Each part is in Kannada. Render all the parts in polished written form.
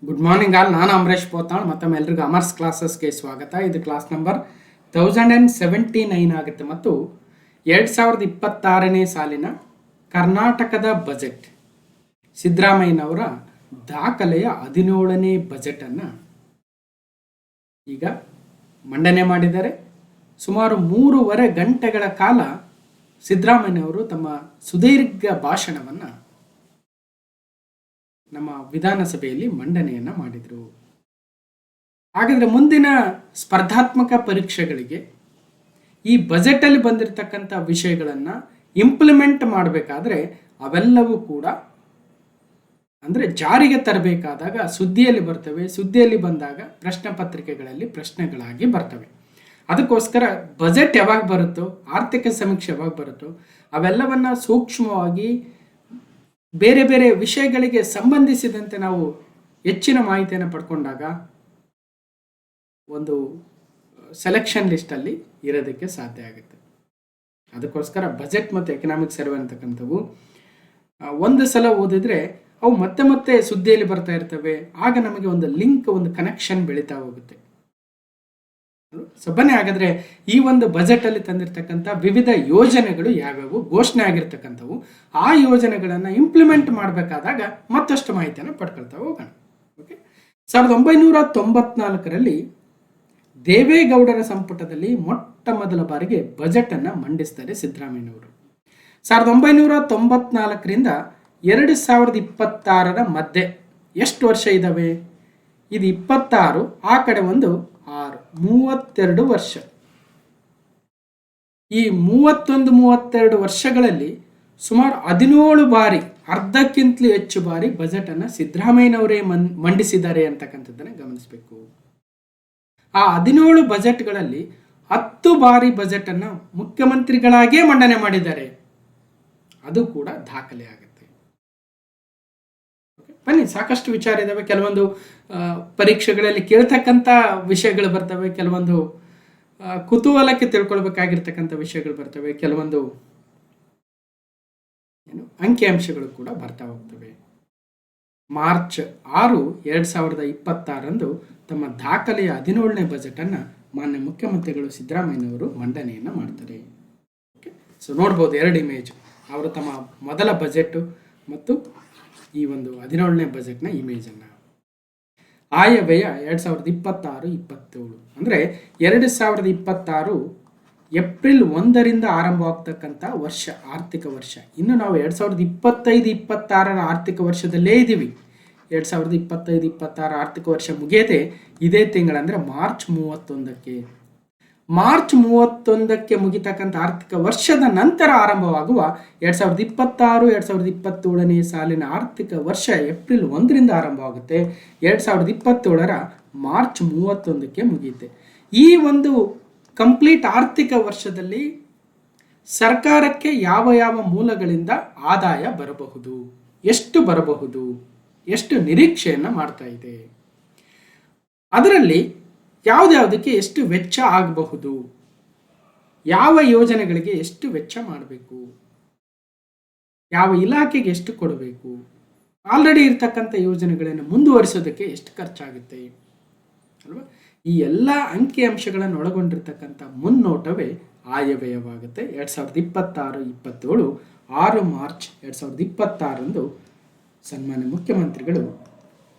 Good morning all. ನಾನು ಅಮರೇಶ್ ಪೋತಾಳ್. ಮತ್ತೊಮ್ಮೆ ಎಲ್ರಿಗೂ ಅಮರ್ಸ್ ಕ್ಲಾಸಸ್ಗೆ ಸ್ವಾಗತ. ಇದು ಕ್ಲಾಸ್ ನಂಬರ್ 1079 ಆಗುತ್ತೆ ಮತ್ತು 2026ನೇ ಸಾಲಿನ ಕರ್ನಾಟಕದ ಬಜೆಟ್, ಸಿದ್ದರಾಮಯ್ಯನವರ ದಾಖಲೆಯ 17ನೇ ಬಜೆಟನ್ನು ಈಗ ಮಂಡನೆ ಮಾಡಿದ್ದಾರೆ. ಸುಮಾರು 3.5 ಗಂಟೆಗಳ ಕಾಲ ಸಿದ್ದರಾಮಯ್ಯನವರು ತಮ್ಮ ಸುದೀರ್ಘ ಭಾಷಣವನ್ನು ನಮ್ಮ ವಿಧಾನಸಭೆಯಲ್ಲಿ ಮಂಡನೆಯನ್ನು ಮಾಡಿದರು. ಹಾಗಾದರೆ ಮುಂದಿನ ಸ್ಪರ್ಧಾತ್ಮಕ ಪರೀಕ್ಷೆಗಳಿಗೆ ಈ ಬಜೆಟಲ್ಲಿ ಬಂದಿರತಕ್ಕಂಥ ವಿಷಯಗಳನ್ನು ಇಂಪ್ಲಿಮೆಂಟ್ ಮಾಡಬೇಕಾದ್ರೆ ಅವೆಲ್ಲವೂ ಕೂಡ ಅಂದರೆ ಜಾರಿಗೆ ತರಬೇಕಾದಾಗ ಸುದ್ದಿಯಲ್ಲಿ ಬರ್ತವೆ. ಸುದ್ದಿಯಲ್ಲಿ ಬಂದಾಗ ಪ್ರಶ್ನೆ ಪತ್ರಿಕೆಗಳಲ್ಲಿ ಪ್ರಶ್ನೆಗಳಾಗಿ ಬರ್ತವೆ. ಅದಕ್ಕೋಸ್ಕರ ಬಜೆಟ್ ಯಾವಾಗ ಬರುತ್ತೋ, ಆರ್ಥಿಕ ಸಮೀಕ್ಷೆ ಯಾವಾಗ ಬರುತ್ತೋ ಅವೆಲ್ಲವನ್ನು ಸೂಕ್ಷ್ಮವಾಗಿ ಬೇರೆ ಬೇರೆ ವಿಷಯಗಳಿಗೆ ಸಂಬಂಧಿಸಿದಂತೆ ನಾವು ಹೆಚ್ಚಿನ ಮಾಹಿತಿಯನ್ನು ಪಡ್ಕೊಂಡಾಗ ಒಂದು ಸೆಲೆಕ್ಷನ್ ಲಿಸ್ಟಲ್ಲಿ ಇರೋದಕ್ಕೆ ಸಾಧ್ಯ ಆಗುತ್ತೆ. ಅದಕ್ಕೋಸ್ಕರ ಬಜೆಟ್ ಮತ್ತು ಎಕನಾಮಿಕ್ ಸರ್ವೆ ಅಂತಕ್ಕಂಥವು ಒಂದು ಸಲ ಓದಿದ್ರೆ ಅವು ಮತ್ತೆ ಮತ್ತೆ ಸುದ್ದಿಯಲ್ಲಿ ಬರ್ತಾ ಇರ್ತವೆ. ಆಗ ನಮಗೆ ಒಂದು ಲಿಂಕ್, ಒಂದು ಕನೆಕ್ಷನ್ ಬೆಳೀತಾ ಹೋಗುತ್ತೆ. ಸೊ ಬನ್ನಿ, ಹಾಗಾದರೆ ಈ ಒಂದು ಬಜೆಟಲ್ಲಿ ತಂದಿರತಕ್ಕಂಥ ವಿವಿಧ ಯೋಜನೆಗಳು ಯಾವ್ಯಾವು ಘೋಷಣೆ ಆಗಿರ್ತಕ್ಕಂಥವು, ಆ ಯೋಜನೆಗಳನ್ನು ಇಂಪ್ಲಿಮೆಂಟ್ ಮಾಡಬೇಕಾದಾಗ ಮತ್ತಷ್ಟು ಮಾಹಿತಿಯನ್ನು ಪಡ್ಕೊಳ್ತಾ ಹೋಗೋಣ. ಓಕೆ, 1994ರಲ್ಲಿ ದೇವೇಗೌಡರ ಸಂಪುಟದಲ್ಲಿ ಮೊಟ್ಟ ಮೊದಲ ಬಾರಿಗೆ ಬಜೆಟನ್ನು ಮಂಡಿಸ್ತಾರೆ ಸಿದ್ದರಾಮಯ್ಯನವರು. 1994ರಿಂದ 2026ರ ಮಧ್ಯೆ ಎಷ್ಟು ವರ್ಷ ಇದ್ದಾವೆ? ಇದು 26, ಆ ಕಡೆ ಒಂದು 6, 32 ವರ್ಷ. ಈ 32 ವರ್ಷಗಳಲ್ಲಿ ಸುಮಾರು 17 ಬಾರಿ, ಅರ್ಧಕ್ಕಿಂತಲೂ ಹೆಚ್ಚು ಬಾರಿ ಬಜೆಟನ್ನು ಸಿದ್ದರಾಮಯ್ಯನವರೇ ಮಂಡಿಸಿದ್ದಾರೆ ಅಂತಕ್ಕಂಥದ್ದನ್ನು ಗಮನಿಸಬೇಕು. ಆ 17 ಬಜೆಟ್ಗಳಲ್ಲಿ 10 ಬಾರಿ ಬಜೆಟನ್ನು ಮುಖ್ಯಮಂತ್ರಿಗಳಾಗೇ ಮಂಡನೆ ಮಾಡಿದ್ದಾರೆ. ಅದು ಕೂಡ ದಾಖಲೆ ಆಗುತ್ತೆ. ಬನ್ನಿ, ಸಾಕಷ್ಟು ವಿಚಾರ ಇದ್ದಾವೆ. ಕೆಲವೊಂದು ಪರೀಕ್ಷೆಗಳಲ್ಲಿ ಕೇಳ್ತಕ್ಕಂಥ ವಿಷಯಗಳು ಬರ್ತವೆ, ಕೆಲವೊಂದು ಕುತೂಹಲಕ್ಕೆ ತಿಳ್ಕೊಳ್ಬೇಕಾಗಿರ್ತಕ್ಕಂಥ ವಿಷಯಗಳು ಬರ್ತವೆ, ಕೆಲವೊಂದು ಅಂಕಿಅಂಶಗಳು ಕೂಡ ಬರ್ತಾ ಹೋಗ್ತವೆ. ಮಾರ್ಚ್ 6, 2026ರಂದು ತಮ್ಮ ದಾಖಲೆಯ 17ನೇ ಬಜೆಟನ್ನು ಮಾನ್ಯ ಮುಖ್ಯಮಂತ್ರಿಗಳು ಸಿದ್ದರಾಮಯ್ಯನವರು ಮಂಡನೆಯನ್ನು ಮಾಡ್ತಾರೆ. ಓಕೆ, ಸೊ ನೋಡ್ಬೋದು 2 ಇಮೇಜ್, ಅವರು ತಮ್ಮ ಮೊದಲ ಬಜೆಟ್ ಮತ್ತು ಈ ಒಂದು 17ನೇ ಬಜೆಟ್ನ ಇಮೇಜನ್ನು. ಆಯವ್ಯಯ 2026-27 ಅಂದರೆ 2026 ಏಪ್ರಿಲ್ 1ರಿಂದ ಆರಂಭವಾಗ್ತಕ್ಕಂಥ ವರ್ಷ, ಆರ್ಥಿಕ ವರ್ಷ. ಇನ್ನು ನಾವು 2025-26ರ ಆರ್ಥಿಕ ವರ್ಷದಲ್ಲೇ ಇದ್ದೀವಿ. 2025-26 ಆರ್ಥಿಕ ವರ್ಷ ಮುಗಿಯದೆ ಇದೇ ತಿಂಗಳಂದರೆ ಮಾರ್ಚ್ 31ಕ್ಕೆ ಮುಗಿತಕ್ಕಂಥ ಆರ್ಥಿಕ ವರ್ಷದ ನಂತರ ಆರಂಭವಾಗುವ 2026-2027ನೇ ಸಾಲಿನ ಆರ್ಥಿಕ ವರ್ಷ ಏಪ್ರಿಲ್ 1ರಿಂದ ಆರಂಭವಾಗುತ್ತೆ. 2027ರ ಮಾರ್ಚ್ 31ಕ್ಕೆ ಮುಗಿಯುತ್ತೆ. ಈ ಒಂದು ಕಂಪ್ಲೀಟ್ ಆರ್ಥಿಕ ವರ್ಷದಲ್ಲಿ ಸರ್ಕಾರಕ್ಕೆ ಯಾವ ಯಾವ ಮೂಲಗಳಿಂದ ಆದಾಯ ಬರಬಹುದು, ಎಷ್ಟು ಬರಬಹುದು, ಎಷ್ಟು ನಿರೀಕ್ಷೆಯನ್ನು ಮಾಡ್ತಾ ಇದೆ, ಅದರಲ್ಲಿ ಯಾವುದ್ಯಾವುದಕ್ಕೆ ಎಷ್ಟು ವೆಚ್ಚ ಆಗಬಹುದು, ಯಾವ ಯೋಜನೆಗಳಿಗೆ ಎಷ್ಟು ವೆಚ್ಚ ಮಾಡಬೇಕು, ಯಾವ ಇಲಾಖೆಗೆ ಎಷ್ಟು ಕೊಡಬೇಕು, ಆಲ್ರೆಡಿ ಇರ್ತಕ್ಕಂಥ ಯೋಜನೆಗಳನ್ನು ಮುಂದುವರಿಸೋದಕ್ಕೆ ಎಷ್ಟು ಖರ್ಚಾಗುತ್ತೆ ಅಲ್ವಾ? ಈ ಎಲ್ಲ ಅಂಕಿಅಂಶಗಳನ್ನು ಒಳಗೊಂಡಿರ್ತಕ್ಕಂಥ ಮುನ್ನೋಟವೇ ಆಯವ್ಯಯವಾಗುತ್ತೆ. 2026-27 6 ಮಾರ್ಚ್ 2026ರಂದು ಸನ್ಮಾನ್ಯ ಮುಖ್ಯಮಂತ್ರಿಗಳು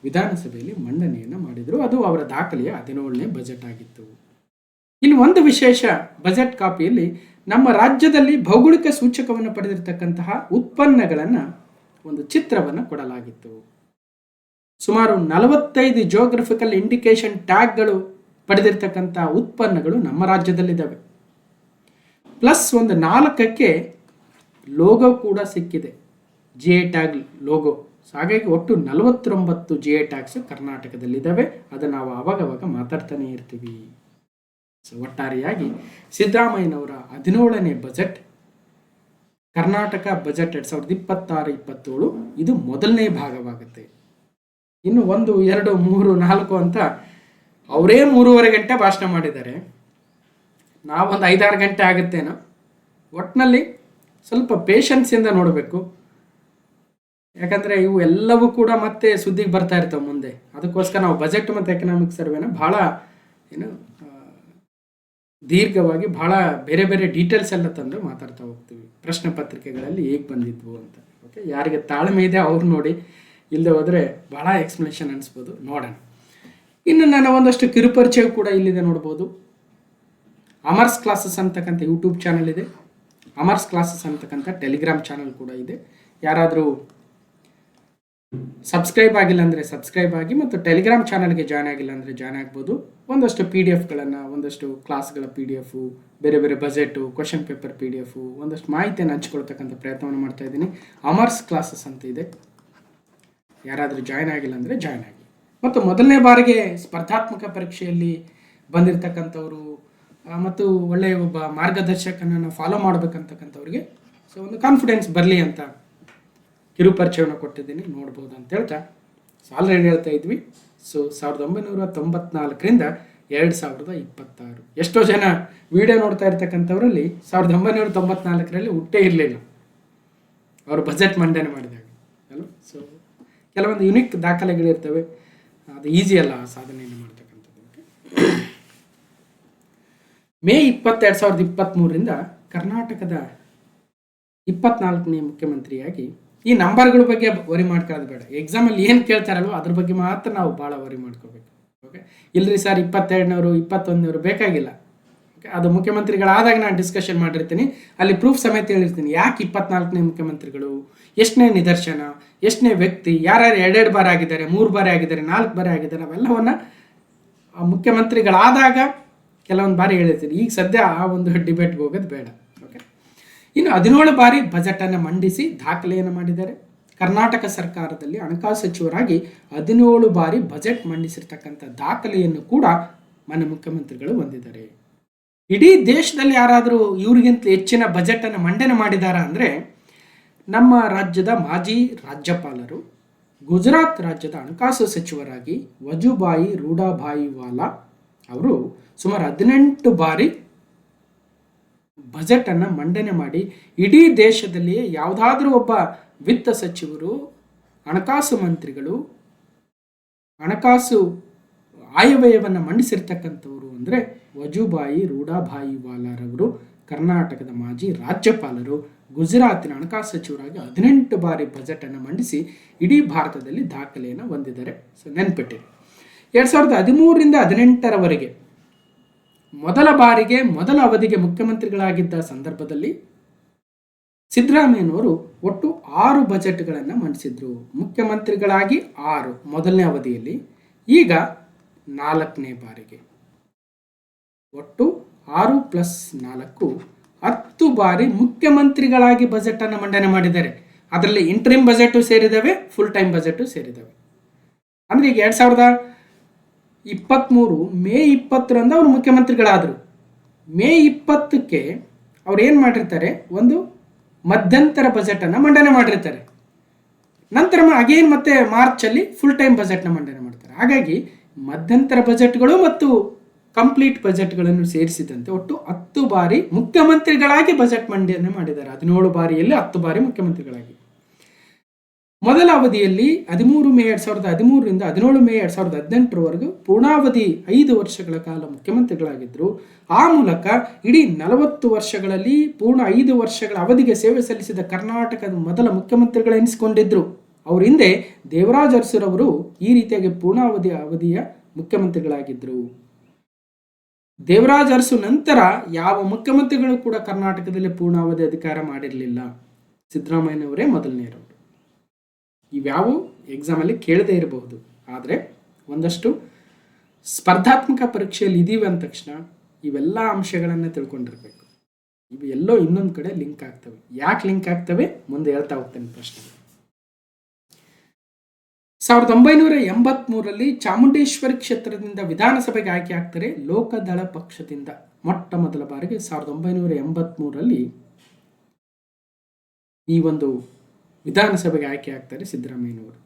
ವಿಧಾನಸಭೆಯಲ್ಲಿ ಮಂಡನೆಯನ್ನು ಮಾಡಿದರು. ಅದು ಅವರ ದಾಖಲೆಯ 17ನೇ ಬಜೆಟ್ ಆಗಿತ್ತು. ಇಲ್ಲಿ ಒಂದು ವಿಶೇಷ, ಬಜೆಟ್ ಕಾಪಿಯಲ್ಲಿ ನಮ್ಮ ರಾಜ್ಯದಲ್ಲಿ ಭೌಗೋಳಿಕ ಸೂಚಕವನ್ನು ಪಡೆದಿರತಕ್ಕಂತಹ ಉತ್ಪನ್ನಗಳನ್ನು ಒಂದು ಚಿತ್ರವನ್ನು ಕೊಡಲಾಗಿತ್ತು. ಸುಮಾರು 45 ಜಿಯೋಗ್ರಫಿಕಲ್ ಇಂಡಿಕೇಶನ್ ಟ್ಯಾಗ್ಗಳು ಪಡೆದಿರ್ತಕ್ಕಂಥ ಉತ್ಪನ್ನಗಳು ನಮ್ಮ ರಾಜ್ಯದಲ್ಲಿದ್ದಾವೆ. ಪ್ಲಸ್ ಒಂದು 4ಕ್ಕೆ ಲೋಗೋ ಕೂಡ ಸಿಕ್ಕಿದೆ, GI ಟ್ಯಾಗ್ ಲೋಗೋ. ಹಾಗಾಗಿ ಒಟ್ಟು 49 GI ಟ್ಯಾಗ್ಸ್ ಕರ್ನಾಟಕದಲ್ಲಿದ್ದಾವೆ. ಅದನ್ನು ನಾವು ಆವಾಗವಾಗ ಮಾತಾಡ್ತಾನೆ ಇರ್ತೀವಿ. ಸೊ ಒಟ್ಟಾರೆಯಾಗಿ ಸಿದ್ದರಾಮಯ್ಯನವರ 17ನೇ ಬಜೆಟ್, ಕರ್ನಾಟಕ ಬಜೆಟ್ 2026-27 ಇದು ಮೊದಲನೇ ಭಾಗವಾಗುತ್ತೆ. ಇನ್ನು 1, 2, 3, 4 ಅಂತ ಅವರೇ 3.5 ಗಂಟೆ ಭಾಷಣ ಮಾಡಿದ್ದಾರೆ. ನಾವೊಂದು 5-6 ಗಂಟೆ ಆಗುತ್ತೇನೋ. ಒಟ್ಟಿನಲ್ಲಿ ಸ್ವಲ್ಪ ಪೇಷನ್ಸಿಂದ ನೋಡಬೇಕು. ಯಾಕಂದರೆ ಇವು ಎಲ್ಲವೂ ಕೂಡ ಮತ್ತೆ ಸುದ್ದಿಗೆ ಬರ್ತಾ ಇರ್ತವೆ ಮುಂದೆ. ಅದಕ್ಕೋಸ್ಕರ ನಾವು ಬಜೆಟ್ ಮತ್ತು ಎಕನಾಮಿಕ್ ಸರ್ವೆನ ಭಾಳ ಏನು ದೀರ್ಘವಾಗಿ ಭಾಳ ಬೇರೆ ಬೇರೆ ಡೀಟೇಲ್ಸ್ ಎಲ್ಲ ತಂದು ಮಾತಾಡ್ತಾ ಹೋಗ್ತೀವಿ. ಪ್ರಶ್ನೆ ಪತ್ರಿಕೆಗಳಲ್ಲಿ ಹೇಗೆ ಬಂದಿದ್ವು ಅಂತ. ಓಕೆ, ಯಾರಿಗೆ ತಾಳ್ಮೆ ಇದೆ ಅವ್ರು ನೋಡಿ, ಇಲ್ಲದೆ ಹೋದರೆ ಭಾಳ ಎಕ್ಸ್ಪ್ಲನೇಷನ್ ಅನಿಸ್ಬೋದು. ನೋಡೋಣ. ಇನ್ನು ನನ್ನ ಒಂದಷ್ಟು ಕಿರುಪರಿಚಯ ಕೂಡ ಇಲ್ಲಿದೆ ನೋಡ್ಬೋದು. ಅಮರ್ಸ್ ಕ್ಲಾಸಸ್ ಅಂತಕ್ಕಂಥ ಯೂಟ್ಯೂಬ್ ಚಾನಲ್ ಇದೆ. ಅಮರ್ಸ್ ಕ್ಲಾಸಸ್ ಅಂತಕ್ಕಂಥ ಟೆಲಿಗ್ರಾಮ್ ಚಾನಲ್ ಕೂಡ ಇದೆ. ಯಾರಾದರೂ ಸಬ್ಸ್ಕ್ರೈಬ್ ಆಗಿಲ್ಲ ಅಂದರೆ ಸಬ್ಸ್ಕ್ರೈಬ್ ಆಗಿ, ಮತ್ತು ಟೆಲಿಗ್ರಾಮ್ ಚಾನಲ್ಗೆ ಜಾಯ್ನ್ ಆಗಿಲ್ಲ ಅಂದರೆ ಜಾಯ್ನ್ ಆಗ್ಬೋದು. ಒಂದಷ್ಟು PDF ಒಂದಷ್ಟು ಕ್ಲಾಸ್ಗಳ PDF, ಬೇರೆ ಬೇರೆ ಬಜೆಟು, ಕ್ವಶನ್ ಪೇಪರ್ PDF, ಒಂದಷ್ಟು ಮಾಹಿತಿಯನ್ನು ಹಂಚ್ಕೊಳ್ತಕ್ಕಂಥ ಪ್ರಯತ್ನವನ್ನು ಮಾಡ್ತಾ ಇದ್ದೀನಿ. ಅಮರ್ಸ್ ಕ್ಲಾಸಸ್ ಅಂತ ಇದೆ. ಯಾರಾದರೂ ಜಾಯ್ನ್ ಆಗಿಲ್ಲ ಅಂದರೆ ಜಾಯ್ನ್ ಆಗಿ. ಮತ್ತು ಮೊದಲನೇ ಬಾರಿಗೆ ಸ್ಪರ್ಧಾತ್ಮಕ ಪರೀಕ್ಷೆಯಲ್ಲಿ ಬಂದಿರತಕ್ಕಂಥವ್ರು ಮತ್ತು ಒಳ್ಳೆಯ ಒಬ್ಬ ಮಾರ್ಗದರ್ಶಕನನ್ನು ಫಾಲೋ ಮಾಡಬೇಕಂತಕ್ಕಂಥವ್ರಿಗೆ ಒಂದು ಕಾನ್ಫಿಡೆನ್ಸ್ ಬರಲಿ ಅಂತ ಕಿರುಪರಿಚಯವನ್ನು ಕೊಟ್ಟಿದ್ದೀನಿ, ನೋಡ್ಬೋದು ಅಂತ ಹೇಳ್ತಾ ಆಲ್ರೆಡಿ ಹೇಳ್ತಾ ಇದ್ವಿ. 1994ರಿಂದ 2026. ಎಷ್ಟೋ ಜನ ವಿಡಿಯೋ ನೋಡ್ತಾ ಇರ್ತಕ್ಕಂಥವರಲ್ಲಿ 1994ರಲ್ಲಿ ಹುಟ್ಟೇ ಇರಲಿಲ್ಲ, ಅವರು ಬಜೆಟ್ ಮಂಡನೆ ಮಾಡಿದಾಗ ಅಲ್ವ. ಸೊ ಕೆಲವೊಂದು ಯುನಿಕ್ ದಾಖಲೆಗಳಿರ್ತವೆ, ಅದು ಈಸಿ ಅಲ್ಲ ಆ ಸಾಧನೆಯನ್ನು ಮಾಡ್ತಕ್ಕಂಥದ್ದು. ಮೇ 20, 2023ರಿಂದ ಕರ್ನಾಟಕದ 24ನೇ ಮುಖ್ಯಮಂತ್ರಿಯಾಗಿ, ಈ ನಂಬರ್ಗಳ ಬಗ್ಗೆ ವರಿ ಮಾಡ್ಕೊಳ್ಳೋದು ಬೇಡ, ಎಕ್ಸಾಮಲ್ಲಿ ಏನು ಕೇಳ್ತಾರಲ್ವ ಅದ್ರ ಬಗ್ಗೆ ಮಾತ್ರ ನಾವು ಭಾಳ ವರಿ ಮಾಡ್ಕೋಬೇಕು. ಓಕೆ, ಇಲ್ಲರಿ ಸರ್ 22ನವರು 21ನವರು ಬೇಕಾಗಿಲ್ಲ. ಓಕೆ, ಅದು ಮುಖ್ಯಮಂತ್ರಿಗಳಾದಾಗ ನಾನು ಡಿಸ್ಕಷನ್ ಮಾಡಿರ್ತೀನಿ, ಅಲ್ಲಿ ಪ್ರೂಫ್ ಸಮೇತ ಹೇಳಿರ್ತೀನಿ. ಯಾಕೆ 24ನೇ ಮುಖ್ಯಮಂತ್ರಿಗಳು, ಎಷ್ಟನೇ ನಿದರ್ಶನ, ಎಷ್ಟನೇ ವ್ಯಕ್ತಿ, ಯಾರ್ಯಾರು 2 ಬಾರಿ ಆಗಿದ್ದಾರೆ, 3 ಬಾರಿ ಆಗಿದ್ದಾರೆ, 4 ಬಾರಿ ಆಗಿದ್ದಾರೆ, ಅವೆಲ್ಲವನ್ನು ಮುಖ್ಯಮಂತ್ರಿಗಳಾದಾಗ ಕೆಲವೊಂದು ಬಾರಿ ಹೇಳಿರ್ತೀನಿ. ಈಗ ಸದ್ಯ ಆ ಒಂದು ಡಿಬೇಟ್ಗೆ ಹೋಗೋದು ಬೇಡ. ಓಕೆ, ಇನ್ನು 17 ಬಾರಿ ಬಜೆಟನ್ನು ಮಂಡಿಸಿ ದಾಖಲೆಯನ್ನು ಮಾಡಿದ್ದಾರೆ. ಕರ್ನಾಟಕ ಸರ್ಕಾರದಲ್ಲಿ ಹಣಕಾಸು ಸಚಿವರಾಗಿ 17 ಬಾರಿ ಬಜೆಟ್ ಮಂಡಿಸಿರ್ತಕ್ಕಂಥ ದಾಖಲೆಯನ್ನು ಕೂಡ ಮಾನ್ಯ ಮುಖ್ಯಮಂತ್ರಿಗಳು ಹೊಂದಿದ್ದಾರೆ. ಇಡೀ ದೇಶದಲ್ಲಿ ಯಾರಾದರೂ ಇವ್ರಿಗಿಂತ ಹೆಚ್ಚಿನ ಬಜೆಟನ್ನು ಮಂಡನೆ ಮಾಡಿದಾರ ಅಂದರೆ ನಮ್ಮ ರಾಜ್ಯದ ಮಾಜಿ ರಾಜ್ಯಪಾಲರು, ಗುಜರಾತ್ ರಾಜ್ಯದ ಹಣಕಾಸು ಸಚಿವರಾಗಿ ವಜುಭಾಯಿ ರೂಢಭಾಯಿ ವಾಲಾ ಅವರು ಸುಮಾರು 18 ಬಾರಿ ಬಜೆಟನ್ನು ಮಂಡನೆ ಮಾಡಿ, ಇಡೀ ದೇಶದಲ್ಲಿಯೇ ಯಾವುದಾದ್ರೂ ಒಬ್ಬ ವಿತ್ತ ಸಚಿವರು, ಹಣಕಾಸು ಮಂತ್ರಿಗಳು ಹಣಕಾಸು ಆಯವ್ಯಯವನ್ನು ಮಂಡಿಸಿರ್ತಕ್ಕಂಥವ್ರು ಅಂದರೆ ವಜುಭಾಯಿ ರೂಢಭಾಯಿ ವಾಲಾರವರು, ಕರ್ನಾಟಕದ ಮಾಜಿ ರಾಜ್ಯಪಾಲರು, ಗುಜರಾತಿನ ಹಣಕಾಸು ಸಚಿವರಾಗಿ 18 ಬಾರಿ ಬಜೆಟನ್ನು ಮಂಡಿಸಿ ಇಡೀ ಭಾರತದಲ್ಲಿ ದಾಖಲೆಯನ್ನು ಹೊಂದಿದ್ದಾರೆ. ಸೊ ನೆನ್ಪಿಟ್ಟಿರಿ. 2013ರಿಂದ 2018ರವರೆಗೆ ಮೊದಲ ಬಾರಿಗೆ ಮೊದಲ ಅವಧಿಗೆ ಮುಖ್ಯಮಂತ್ರಿಗಳಾಗಿದ್ದ ಸಂದರ್ಭದಲ್ಲಿ ಸಿದ್ದರಾಮಯ್ಯನವರು ಒಟ್ಟು 6 ಬಜೆಟ್ಗಳನ್ನು ಮಂಡಿಸಿದ್ರು. ಮುಖ್ಯಮಂತ್ರಿಗಳಾಗಿ 6 ಮೊದಲನೇ ಅವಧಿಯಲ್ಲಿ, ಈಗ 4ನೇ ಬಾರಿಗೆ ಒಟ್ಟು 6 + 4 10 ಬಾರಿ ಮುಖ್ಯಮಂತ್ರಿಗಳಾಗಿ ಬಜೆಟನ್ನು ಮಂಡನೆ ಮಾಡಿದ್ದಾರೆ. ಅದರಲ್ಲಿ ಇಂಟ್ರಿಮ್ ಬಜೆಟು ಸೇರಿದ್ದಾವೆ, ಫುಲ್ ಟೈಮ್ ಬಜೆಟು ಸೇರಿದ್ದಾವೆ. ಅಂದರೆ ಈಗ 2023 ಮೇ 20ರಂದು ಅವರು ಮುಖ್ಯಮಂತ್ರಿಗಳಾದರು. ಮೇ 20ಕ್ಕೆ ಅವ್ರು ಏನು ಮಾಡಿರ್ತಾರೆ, ಒಂದು ಮಧ್ಯಂತರ ಬಜೆಟನ್ನು ಮಂಡನೆ ಮಾಡಿರ್ತಾರೆ. ನಂತರ ಅಗೇನ್ ಮತ್ತೆ ಮಾರ್ಚಲ್ಲಿ ಫುಲ್ ಟೈಮ್ ಬಜೆಟ್ನ ಮಂಡನೆ ಮಾಡ್ತಾರೆ. ಹಾಗಾಗಿ ಮಧ್ಯಂತರ ಬಜೆಟ್ಗಳು ಮತ್ತು ಕಂಪ್ಲೀಟ್ ಬಜೆಟ್ಗಳನ್ನು ಸೇರಿಸಿದಂತೆ ಒಟ್ಟು 10 ಬಾರಿ ಮುಖ್ಯಮಂತ್ರಿಗಳಾಗಿ ಬಜೆಟ್ ಮಂಡನೆ ಮಾಡಿದ್ದಾರೆ. 17 ಬಾರಿಯಲ್ಲಿ 10 ಬಾರಿ ಮುಖ್ಯಮಂತ್ರಿಗಳಾಗಿ. ಮೊದಲ ಅವಧಿಯಲ್ಲಿ 13 ಮೇ 2013ರಿಂದ 17 ಮೇ 2018ರವರೆಗೂ ಪೂರ್ಣಾವಧಿ 5 ವರ್ಷಗಳ ಕಾಲ ಮುಖ್ಯಮಂತ್ರಿಗಳಾಗಿದ್ದರು. ಆ ಮೂಲಕ ಇಡೀ 40 ವರ್ಷಗಳಲ್ಲಿ ಪೂರ್ಣ 5 ವರ್ಷಗಳ ಅವಧಿಗೆ ಸೇವೆ ಸಲ್ಲಿಸಿದ ಕರ್ನಾಟಕದ ಮೊದಲ ಮುಖ್ಯಮಂತ್ರಿಗಳೆನಿಸಿಕೊಂಡಿದ್ದರು. ಅವ್ರ ಹಿಂದೆ ದೇವರಾಜ ಅರಸುರವರು ಈ ರೀತಿಯಾಗಿ ಅವಧಿಯ ಮುಖ್ಯಮಂತ್ರಿಗಳಾಗಿದ್ದರು. ದೇವರಾಜ ಅರಸು ನಂತರ ಯಾವ ಮುಖ್ಯಮಂತ್ರಿಗಳು ಕೂಡ ಕರ್ನಾಟಕದಲ್ಲಿ ಪೂರ್ಣಾವಧಿ ಅಧಿಕಾರ ಮಾಡಿರಲಿಲ್ಲ. ಸಿದ್ದರಾಮಯ್ಯನವರೇ ಮೊದಲನೇರವರು. ಇವ್ಯಾವು ಎಕ್ಸಾಮಲ್ಲಿ ಕೇಳದೇ ಇರಬಹುದು, ಆದರೆ ಒಂದಷ್ಟು ಸ್ಪರ್ಧಾತ್ಮಕ ಪರೀಕ್ಷೆಯಲ್ಲಿ ಇದೀವಿ ಅಂದ ತಕ್ಷಣ ಇವೆಲ್ಲ ಅಂಶಗಳನ್ನು ತಿಳ್ಕೊಂಡಿರ್ಬೇಕು. ಇವು ಎಲ್ಲೋ ಇನ್ನೊಂದು ಕಡೆ ಲಿಂಕ್ ಆಗ್ತವೆ. ಯಾಕೆ ಲಿಂಕ್ ಆಗ್ತವೆ ಮುಂದೆ ಹೇಳ್ತಾ ಹೋಗ್ತೇನೆ ಪ್ರಶ್ನೆ. 1983ರಲ್ಲಿ ಚಾಮುಂಡೇಶ್ವರಿ ಕ್ಷೇತ್ರದಿಂದ ವಿಧಾನಸಭೆಗೆ ಆಯ್ಕೆ ಆಗ್ತಾರೆ ಲೋಕದಳ ಪಕ್ಷದಿಂದ. ಮೊಟ್ಟ ಮೊದಲ ಬಾರಿಗೆ 1983ರಲ್ಲಿ ಈ ಒಂದು ವಿಧಾನಸಭೆಗೆ ಆಯ್ಕೆ ಆಗ್ತಾರೆ ಸಿದ್ದರಾಮಯ್ಯನವರು.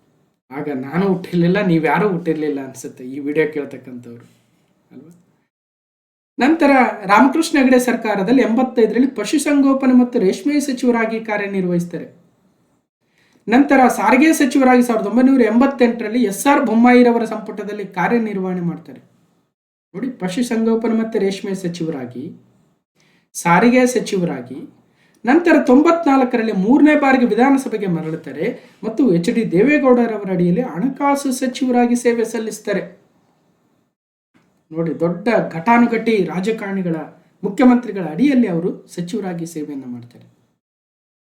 ಆಗ ನಾನು ಹುಟ್ಟಿರಲಿಲ್ಲ, ನೀವ್ಯಾರೂ ಹುಟ್ಟಿರಲಿಲ್ಲ ಅನ್ಸುತ್ತೆ ಈ ವಿಡಿಯೋ ಕೇಳ್ತಕ್ಕಂಥವ್ರು ಅಲ್ವಾ. ನಂತರ ರಾಮಕೃಷ್ಣ ಹೆಗಡೆ ಸರ್ಕಾರದಲ್ಲಿ 85ರಲ್ಲಿ ಪಶುಸಂಗೋಪನೆ ಮತ್ತು ರೇಷ್ಮೆ ಸಚಿವರಾಗಿ ಕಾರ್ಯನಿರ್ವಹಿಸ್ತಾರೆ. ನಂತರ ಸಾರಿಗೆ ಸಚಿವರಾಗಿ 1988ರಲ್ಲಿ SR ಬೊಮ್ಮಾಯಿರವರ ಸಂಪುಟದಲ್ಲಿ ಕಾರ್ಯನಿರ್ವಹಣೆ ಮಾಡ್ತಾರೆ. ನೋಡಿ, ಪಶುಸಂಗೋಪನೆ ಮತ್ತು ರೇಷ್ಮೆ ಸಚಿವರಾಗಿ, ಸಾರಿಗೆ ಸಚಿವರಾಗಿ, ನಂತರ 94ರಲ್ಲಿ 3ನೇ ಬಾರಿಗೆ ವಿಧಾನಸಭೆಗೆ ಮರಳುತ್ತಾರೆ ಮತ್ತು HD ದೇವೇಗೌಡರವರ ಅಡಿಯಲ್ಲಿ ಹಣಕಾಸು ಸಚಿವರಾಗಿ ಸೇವೆ ಸಲ್ಲಿಸ್ತಾರೆ. ನೋಡಿ, ದೊಡ್ಡ ಘಟಾನುಘಟಿ ರಾಜಕಾರಣಿಗಳ ಮುಖ್ಯಮಂತ್ರಿಗಳ ಅಡಿಯಲ್ಲಿ ಅವರು ಸಚಿವರಾಗಿ ಸೇವೆಯನ್ನು ಮಾಡ್ತಾರೆ.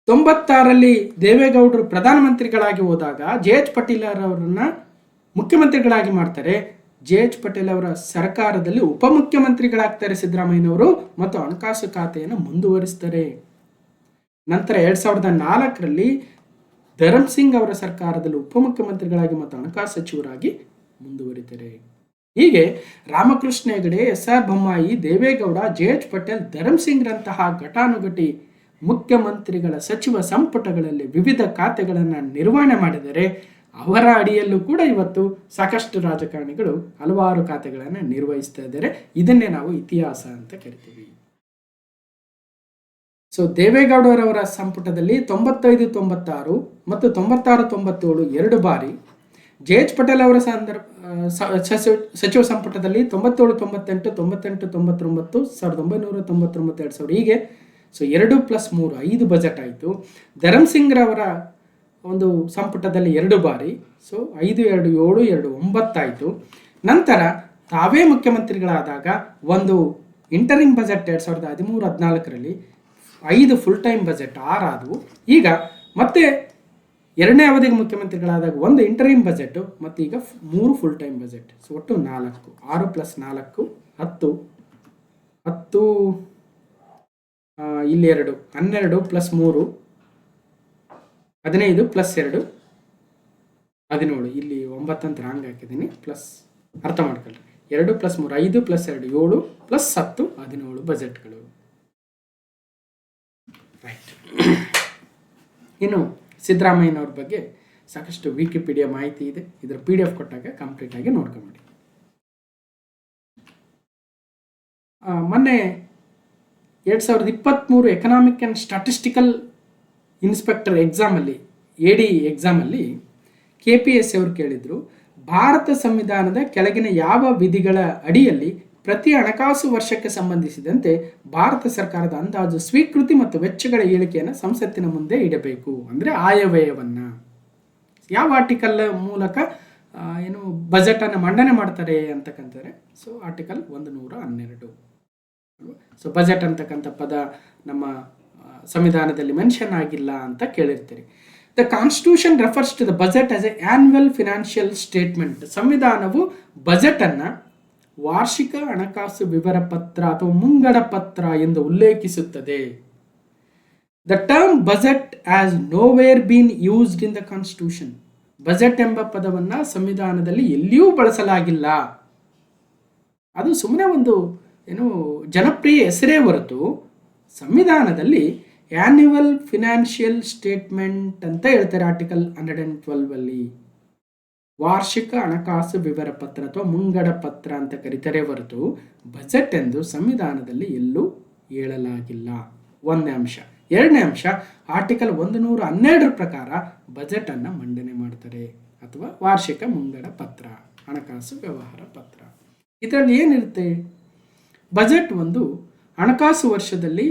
96ರಲ್ಲಿ ದೇವೇಗೌಡರು ಪ್ರಧಾನಮಂತ್ರಿಗಳಾಗಿ ಹೋದಾಗ JH ಪಟೇಲ್ ಅವರನ್ನ ಮುಖ್ಯಮಂತ್ರಿಗಳಾಗಿ ಮಾಡ್ತಾರೆ. JH ಪಟೇಲ್ ಅವರ ಸರ್ಕಾರದಲ್ಲಿ ಉಪಮುಖ್ಯಮಂತ್ರಿಗಳಾಗ್ತಾರೆ ಸಿದ್ದರಾಮಯ್ಯನವರು ಮತ್ತು ಹಣಕಾಸು ಖಾತೆಯನ್ನು ಮುಂದುವರಿಸ್ತಾರೆ. ನಂತರ 2004ರಲ್ಲಿ ಧರಮ್ ಸಿಂಗ್ ಅವರ ಸರ್ಕಾರದಲ್ಲಿ ಉಪಮುಖ್ಯಮಂತ್ರಿಗಳಾಗಿ ಮತ್ತು ಹಣಕಾಸು ಸಚಿವರಾಗಿ ಮುಂದುವರಿತಾರೆ. ಹೀಗೆ ರಾಮಕೃಷ್ಣ ಹೆಗಡೆ, SR ಬೊಮ್ಮಾಯಿ, ದೇವೇಗೌಡ, JH ಪಟೇಲ್, ಧರಮ್ ಸಿಂಗ್ ರಂತಹ ಘಟಾನುಘಟಿ ಮುಖ್ಯಮಂತ್ರಿಗಳ ಸಚಿವ ಸಂಪುಟಗಳಲ್ಲಿ ವಿವಿಧ ಖಾತೆಗಳನ್ನು ನಿರ್ವಹಣೆ ಮಾಡಿದರೆ ಅವರ ಅಡಿಯಲ್ಲೂ ಕೂಡ ಇವತ್ತು ಸಾಕಷ್ಟು ರಾಜಕಾರಣಿಗಳು ಹಲವಾರು ಖಾತೆಗಳನ್ನು ನಿರ್ವಹಿಸ್ತಾ ಇದ್ದಾರೆ. ಇದನ್ನೇ ನಾವು ಇತಿಹಾಸ ಅಂತ ಕರಿತೀವಿ. ಸೊ ದೇವೇಗೌಡರವರ ಸಂಪುಟದಲ್ಲಿ 95-96 ಮತ್ತು 96-97 ಎರಡು ಬಾರಿ, JH ಪಟೇಲ್ ಅವರ ಸಚಿವ ಸಂಪುಟದಲ್ಲಿ 97-98, 98-99, 1999, 2000 ಹೀಗೆ. ಸೊ 2+3 5 ಬಜೆಟ್ ಆಯಿತು. ಧರಮ್ ಸಿಂಗ್ ರವರ ಒಂದು ಸಂಪುಟದಲ್ಲಿ 2 ಬಾರಿ, ಸೊ 5, 2, 7, 2, 9 ಆಯಿತು. ನಂತರ ತಾವೇ ಮುಖ್ಯಮಂತ್ರಿಗಳಾದಾಗ ಒಂದು ಇಂಟರಿಮ್ ಬಜೆಟ್ 2013-14ರಲ್ಲಿ 5 ಫುಲ್ ಟೈಮ್ ಬಜೆಟ್ 6 ಆದವು. ಈಗ ಮತ್ತೆ 2ನೇ ಅವಧಿಗೆ ಮುಖ್ಯಮಂತ್ರಿಗಳಾದಾಗ ಒಂದು ಇಂಟರಿಮ್ ಬಜೆಟ್ ಮತ್ತು ಈಗ 3 ಫುಲ್ ಟೈಮ್ ಬಜೆಟ್. ಸೊ ಒಟ್ಟು 4, 6+4 10, 10 ಇಲ್ಲಿ 2 12+3 15 +2 17, ಇಲ್ಲಿ 9 ಅಂತ ರಾಂಗ್ ಹಾಕಿದ್ದೀನಿ, ಪ್ಲಸ್ ಅರ್ಥ ಮಾಡ್ಕೊಳ್ಳಿ. 2+3 5 +2 7 +10 17 ಬಜೆಟ್ಗಳು. ರೈಟ್. ಇನ್ನು ಸಿದ್ದರಾಮಯ್ಯನವ್ರ ಬಗ್ಗೆ ಸಾಕಷ್ಟು ವಿಕಿಪೀಡಿಯಾ ಮಾಹಿತಿ ಇದೆ. ಇದರ PDF ಕೊಟ್ಟಾಗ ಕಂಪ್ಲೀಟ್ ಆಗಿ ನೋಡ್ಕೊಂಬಿಡಿ. ಮೊನ್ನೆ 2023 ಎಕನಾಮಿಕ್ ಆ್ಯಂಡ್ ಸ್ಟಾಟಿಸ್ಟಿಕಲ್ ಇನ್ಸ್ಪೆಕ್ಟರ್ ಎಕ್ಸಾಮಲ್ಲಿ, AD ಎಕ್ಸಾಮಲ್ಲಿ KPSC ಅವರು ಕೇಳಿದರು, ಭಾರತ ಸಂವಿಧಾನದ ಕೆಳಗಿನ ಯಾವ ವಿಧಿಗಳ ಅಡಿಯಲ್ಲಿ ಪ್ರತಿ ಹಣಕಾಸು ವರ್ಷಕ್ಕೆ ಸಂಬಂಧಿಸಿದಂತೆ ಭಾರತ ಸರ್ಕಾರದ ಅಂದಾಜು ಸ್ವೀಕೃತಿ ಮತ್ತು ವೆಚ್ಚಗಳ ಹೇಳಿಕೆಯನ್ನು ಸಂಸತ್ತಿನ ಮುಂದೆ ಇಡಬೇಕು, ಅಂದರೆ ಆಯವ್ಯಯವನ್ನು ಯಾವ ಆರ್ಟಿಕಲ್ ಮೂಲಕ ಬಜೆಟನ್ನು ಮಂಡನೆ ಮಾಡ್ತಾರೆ ಅಂತಕ್ಕಂತಾರೆ. So article 112. ಸೊ ಬಜೆಟ್ ಅಂತಕ್ಕಂಥ ಪದ ನಮ್ಮ ಸಂವಿಧಾನದಲ್ಲಿ ಮೆನ್ಷನ್ ಆಗಿಲ್ಲ ಅಂತ ಕೇಳಿರ್ತೀರಿ. The constitution refers to the budget as a annual financial statement. ಸಂವಿಧಾನವು ಬಜೆಟನ್ನು ವಾರ್ಷಿಕ ಹಣಕಾಸು ವಿವರ ಪತ್ರ ಅಥವಾ ಮುಂಗಡ ಪತ್ರ ಎಂದು ಉಲ್ಲೇಖಿಸುತ್ತದೆ. The term budget as nowhere bean used in the constitution. Budget ಎಂಬ ಪದವನ್ನು ಸಂವಿಧಾನದಲ್ಲಿ ಎಲ್ಲಿಯೂ ಬಳಸಲಾಗಿಲ್ಲ. ಅದು ಸುಮ್ಮನೆ ಒಂದು ಜನಪ್ರಿಯ ಹೆಸರೇ ಹೊರತು ಸಂವಿಧಾನದಲ್ಲಿ ಆನ್ಯುವಲ್ ಫಿನಾನ್ಷಿಯಲ್ ಸ್ಟೇಟ್ಮೆಂಟ್ ಅಂತ ಹೇಳ್ತಾರೆ. ಆರ್ಟಿಕಲ್ 112 ವಾರ್ಷಿಕ ಹಣಕಾಸು ವಿವರ ಪತ್ರ ಅಥವಾ ಮುಂಗಡ ಪತ್ರ ಅಂತ ಕರೀತಾರೆ ಹೊರತು ಬಜೆಟ್ ಎಂದು ಸಂವಿಧಾನದಲ್ಲಿ ಎಲ್ಲೂ ಹೇಳಲಾಗಿಲ್ಲ. ಒಂದನೇ ಅಂಶ. ಎರಡನೇ ಅಂಶ, ಆರ್ಟಿಕಲ್ 112 ಪ್ರಕಾರ ಬಜೆಟ್ ಅನ್ನು ಮಂಡನೆ ಮಾಡ್ತಾರೆ ಅಥವಾ ವಾರ್ಷಿಕ ಮುಂಗಡ ಪತ್ರ, ಹಣಕಾಸು ವ್ಯವಹಾರ ಪತ್ರ. ಇದರಲ್ಲಿ ಏನಿರುತ್ತೆ? ಬಜೆಟ್ ಒಂದು ಹಣಕಾಸು ವರ್ಷದಲ್ಲಿ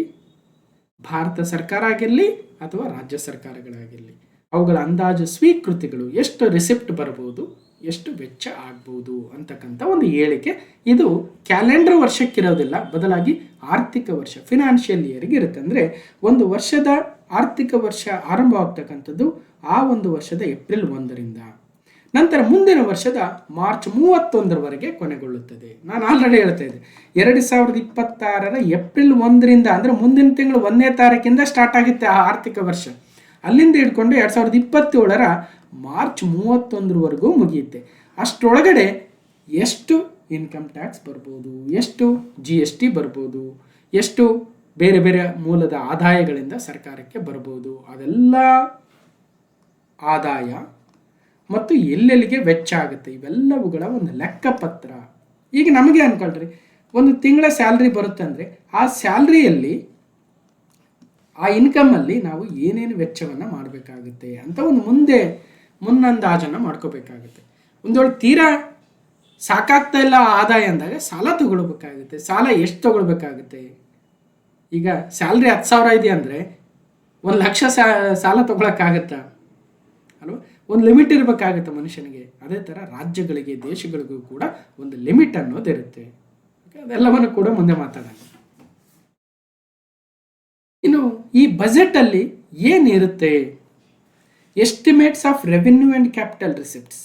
ಭಾರತ ಸರ್ಕಾರ ಆಗಿರಲಿ ಅಥವಾ ರಾಜ್ಯ ಸರ್ಕಾರಗಳಾಗಿರಲಿ ಅವುಗಳ ಅಂದಾಜು ಸ್ವೀಕೃತಿಗಳು, ಎಷ್ಟು ರಿಸಿಪ್ಟ್ ಬರ್ಬೋದು, ಎಷ್ಟು ವೆಚ್ಚ ಆಗ್ಬೋದು ಅಂತಕ್ಕಂಥ ಒಂದು ಹೇಳಿಕೆ. ಇದು ಕ್ಯಾಲೆಂಡರ್ ವರ್ಷಕ್ಕಿರೋದಿಲ್ಲ, ಬದಲಾಗಿ ಆರ್ಥಿಕ ವರ್ಷ ಫಿನಾನ್ಷಿಯಲ್ ಇಯರ್ಗೆ ಇರುತ್ತೆ. ಅಂದರೆ ಒಂದು ವರ್ಷದ ಆರ್ಥಿಕ ವರ್ಷ ಆರಂಭವಾಗ್ತಕ್ಕಂಥದ್ದು ಆ ಒಂದು ವರ್ಷದ ಏಪ್ರಿಲ್ 1ರಿಂದ, ನಂತರ ಮುಂದಿನ ವರ್ಷದ ಮಾರ್ಚ್ 31ರವರೆಗೆ ಕೊನೆಗೊಳ್ಳುತ್ತದೆ. ನಾನು ಆಲ್ರೆಡಿ ಹೇಳ್ತಾ ಇದ್ದೆ, 2026ರ ಏಪ್ರಿಲ್ 1ರಿಂದ ಅಂದರೆ ಮುಂದಿನ ತಿಂಗಳು 1ನೇ ತಾರೀಕಿಂದ ಸ್ಟಾರ್ಟ್ ಆಗುತ್ತೆ ಆ ಆರ್ಥಿಕ ವರ್ಷ. ಅಲ್ಲಿಂದ ಹಿಡ್ಕೊಂಡು 2027ರ ಮಾರ್ಚ್ 31ರವರೆಗೂ ಮುಗಿಯುತ್ತೆ. ಅಷ್ಟರೊಳಗಡೆ ಎಷ್ಟು ಇನ್ಕಮ್ ಟ್ಯಾಕ್ಸ್ ಬರ್ಬೋದು, ಎಷ್ಟು GST ಬರ್ಬೋದು, ಎಷ್ಟು ಬೇರೆ ಬೇರೆ ಮೂಲದ ಆದಾಯಗಳಿಂದ ಸರ್ಕಾರಕ್ಕೆ ಬರ್ಬೋದು, ಅದೆಲ್ಲ ಆದಾಯ ಮತ್ತು ಎಲ್ಲೆಲ್ಲಿಗೆ ವೆಚ್ಚ ಆಗುತ್ತೆ ಇವೆಲ್ಲವುಗಳ ಒಂದು ಲೆಕ್ಕಪತ್ರ. ಈಗ ನಮಗೆ ಅನ್ಕೊಳ್ರಿ, ಒಂದು ತಿಂಗಳ ಸ್ಯಾಲ್ರಿ ಬರುತ್ತೆ ಅಂದರೆ ಆ ಸ್ಯಾಲ್ರಿಯಲ್ಲಿ ಆ ಇನ್ಕಮಲ್ಲಿ ನಾವು ಏನೇನು ವೆಚ್ಚವನ್ನು ಮಾಡಬೇಕಾಗುತ್ತೆ ಅಂತ ಒಂದು ಮುನ್ನಂದಾಜನ್ನು ಮಾಡ್ಕೋಬೇಕಾಗುತ್ತೆ. ಒಂದು ವೇಳೆ ತೀರಾ ಸಾಕಾಗ್ತಾ ಇಲ್ಲ ಆದಾಯ ಅಂದಾಗ ಸಾಲ ತಗೊಳ್ಬೇಕಾಗುತ್ತೆ. ಸಾಲ ಎಷ್ಟು ತಗೊಳ್ಬೇಕಾಗುತ್ತೆ? ಈಗ ಸ್ಯಾಲ್ರಿ 10,000 ಇದೆ ಅಂದರೆ 1,00,000 ಸಾಲ ತಗೊಳಕ್ಕಾಗತ್ತಾ ಅಲ್ವಾ? ಒಂದು ಲಿಮಿಟ್ ಇರಬೇಕಾಗುತ್ತೆ ಮನುಷ್ಯನಿಗೆ. ಅದೇ ಥರ ರಾಜ್ಯಗಳಿಗೆ, ದೇಶಗಳಿಗೂ ಕೂಡ ಒಂದು ಲಿಮಿಟ್ ಅನ್ನೋದಿರುತ್ತೆ. ಅದೆಲ್ಲವನ್ನು ಕೂಡ ಮುಂದೆ ಮಾತಾಡೋಣ. ಇನ್ನು ಈ ಬಜೆಟಲ್ಲಿ ಏನಿರುತ್ತೆ? Estimates of revenue and capital receipts,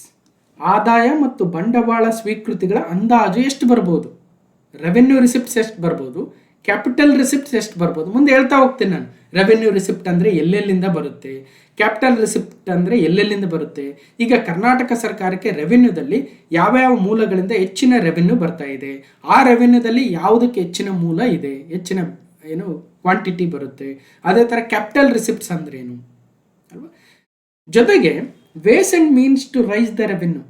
ಆದಾಯ ಮತ್ತು ಬಂಡವಾಳ ಸ್ವೀಕೃತಿಗಳ ಅಂದಾಜು ಎಷ್ಟು ಬರ್ಬೋದು? ರೆವೆನ್ಯೂ ರಿಸಿಪ್ಟ್ಸ್ ಎಷ್ಟು ಬರ್ಬೋದು? ಕ್ಯಾಪಿಟಲ್ ರಿಸಿಪ್ಟ್ಸ್ ಎಷ್ಟು ಬರ್ಬೋದು? ಮುಂದೆ ಹೇಳ್ತಾ ಹೋಗ್ತೀನಿ ನಾನು. ರೆವೆನ್ಯೂ ರಿಸಿಪ್ಟ್ ಅಂದರೆ ಎಲ್ಲೆಲ್ಲಿಂದ ಬರುತ್ತೆ, ಕ್ಯಾಪಿಟಲ್ ರಿಸಿಪ್ಟ್ ಅಂದರೆ ಎಲ್ಲೆಲ್ಲಿಂದ ಬರುತ್ತೆ. ಈಗ ಕರ್ನಾಟಕ ಸರ್ಕಾರಕ್ಕೆ ರೆವೆನ್ಯೂದಲ್ಲಿ ಯಾವ್ಯಾವ ಮೂಲಗಳಿಂದ ಹೆಚ್ಚಿನ ರೆವೆನ್ಯೂ ಬರ್ತಾ ಇದೆ, ಆ ರೆವೆನ್ಯೂದಲ್ಲಿ ಯಾವುದಕ್ಕೆ ಹೆಚ್ಚಿನ ಮೂಲ ಇದೆ, ಹೆಚ್ಚಿನ ಕ್ವಾಂಟಿಟಿ ಬರುತ್ತೆ. ಅದೇ ಥರ ಕ್ಯಾಪಿಟಲ್ ರಿಸಿಪ್ಟ್ಸ್ ಅಂದ್ರೇನು ಅಲ್ವಾ? ಜೊತೆಗೆ ways and means to raise the revenue,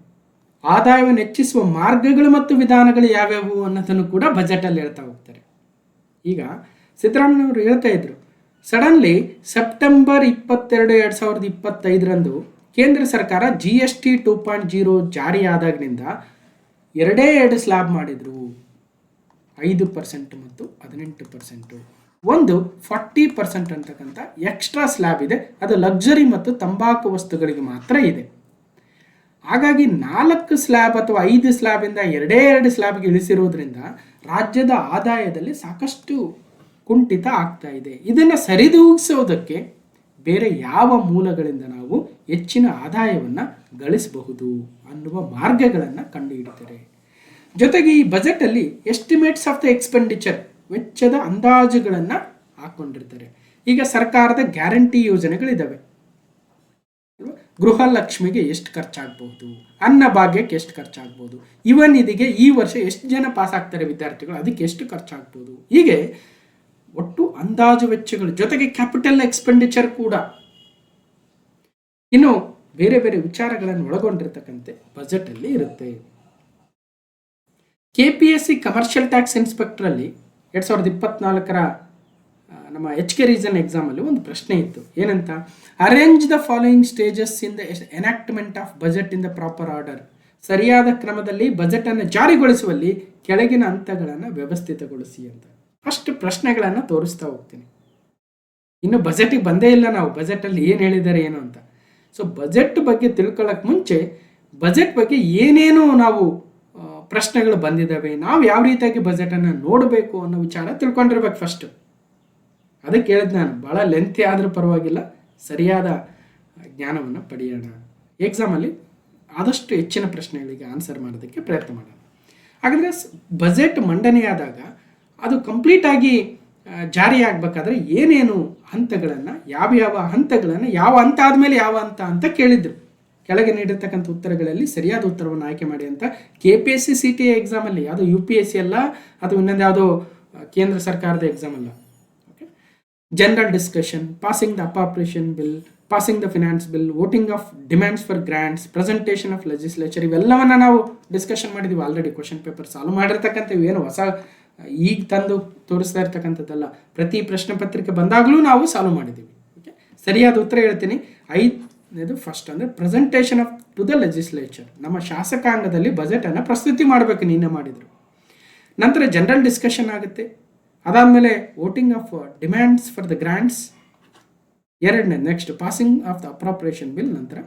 ಆದಾಯವನ್ನು ಹೆಚ್ಚಿಸುವ ಮಾರ್ಗಗಳು ಮತ್ತು ವಿಧಾನಗಳು ಯಾವ್ಯಾವು ಅನ್ನೋದನ್ನು ಕೂಡ ಬಜೆಟಲ್ಲಿ ಹೇಳ್ತಾ ಹೋಗ್ತಾರೆ. ಈಗ ಸಿದ್ದರಾಮಯ್ಯವರು ಹೇಳ್ತಾ ಇದ್ರು, ಸಡನ್ಲಿ ಸೆಪ್ಟೆಂಬರ್ 22, 2025 ಕೇಂದ್ರ ಸರ್ಕಾರ GST 2.0 ಜಾರಿಯಾದಾಗಿನಿಂದ 2 ಸ್ಲ್ಯಾಬ್ ಮಾಡಿದ್ರು, 5% ಮತ್ತು 18%. ಒಂದು 40% ಅಂತಕ್ಕಂಥ ಎಕ್ಸ್ಟ್ರಾ ಸ್ಲ್ಯಾಬ್ ಇದೆ, ಅದು ಲಕ್ಸುರಿ ಮತ್ತು ತಂಬಾಕು ವಸ್ತುಗಳಿಗೆ ಮಾತ್ರ ಇದೆ. ಹಾಗಾಗಿ 4 ಸ್ಲ್ಯಾಬ್ ಅಥವಾ 5 ಸ್ಲ್ಯಾಬಿಂದ 2 ಸ್ಲ್ಯಾಬ್ಗೆ ಇಳಿಸಿರೋದ್ರಿಂದ ರಾಜ್ಯದ ಆದಾಯದಲ್ಲಿ ಸಾಕಷ್ಟು ಕುಂಠಿತ ಆಗ್ತಾ ಇದೆ. ಇದನ್ನು ಸರಿದೂಗಿಸೋದಕ್ಕೆ ಬೇರೆ ಯಾವ ಮೂಲಗಳಿಂದ ನಾವು ಹೆಚ್ಚಿನ ಆದಾಯವನ್ನು ಗಳಿಸಬಹುದು ಅನ್ನುವ ಮಾರ್ಗಗಳನ್ನು ಕಂಡುಹಿಡಿತಾರೆ. ಜೊತೆಗೆ ಈ ಬಜೆಟಲ್ಲಿ ಎಸ್ಟಿಮೇಟ್ಸ್ ಆಫ್ ದ ಎಕ್ಸ್ಪೆಂಡಿಚರ್, ವೆಚ್ಚದ ಅಂದಾಜುಗಳನ್ನು ಹಾಕ್ಕೊಂಡಿರ್ತಾರೆ. ಈಗ ಸರ್ಕಾರದ ಗ್ಯಾರಂಟಿ ಯೋಜನೆಗಳಿದ್ದಾವೆ. ಗೃಹಲಕ್ಷ್ಮಿಗೆ ಎಷ್ಟು ಖರ್ಚಾಗಬಹುದು, ಅನ್ನಭಾಗ್ಯಕ್ಕೆ ಎಷ್ಟು ಖರ್ಚಾಗ್ಬೋದು, ಇವನ್ ಇದಕ್ಕೆ ಈ ವರ್ಷ ಎಷ್ಟು ಜನ ಪಾಸ್ ಆಗ್ತಾರೆ ವಿದ್ಯಾರ್ಥಿಗಳು, ಅದಕ್ಕೆ ಎಷ್ಟು ಖರ್ಚಾಗ್ಬೋದು. ಹೀಗೆ ಒಟ್ಟು ಅಂದಾಜು ವೆಚ್ಚಗಳು ಜೊತೆಗೆ ಕ್ಯಾಪಿಟಲ್ ಎಕ್ಸ್ಪೆಂಡಿಚರ್ ಕೂಡ, ಇನ್ನು ಬೇರೆ ಬೇರೆ ವಿಚಾರಗಳನ್ನು ಒಳಗೊಂಡಿರ್ತಕ್ಕಂತೆ ಬಜೆಟಲ್ಲಿ ಇರುತ್ತೆ. KPSC ಕಮರ್ಷಿಯಲ್ ಟ್ಯಾಕ್ಸ್ ಇನ್ಸ್ಪೆಕ್ಟರಲ್ಲಿ 2024 ನಮ್ಮ HK ರೀಜನ್ ಎಕ್ಸಾಮಲ್ಲಿ ಒಂದು ಪ್ರಶ್ನೆ ಇತ್ತು. ಏನಂತ? Arrange the following stages in the enactment of budget in the proper order. ಸರಿಯಾದ ಕ್ರಮದಲ್ಲಿ ಬಜೆಟನ್ನು ಜಾರಿಗೊಳಿಸುವಲ್ಲಿ ಕೆಳಗಿನ ಹಂತಗಳನ್ನು ವ್ಯವಸ್ಥಿತಗೊಳಿಸಿ ಅಂತ ಅಷ್ಟು ಪ್ರಶ್ನೆಗಳನ್ನು ತೋರಿಸ್ತಾ ಹೋಗ್ತೀನಿ. ಇನ್ನು ಬಜೆಟಿಗೆ ಬಂದೇ ಇಲ್ಲ ನಾವು, ಬಜೆಟಲ್ಲಿ ಏನು ಹೇಳಿದ್ದಾರೆ ಏನು ಅಂತ. ಸೊ ಬಜೆಟ್ ಬಗ್ಗೆ ತಿಳ್ಕೊಳ್ಳೋಕೆ ಮುಂಚೆ ಬಜೆಟ್ ಬಗ್ಗೆ ಏನೇನು ನಾವು ಪ್ರಶ್ನೆಗಳು ಬಂದಿದ್ದಾವೆ, ನಾವು ಯಾವ ರೀತಿಯಾಗಿ ಬಜೆಟನ್ನು ನೋಡಬೇಕು ಅನ್ನೋ ವಿಚಾರ ತಿಳ್ಕೊಂಡಿರ್ಬೇಕು ಫಸ್ಟ್. ಅದಕ್ಕೆ ಹೇಳಿದ್ ನಾನು, ಭಾಳ ಲೆಂತಿ ಆದರೂ ಪರವಾಗಿಲ್ಲ, ಸರಿಯಾದ ಜ್ಞಾನವನ್ನು ಪಡೆಯೋಣ. ಎಕ್ಸಾಮಲ್ಲಿ ಆದಷ್ಟು ಹೆಚ್ಚಿನ ಪ್ರಶ್ನೆಗಳಿಗೆ ಆನ್ಸರ್ ಮಾಡೋದಕ್ಕೆ ಪ್ರಯತ್ನ ಮಾಡೋಣ. ಹಾಗಾದರೆ ಬಜೆಟ್ ಮಂಡನೆಯಾದಾಗ ಅದು ಕಂಪ್ಲೀಟಾಗಿ ಜಾರಿಯಾಗಬೇಕಾದ್ರೆ ಏನೇನು ಹಂತಗಳನ್ನು, ಯಾವ್ಯಾವ ಹಂತಗಳನ್ನು, ಯಾವ ಹಂತ ಆದಮೇಲೆ ಯಾವ ಹಂತ ಅಂತ ಕೇಳಿದ್ರು. ಕೆಳಗೆ ನೀಡಿರ್ತಕ್ಕಂಥ ಉತ್ತರಗಳಲ್ಲಿ ಸರಿಯಾದ ಉತ್ತರವನ್ನು ಆಯ್ಕೆ ಮಾಡಿ ಅಂತ KPSC CTA ಎಕ್ಸಾಮಲ್ಲಿ, ಅದು UPSC ಅಲ್ಲ, ಅದು ಇನ್ನೊಂದು ಯಾವುದೋ ಕೇಂದ್ರ ಸರ್ಕಾರದ ಎಕ್ಸಾಮ್ ಅಲ್ಲ. Okay, general discussion, passing the appropriation bill, passing the finance bill, voting of demands for grants, presentation of legislature, ಇವೆಲ್ಲವನ್ನು ನಾವು ಡಿಸ್ಕಷನ್ ಮಾಡಿದ್ದೀವಿ ಆಲ್ರೆಡಿ. ಕ್ವಶನ್ ಪೇಪರ್ ಸಾಲ್ವ್ ಮಾಡಿರ್ತಕ್ಕಂಥವು ಏನು ಹೊಸ ಈಗ ತಂದು ತೋರಿಸ್ತಾ ಇರ್ತಕ್ಕಂಥದ್ದಲ್ಲ. ಪ್ರತಿ ಪ್ರಶ್ನೆ ಪತ್ರಿಕೆ ಬಂದಾಗಲೂ ನಾವು ಸಾಲ್ವ್ ಮಾಡಿದ್ದೀವಿ. ಓಕೆ, ಸರಿಯಾದ ಉತ್ತರ ಹೇಳ್ತೀನಿ. 5ನೇದು ಫಸ್ಟ್ ಅಂದರೆ presentation of to the legislature. ನಮ್ಮ ಶಾಸಕಾಂಗದಲ್ಲಿ ಬಜೆಟನ್ನು ಪ್ರಸ್ತುತಿ ಮಾಡಬೇಕು, ನಿನ್ನೆ ಮಾಡಿದರು. ನಂತರ ಜನರಲ್ ಡಿಸ್ಕಷನ್ ಆಗುತ್ತೆ. ಅದಾದಮೇಲೆ voting of demands for the grants, 2ನೇ next passing of the appropriation bill, ನಂತರ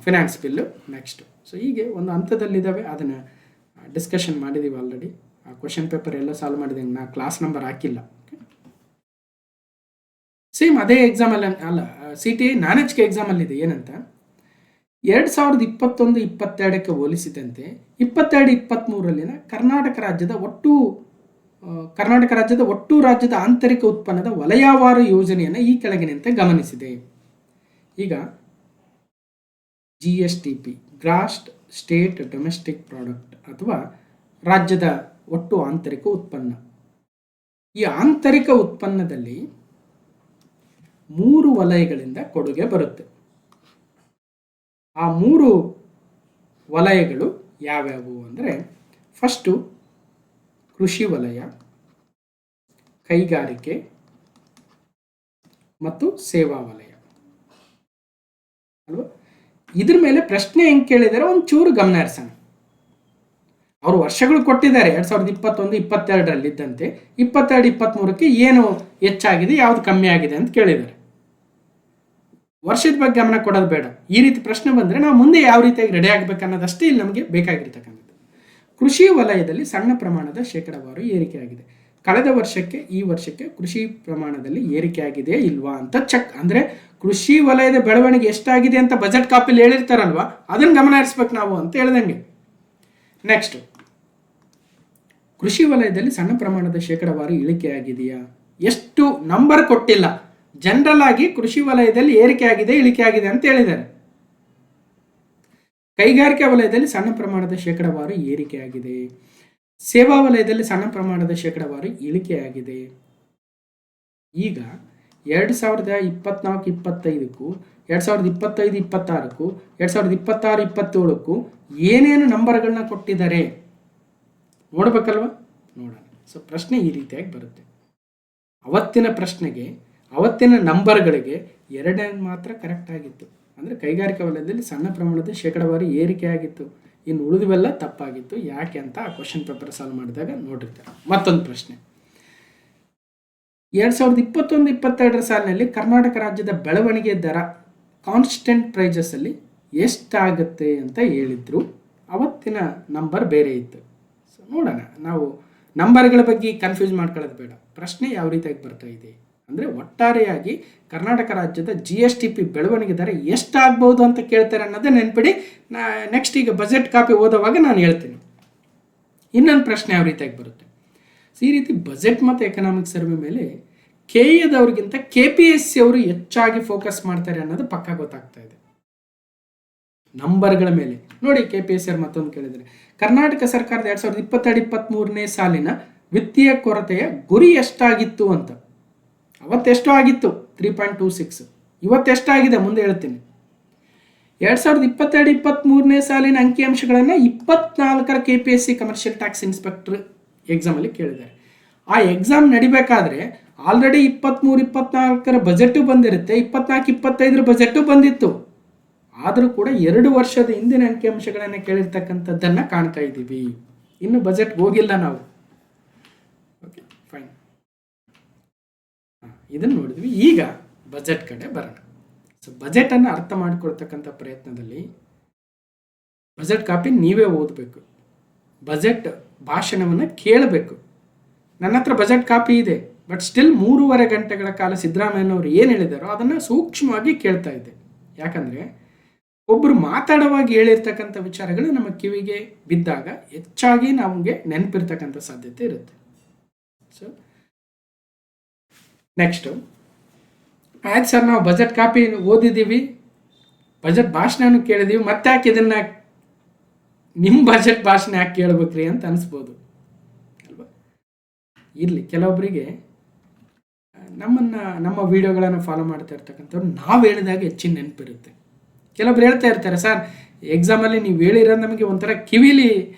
ಫಿನಾನ್ಸ್ ಬಿಲ್ಲು ನೆಕ್ಸ್ಟ್. ಸೊ ಹೀಗೆ ಒಂದು ಹಂತದಲ್ಲಿದ್ದಾವೆ, ಅದನ್ನು ಡಿಸ್ಕಷನ್ ಮಾಡಿದ್ದೀವಿ ಆಲ್ರೆಡಿ. ಆ ಕ್ವಶನ್ ಪೇಪರ್ ಎಲ್ಲ ಸಾಲ್ವ್ ಮಾಡಿದ್ದೀನಿ, ನಾ ಕ್ಲಾಸ್ ನಂಬರ್ ಹಾಕಿಲ್ಲ. ಸೇಮ್ ಅದೇ ಎಕ್ಸಾಮಲ್ಲಿ ಅಲ್ಲ, CTA ನಾನ್ HK ಎಕ್ಸಾಮಲ್ಲಿದೆ. ಏನಂತ? 2021-22ಕ್ಕೆ ಹೋಲಿಸಿದಂತೆ 22-23ರಲ್ಲಿನ ಕರ್ನಾಟಕ ರಾಜ್ಯದ ಒಟ್ಟು ರಾಜ್ಯದ ಆಂತರಿಕ ಉತ್ಪನ್ನದ ವಲಯವಾರು ಯೋಜನೆಯನ್ನು ಈ ಕೆಳಗಿನಂತೆ ಗಮನಿಸಿದೆ. ಈಗ GSTP, gross state domestic product, ಅಥವಾ ರಾಜ್ಯದ ಒಟ್ಟು ಆಂತರಿಕ ಉತ್ಪನ್ನ. ಈ ಆಂತರಿಕ ಉತ್ಪನ್ನದಲ್ಲಿ 3 ವಲಯಗಳಿಂದ ಕೊಡುಗೆ ಬರುತ್ತೆ. ಆ 3 ವಲಯಗಳು ಯಾವ್ಯಾವು ಅಂದರೆ, ಫಸ್ಟು ಕೃಷಿ ವಲಯ, ಕೈಗಾರಿಕೆ, ಮತ್ತು ಸೇವಾ ವಲಯ ಅಲ್ವಾ. ಇದ್ರ ಮೇಲೆ ಪ್ರಶ್ನೆ ಹೆಂಗೆ ಕೇಳಿದರೆ ಒಂಚೂರು ಗಮನ ಹರಿಸೋಣ. ಅವರು ವರ್ಷಗಳು ಕೊಟ್ಟಿದ್ದಾರೆ 2021-22 ಇದ್ದಂತೆ 22-23ಕ್ಕೆ ಏನು ಹೆಚ್ಚಾಗಿದೆ ಯಾವ್ದು ಕಮ್ಮಿ ಆಗಿದೆ ಅಂತ ಕೇಳಿದ್ದಾರೆ. ವರ್ಷದ ಬಗ್ಗೆ ಗಮನ ಕೊಡೋದು ಬೇಡ. ಈ ರೀತಿ ಪ್ರಶ್ನೆ ಬಂದರೆ ನಾವು ಮುಂದೆ ಯಾವ ರೀತಿಯಾಗಿ ರೆಡಿ ಆಗಬೇಕನ್ನೋದಷ್ಟೇ ಇಲ್ಲಿ ನಮಗೆ ಬೇಕಾಗಿರ್ತಕ್ಕಂಥದ್ದು. ಕೃಷಿ ವಲಯದಲ್ಲಿ ಸಣ್ಣ ಪ್ರಮಾಣದ ಶೇಕಡಾವಾರು ಏರಿಕೆಯಾಗಿದೆ. ಕಳೆದ ವರ್ಷಕ್ಕೆ ಈ ವರ್ಷಕ್ಕೆ ಕೃಷಿ ಪ್ರಮಾಣದಲ್ಲಿ ಏರಿಕೆ ಆಗಿದೆಯೇ ಇಲ್ವಾ ಅಂತ ಚೆಕ್, ಅಂದರೆ ಕೃಷಿ ವಲಯದ ಬೆಳವಣಿಗೆ ಎಷ್ಟಾಗಿದೆ ಅಂತ ಬಜೆಟ್ ಕಾಪಿಲಿ ಹೇಳಿರ್ತಾರಲ್ವಾ, ಅದನ್ನು ಗಮನ ಹರಿಸ್ಬೇಕು ನಾವು ಅಂತ ಹೇಳ್ದಂಗೆ. ನೆಕ್ಸ್ಟ್, ಕೃಷಿ ವಲಯದಲ್ಲಿ ಸಣ್ಣ ಪ್ರಮಾಣದ ಶೇಕಡಾವಾರು ಇಳಿಕೆಯಾಗಿದೆಯಾ, ಎಷ್ಟು ನಂಬರ್ ಕೊಟ್ಟಿಲ್ಲ, ಜನರಲ್ ಆಗಿ ಕೃಷಿ ವಲಯದಲ್ಲಿ ಏರಿಕೆ ಆಗಿದೆ ಇಳಿಕೆ ಆಗಿದೆ ಅಂತ ಹೇಳಿದ್ದಾರೆ. ಕೈಗಾರಿಕಾ ವಲಯದಲ್ಲಿ ಸಣ್ಣ ಪ್ರಮಾಣದ ಶೇಕಡಾವಾರು ಏರಿಕೆಯಾಗಿದೆ. ಸೇವಾ ವಲಯದಲ್ಲಿ ಸಣ್ಣ ಪ್ರಮಾಣದ ಶೇಕಡಾವಾರು ಇಳಿಕೆಯಾಗಿದೆ. ಈಗ 2024-25ಕ್ಕೂ 2025-26ಕ್ಕೂ 2026-27ಕ್ಕೂ ಏನೇನು ನಂಬರ್ಗಳನ್ನ ಕೊಟ್ಟಿದ್ದಾರೆ ನೋಡ್ಬೇಕಲ್ವ, ನೋಡೋಣ. ಸೊ ಪ್ರಶ್ನೆ ಈ ರೀತಿಯಾಗಿ ಬರುತ್ತೆ. ಅವತ್ತಿನ ಪ್ರಶ್ನೆಗೆ ಅವತ್ತಿನ ನಂಬರ್ಗಳಿಗೆ 2 ಮಾತ್ರ ಕರೆಕ್ಟ್ ಆಗಿತ್ತು. ಅಂದರೆ ಕೈಗಾರಿಕಾ ವಲಯದಲ್ಲಿ ಸಣ್ಣ ಪ್ರಮಾಣದ ಶೇಕಡಾವಾರು ಏರಿಕೆ ಆಗಿತ್ತು, ಇನ್ನು ಉಳಿದುವೆಲ್ಲ ತಪ್ಪಾಗಿತ್ತು. ಯಾಕೆ ಅಂತ ಆ ಕ್ವಶನ್ ಪೇಪರ್ ಸಾಲ್ವ್ ಮಾಡಿದಾಗ ನೋಡಿರ್ತಾರೆ. ಮತ್ತೊಂದು ಪ್ರಶ್ನೆ, 2021-22 ಸಾಲಿನಲ್ಲಿ ಕರ್ನಾಟಕ ರಾಜ್ಯದ ಬೆಳವಣಿಗೆ ದರ ಕಾನ್ಸ್ಟೆಂಟ್ ಪ್ರೈಸಸ್ ಅಲ್ಲಿ ಎಷ್ಟಾಗುತ್ತೆ ಅಂತ ಹೇಳಿದ್ರು. ಅವತ್ತಿನ ನಂಬರ್ ಬೇರೆ ಇತ್ತು. ಸೊ ನೋಡೋಣ, ನಾವು ನಂಬರ್ಗಳ ಬಗ್ಗೆ ಕನ್ಫ್ಯೂಸ್ ಮಾಡ್ಕೊಳ್ಳೋದು ಬೇಡ. ಪ್ರಶ್ನೆ ಯಾವ ರೀತಿಯಾಗಿ ಬರ್ತಾ ಇದೆ ಅಂದರೆ, ಒಟ್ಟಾರೆಯಾಗಿ ಕರ್ನಾಟಕ ರಾಜ್ಯದ GSTP ಬೆಳವಣಿಗೆ ದರ ಎಷ್ಟಾಗ್ಬೋದು ಅಂತ ಕೇಳ್ತಾರೆ ಅನ್ನೋದೇ ನೆನ್ಪಿಡಿ. ನೆಕ್ಸ್ಟ್ ಈಗ ಬಜೆಟ್ ಕಾಪಿ ಓದೋವಾಗ ನಾನು ಹೇಳ್ತೀನಿ. ಇನ್ನೊಂದು ಪ್ರಶ್ನೆ ಯಾವ ರೀತಿಯಾಗಿ ಬರುತ್ತೆ, ಈ ರೀತಿ ಬಜೆಟ್ ಮತ್ತು ಎಕನಾಮಿಕ್ ಸರ್ವೆ ಮೇಲೆ KAದವ್ರಿಗಿಂತ KPSC ಅವರು ಹೆಚ್ಚಾಗಿ ಫೋಕಸ್ ಮಾಡ್ತಾರೆ ಅನ್ನೋದು ಪಕ್ಕಾ ಗೊತ್ತಾಗ್ತಾ ಇದೆ. ನಂಬರ್ಗಳ ಮೇಲೆ ನೋಡಿ, KPSC ಅವರು ಮತ್ತೊಂದು ಕೇಳಿದರೆ, ಕರ್ನಾಟಕ ಸರ್ಕಾರದ 2022-23ನೇ ಸಾಲಿನ ವಿತ್ತೀಯ ಕೊರತೆಯ ಗುರಿ ಎಷ್ಟಾಗಿತ್ತು ಅಂತ. ಅವತ್ತೆಷ್ಟೋ ಆಗಿತ್ತು 3.26, ಇವತ್ತೆಷ್ಟಾಗಿದೆ ಮುಂದೆ ಹೇಳ್ತೀನಿ. 2022-23ನೇ ಸಾಲಿನ ಅಂಕಿಅಂಶಗಳನ್ನು 24ರ KPSC ಕಮರ್ಷಿಯಲ್ ಟ್ಯಾಕ್ಸ್ ಇನ್ಸ್ಪೆಕ್ಟರ್ ಎಕ್ಸಾಮಲ್ಲಿ ಕೇಳಿದ್ದಾರೆ. ಆ ಎಕ್ಸಾಮ್ ನಡಿಬೇಕಾದ್ರೆ ಆಲ್ರೆಡಿ 23-24ರ ಬಜೆಟು ಬಂದಿರುತ್ತೆ, 24-25ರ ಬಜೆಟು ಬಂದಿತ್ತು. ಆದರೂ ಕೂಡ 2 ವರ್ಷದ ಹಿಂದಿನ ಅಂಕಿಅಂಶಗಳನ್ನು ಕೇಳಿರ್ತಕ್ಕಂಥದ್ದನ್ನು ಕಾಣ್ತಾ ಇದ್ದೀವಿ. ಇನ್ನು ಬಜೆಟ್ಗೆ ಹೋಗಿಲ್ಲ ನಾವು. ಓಕೆ ಫೈನ್, ಇದನ್ನು ನೋಡಿದ್ವಿ. ಈಗ ಬಜೆಟ್ ಕಡೆ ಬರೋಣ. ಸೊ ಬಜೆಟನ್ನು ಅರ್ಥ ಮಾಡಿಕೊಳ್ತಕ್ಕಂಥ ಪ್ರಯತ್ನದಲ್ಲಿ ಬಜೆಟ್ ಕಾಪಿ ನೀವೇ ಓದಬೇಕು, ಬಜೆಟ್ ಭಾಷಣವನ್ನು ಕೇಳಬೇಕು. ನನ್ನ ಹತ್ರ ಬಜೆಟ್ ಕಾಪಿ ಇದೆ, ಬಟ್ ಸ್ಟಿಲ್ 3.5 ಗಂಟೆಗಳ ಕಾಲ ಸಿದ್ದರಾಮಯ್ಯನವರು ಏನು ಹೇಳಿದಾರೋ ಅದನ್ನು ಸೂಕ್ಷ್ಮವಾಗಿ ಕೇಳ್ತಾ ಇದ್ದೆ. ಯಾಕಂದರೆ ಒಬ್ಬರು ಮಾತಾಡುವಾಗ ಹೇಳಿರ್ತಕ್ಕಂಥ ವಿಚಾರಗಳು ನಮ್ಮ ಕಿವಿಗೆ ಬಿದ್ದಾಗ ಹೆಚ್ಚಾಗಿ ನಮಗೆ ನೆನಪಿರ್ತಕ್ಕಂಥ ಸಾಧ್ಯತೆ ಇರುತ್ತೆ. ಸೊ ನೆಕ್ಸ್ಟು, ಆಯ್ತು ಸರ್, ನಾವು ಬಜೆಟ್ ಕಾಪಿ ಓದಿದ್ದೀವಿ, ಬಜೆಟ್ ಭಾಷಣನೂ ಕೇಳಿದ್ದೀವಿ, ಮತ್ತೆ ಯಾಕೆ ಇದನ್ನು ನಿಮ್ಮ ಬಜೆಟ್ ಭಾಷಣ ಯಾಕೆ ಕೇಳ್ಬೇಕ್ರಿ ಅಂತ ಅನಿಸ್ಬೋದು ಅಲ್ವಾ. ಇರಲಿ, ಕೆಲವೊಬ್ಬರಿಗೆ ನಮ್ಮ ವಿಡಿಯೋಗಳನ್ನು ಫಾಲೋ ಮಾಡ್ತಾ ಇರ್ತಕ್ಕಂಥವ್ರು ನಾವು ಹೇಳಿದಾಗ ಹೆಚ್ಚಿನ ನೆನಪಿರುತ್ತೆ. ಕೆಲವೊಬ್ರು ಹೇಳ್ತಾ ಇರ್ತಾರೆ, ಸರ್ ಎಕ್ಸಾಮಲ್ಲಿ ನೀವು ಹೇಳಿರೋದು ನಮಗೆ ಒಂಥರ ಕಿವಿಲಿ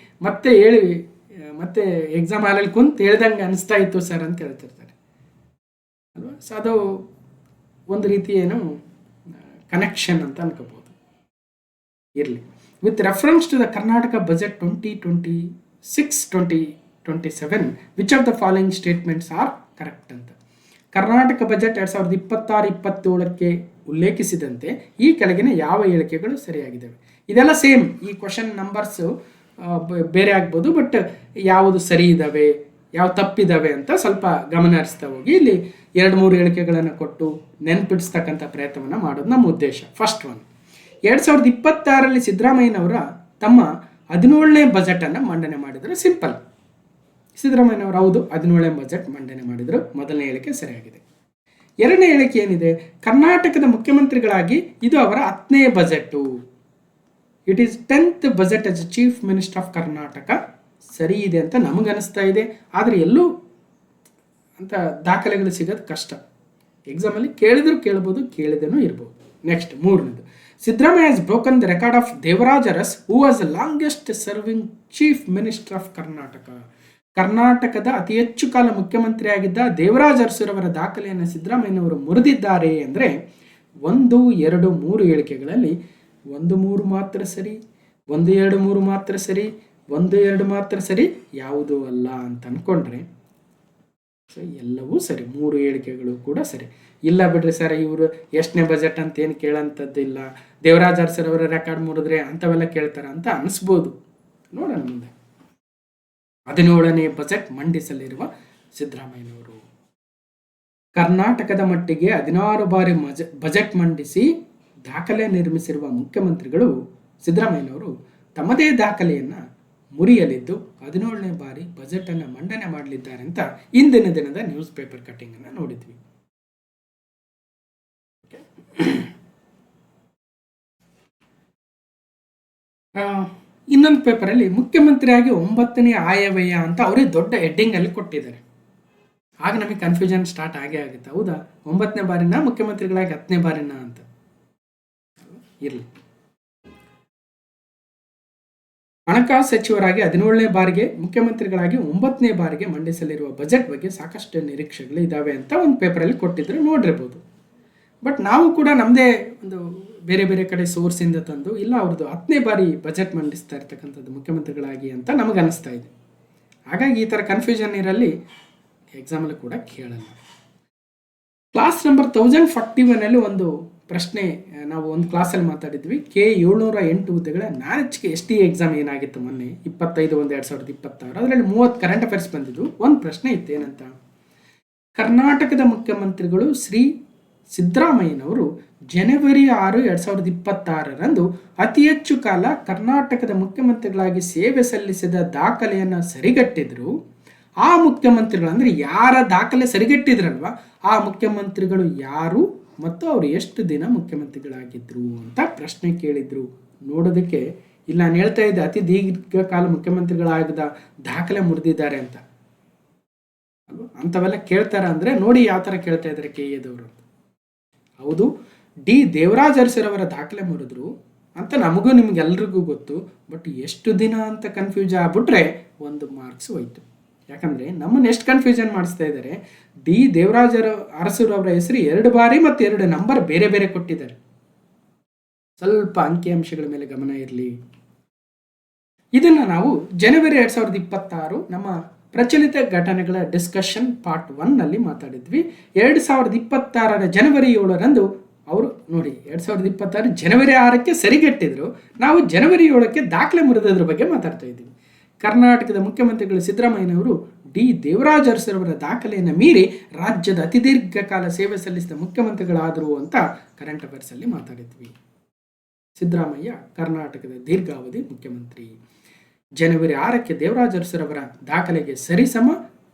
ಮತ್ತೆ ಹೇಳಿ ಮತ್ತೆ ಎಕ್ಸಾಮ್ ಹಾಲಲ್ಲಿ ಕುಂತು ಹೇಳ್ದಂಗೆ ಅನಿಸ್ತಾ ಇತ್ತು ಸರ್ ಅಂತ ಹೇಳ್ತಿರ್ತಾರೆ ಅಲ್ವಾ. ಸೊ ಅದು ಒಂದು ರೀತಿ ಏನು ಕನೆಕ್ಷನ್ ಅಂತ ಅನ್ಕೋಬೋದು. ಇರಲಿ, with reference to the Karnataka budget 2026-2027 which of the following statements are correct ಅಂತ. ಕರ್ನಾಟಕ ಬಜೆಟ್ 2026-27ಕ್ಕೆ ಉಲ್ಲೇಖಿಸಿದಂತೆ ಈ ಕೆಳಗಿನ ಯಾವ ಹೇಳಿಕೆಗಳು ಸರಿಯಾಗಿದ್ದಾವೆ. ಇದೆಲ್ಲ ಸೇಮ್, ಈ ಕ್ವಶನ್ ನಂಬರ್ಸು ಬೇರೆ ಆಗ್ಬೋದು, ಬಟ್ ಯಾವುದು ಸರಿ ಇದ್ದಾವೆ ಯಾವ ತಪ್ಪಿದ್ದಾವೆ ಅಂತ ಸ್ವಲ್ಪ ಗಮನ ಹರಿಸ್ತಾ ಹೋಗಿ ಇಲ್ಲಿ 2-3 ಹೇಳಿಕೆಗಳನ್ನು ಕೊಟ್ಟು ನೆನಪಿಡಿಸ್ತಕ್ಕಂಥ ಪ್ರಯತ್ನವನ್ನು ಮಾಡೋದು ನಮ್ಮ ಉದ್ದೇಶ. ಫಸ್ಟ್ ಒನ್, 2026ರಲ್ಲಿ ಸಿದ್ದರಾಮಯ್ಯನವರ ತಮ್ಮ 17ನೇ ಬಜೆಟನ್ನು ಮಂಡನೆ ಮಾಡಿದರು. ಸಿಂಪಲ್, ಸಿದ್ದರಾಮಯ್ಯನವರು ಹೌದು 17ನೇ ಬಜೆಟ್ ಮಂಡನೆ ಮಾಡಿದರು. ಮೊದಲನೇ ಹೇಳಿಕೆ ಸರಿಯಾಗಿದೆ. ಎರಡನೇ ಹೇಳಿಕೆ ಏನಿದೆ, ಕರ್ನಾಟಕದ ಮುಖ್ಯಮಂತ್ರಿಗಳಾಗಿ ಇದು ಅವರ 10ನೇ budget. It is 10th budget as chief minister of Karnataka. ಸರಿ ಇದೆ ಅಂತ ನಮಗನಿಸ್ತಾ ಇದೆ, ಆದರೆ ಎಲ್ಲೂ ಅಂತ ದಾಖಲೆಗಳು ಸಿಗೋದು ಕಷ್ಟ. ಎಕ್ಸಾಮಲ್ಲಿ ಕೇಳಿದ್ರು ಕೇಳ್ಬೋದು, ಕೇಳಿದೇನೂ ಇರ್ಬೋದು. ನೆಕ್ಸ್ಟ್ ಮೂರನೇದು, Siddaramaiah has broken the record of Devaraj Urs who was the longest serving chief minister of Karnataka. ಕರ್ನಾಟಕದ ಅತಿ ಹೆಚ್ಚು ಕಾಲ ಮುಖ್ಯಮಂತ್ರಿಯಾಗಿದ್ದ ದೇವರಾಜ ಅರಸುರವರ ದಾಖಲೆಯನ್ನು ಸಿದ್ದರಾಮಯ್ಯನವರು ಮುರಿದಿದ್ದಾರೆ ಅಂದರೆ 1, 2, 3 ಹೇಳಿಕೆಗಳಲ್ಲಿ 1, 3 ಮಾತ್ರ ಸರಿ, 1, 2, 3 ಮಾತ್ರ ಸರಿ, 1, 2 ಮಾತ್ರ ಸರಿ, ಯಾವುದೂ ಅಲ್ಲ ಅಂತ ಅಂದ್ಕೊಂಡ್ರೆ ಸೊ ಎಲ್ಲವೂ ಸರಿ, 3 ಹೇಳಿಕೆಗಳು ಕೂಡ ಸರಿ. ಇಲ್ಲ ಬಿಡ್ರಿ ಸರ್, ಇವರು ಎಷ್ಟನೇ ಬಜೆಟ್ ಅಂತ ಏನು ಕೇಳೋಂಥದ್ದಿಲ್ಲ, ದೇವರಾಜ ಅರಸರವರ ರೆಕಾರ್ಡ್ ಮುರಿದ್ರೆ ಅಂಥವೆಲ್ಲ ಕೇಳ್ತಾರ ಅಂತ ಅನಿಸ್ಬೋದು. ನೋಡೋಣ ಮುಂದೆ. 17ನೇ ಬಜೆಟ್ ಮಂಡಿಸಲಿರುವ ಸಿದ್ದರಾಮಯ್ಯನವರು ಕರ್ನಾಟಕದ ಮಟ್ಟಿಗೆ 16 ಬಾರಿ ಬಜೆಟ್ ಮಂಡಿಸಿ ದಾಖಲೆ ನಿರ್ಮಿಸಿರುವ ಮುಖ್ಯಮಂತ್ರಿಗಳು ಸಿದ್ದರಾಮಯ್ಯನವರು ತಮ್ಮದೇ ದಾಖಲೆಯನ್ನು ಮುರಿಯಲಿದ್ದು 17ನೇ ಬಾರಿ ಬಜೆಟ್ ಅನ್ನು ಮಂಡನೆ ಮಾಡಲಿದ್ದಾರೆ ಅಂತ ಇಂದಿನ ದಿನದ ನ್ಯೂಸ್ ಪೇಪರ್ ಕಟ್ಟಿಂಗ್ ಅನ್ನು ನೋಡಿದ್ವಿ. ಇನ್ನೊಂದು ಪೇಪರಲ್ಲಿ ಮುಖ್ಯಮಂತ್ರಿಯಾಗಿ 9ನೇ ಆಯವ್ಯಯ ಅಂತ ಅವರೇ ದೊಡ್ಡ ಹೆಡ್ಡಿಂಗ್ ಅಲ್ಲಿ ಕೊಟ್ಟಿದ್ದಾರೆ. ಆಗ ನಮಗೆ ಕನ್ಫ್ಯೂಷನ್ ಸ್ಟಾರ್ಟ್ ಆಗೇ ಆಗುತ್ತೆ. ಹೌದಾ, 9ನೇ ಬಾರಿನ ಮುಖ್ಯಮಂತ್ರಿಗಳಾಗಿ 10ನೇ ಬಾರಿನ ಅಂತ. ಇರಲಿ, ಹಣಕಾಸು ಸಚಿವರಾಗಿ 17ನೇ ಬಾರಿಗೆ, ಮುಖ್ಯಮಂತ್ರಿಗಳಾಗಿ 9ನೇ ಬಾರಿಗೆ ಮಂಡಿಸಲಿರುವ ಬಜೆಟ್ ಬಗ್ಗೆ ಸಾಕಷ್ಟು ನಿರೀಕ್ಷೆಗಳು ಇದಾವೆ ಅಂತ ಒಂದು ಪೇಪರಲ್ಲಿ ಕೊಟ್ಟಿದ್ರೆ ನೋಡಿರ್ಬೋದು. ಬಟ್ ನಾವು ಕೂಡ ನಮ್ಮದೇ ಒಂದು ಬೇರೆ ಬೇರೆ ಕಡೆ ಸೋರ್ಸಿಂದ ತಂದು ಇಲ್ಲ ಅವ್ರದ್ದು 10ನೇ ಬಾರಿ ಬಜೆಟ್ ಮಂಡಿಸ್ತಾ ಇರ್ತಕ್ಕಂಥದ್ದು ಮುಖ್ಯಮಂತ್ರಿಗಳಾಗಿ ಅಂತ ನಮಗೆ ಅನಿಸ್ತಾ ಇದೆ. ಹಾಗಾಗಿ ಈ ಥರ ಕನ್ಫ್ಯೂಷನ್ ಇರಲಿ, ಎಕ್ಸಾಮಲ್ಲಿ ಕೂಡ ಕೇಳಲ್ಲ. ಕ್ಲಾಸ್ ನಂಬರ್ 1041 ಒಂದು ಪ್ರಶ್ನೆ ನಾವು ಒಂದು ಕ್ಲಾಸಲ್ಲಿ ಮಾತಾಡಿದ್ವಿ. K708 ಹುದ್ದೆಗಳ ನಾಲೆಜ್ಗೆ ST ಎಕ್ಸಾಮ್ ಏನಾಗಿತ್ತು ಮೊನ್ನೆ 25/1/2026, ಅದರಲ್ಲಿ 30 ಕರೆಂಟ್ ಅಫೇರ್ಸ್ ಬಂದಿದ್ದು. ಒಂದು ಪ್ರಶ್ನೆ ಇತ್ತು, ಏನಂತ, ಕರ್ನಾಟಕದ ಮುಖ್ಯಮಂತ್ರಿಗಳು ಶ್ರೀ ಸಿದ್ದರಾಮಯ್ಯನವರು ಜನವರಿ 6, 2026 ಅತಿ ಹೆಚ್ಚು ಕಾಲ ಕರ್ನಾಟಕದ ಮುಖ್ಯಮಂತ್ರಿಗಳಾಗಿ ಸೇವೆ ಸಲ್ಲಿಸಿದ ದಾಖಲೆಯನ್ನು ಸರಿಗಟ್ಟಿದ್ರು. ಆ ಮುಖ್ಯಮಂತ್ರಿಗಳು ಅಂದರೆ ಯಾರ ದಾಖಲೆ ಸರಿಗಟ್ಟಿದ್ರಲ್ವ ಆ ಮುಖ್ಯಮಂತ್ರಿಗಳು ಯಾರು ಮತ್ತು ಅವರು ಎಷ್ಟು ದಿನ ಮುಖ್ಯಮಂತ್ರಿಗಳಾಗಿದ್ರು ಅಂತ ಪ್ರಶ್ನೆ ಕೇಳಿದ್ರು. ನೋಡೋದಕ್ಕೆ ಇಲ್ಲ ನಾನು ಹೇಳ್ತಾ ಇದ್ದೆ ಅತಿ ದೀರ್ಘಕಾಲ ಮುಖ್ಯಮಂತ್ರಿಗಳಾಗದ ದಾಖಲೆ ಮುರಿದಿದ್ದಾರೆ ಅಂತ ಅಲ್ವಾ. ಅಂಥವೆಲ್ಲ ಕೇಳ್ತಾರ ಅಂದರೆ ನೋಡಿ ಯಾವ ಥರ ಕೇಳ್ತಾ ಇದ್ದಾರೆ KA ದವರು. ಹೌದು, ದೇವರಾಜ ಅರಸರವರ ದಾಖಲೆ ಮುರಿದ್ರು ಅಂತ ನಮಗೂ ನಿಮ್ಗೆಲ್ರಿಗೂ ಗೊತ್ತು. ಬಟ್ ಎಷ್ಟು ದಿನ ಅಂತ ಕನ್ಫ್ಯೂಸ್ ಆಗ್ಬಿಟ್ರೆ 1 ಮಾರ್ಕ್ಸ್ ಹೋಯ್ತು. ಯಾಕಂದರೆ ನಮ್ಮನ್ನು ಎಷ್ಟು ಕನ್ಫ್ಯೂಷನ್ ಮಾಡಿಸ್ತಾ ಇದ್ದಾರೆ. ದೇವರಾಜ ಅರಸರವರ ಹೆಸರು 2 ಬಾರಿ ಮತ್ತು 2 ನಂಬರ್ ಬೇರೆ ಬೇರೆ ಕೊಟ್ಟಿದ್ದಾರೆ. ಸ್ವಲ್ಪ ಅಂಕಿಅಂಶಗಳ ಮೇಲೆ ಗಮನ ಇರಲಿ. ಇದನ್ನು ನಾವು ಜನವರಿ 2026 ನಮ್ಮ ಪ್ರಚಲಿತ ಘಟನೆಗಳ ಡಿಸ್ಕಷನ್ ಪಾರ್ಟ್ 1ನಲ್ಲಿ ಮಾತಾಡಿದ್ವಿ. 2026 ಜನವರಿ 7 ಅವರು ನೋಡಿ 2026 ಜನವರಿ 6ಕ್ಕೆ ಸರಿಗಟ್ಟಿದ್ರು. ನಾವು ಜನವರಿ 7ಕ್ಕೆ ದಾಖಲೆ ಮುರಿದೋದ್ರ ಬಗ್ಗೆ ಮಾತಾಡ್ತಾ ಇದ್ದೀವಿ. ಕರ್ನಾಟಕದ ಮುಖ್ಯಮಂತ್ರಿಗಳು ಸಿದ್ದರಾಮಯ್ಯನವರು ದೇವರಾಜ ಅರಸರವರ ದಾಖಲೆಯನ್ನು ಮೀರಿ ರಾಜ್ಯದ ಅತಿ ದೀರ್ಘಕಾಲ ಸೇವೆ ಸಲ್ಲಿಸಿದ ಮುಖ್ಯಮಂತ್ರಿಗಳಾದರು ಅಂತ ಕರೆಂಟ್ ಅಫೇರ್ಸಲ್ಲಿ ಮಾತಾಡಿದ್ವಿ. ಸಿದ್ದರಾಮಯ್ಯ ಕರ್ನಾಟಕದ ದೀರ್ಘಾವಧಿ ಮುಖ್ಯಮಂತ್ರಿ. ಜನವರಿ 6ಕ್ಕೆ ದೇವರಾಜ ಅರಸರವರ ದಾಖಲೆಗೆ ಸರಿಸಮ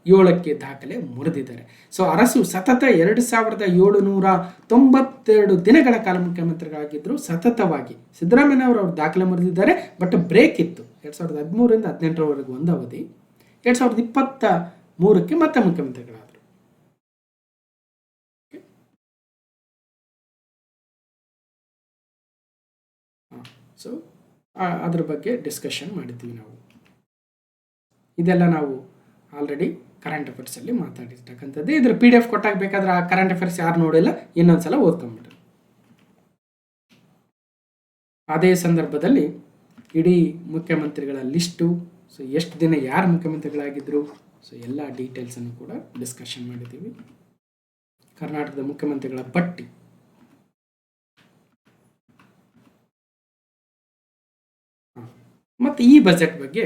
7ಕ್ಕೆ ದಾಖಲೆ ಮುರಿದಿದ್ದಾರೆ. ಸೊ ಅರಸು ಸತತ 2792 ದಿನಗಳ ಕಾಲ ಮುಖ್ಯಮಂತ್ರಿಗಳಾಗಿದ್ದರು ಸತತವಾಗಿ. ಸಿದ್ದರಾಮಯ್ಯನವರು ಅವ್ರ ದಾಖಲೆ ಮುರಿದಿದ್ದಾರೆ. ಬಟ್ ಬ್ರೇಕ್ ಇತ್ತು 2013ರಿಂದ 2018 ಒಂದು ಅವಧಿ. 2023ಕ್ಕೆ ಮತ್ತೆ ಮುಖ್ಯಮಂತ್ರಿಗಳಾದರು. ಸೊ ಅದ್ರ ಬಗ್ಗೆ ಡಿಸ್ಕಷನ್ ಮಾಡಿದ್ವಿ ನಾವು. ಇದೆಲ್ಲ ನಾವು ಆಲ್ರೆಡಿ ಕರೆಂಟ್ ಅಫೇರ್ಸಲ್ಲಿ ಮಾತಾಡಿರ್ತಕ್ಕಂಥದ್ದು. ಇದ್ರ PDF ಕೊಟ್ಟಾಗ ಬೇಕಾದ್ರೆ ಆ ಕರೆಂಟ್ ಅಫೇರ್ಸ್ ಯಾರು ನೋಡಿಲ್ಲ ಇನ್ನೊಂದ್ಸಲ ಓದ್ಕೊಂಡ್ಬಿಡ್ರಿ. ಅದೇ ಸಂದರ್ಭದಲ್ಲಿ ಇಡೀ ಮುಖ್ಯಮಂತ್ರಿಗಳ ಲಿಸ್ಟು, ಸೊ ಎಷ್ಟು ದಿನ ಯಾರು ಮುಖ್ಯಮಂತ್ರಿಗಳಾಗಿದ್ದರು, ಸೊ ಎಲ್ಲ ಡೀಟೇಲ್ಸನ್ನು ಕೂಡ ಡಿಸ್ಕಷನ್ ಮಾಡಿದ್ದೀವಿ. ಕರ್ನಾಟಕದ ಮುಖ್ಯಮಂತ್ರಿಗಳ ಪಟ್ಟಿ. ಮತ್ತು ಈ ಬಜೆಟ್ ಬಗ್ಗೆ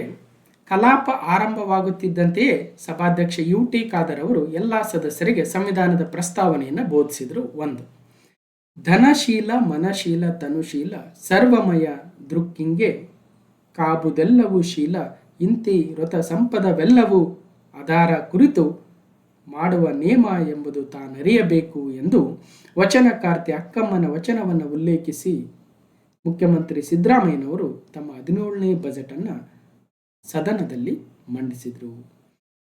ಕಲಾಪ ಆರಂಭವಾಗುತ್ತಿದ್ದಂತೆಯೇ ಸಭಾಧ್ಯಕ್ಷ UT ಖಾದರ್ ಅವರು ಎಲ್ಲ ಸದಸ್ಯರಿಗೆ ಸಂವಿಧಾನದ ಪ್ರಸ್ತಾವನೆಯನ್ನು ಬೋಧಿಸಿದರು. 1. ಧನಶೀಲ ಮನಶೀಲ ತನುಶೀಲ ಸರ್ವಮಯ ದೃಕ್ಕಿಂಗೆ ಕಾಬುದೆಲ್ಲವೂ ಶೀಲ ಇಂತಿ ವ್ರತ ಸಂಪದವೆಲ್ಲವೂ ಆಧಾರ ಕುರಿತು ಮಾಡುವ ನೇಮ ಎಂಬುದು ತಾನರಿಯಬೇಕು ಎಂದು ವಚನಕಾರ್ತಿ ಅಕ್ಕಮ್ಮನ ವಚನವನ್ನು ಉಲ್ಲೇಖಿಸಿ ಮುಖ್ಯಮಂತ್ರಿ ಸಿದ್ದರಾಮಯ್ಯನವರು ತಮ್ಮ 17ನೇ ಬಜೆಟನ್ನು ಸದನದಲ್ಲಿ ಮಂಡಿಸಿದರು.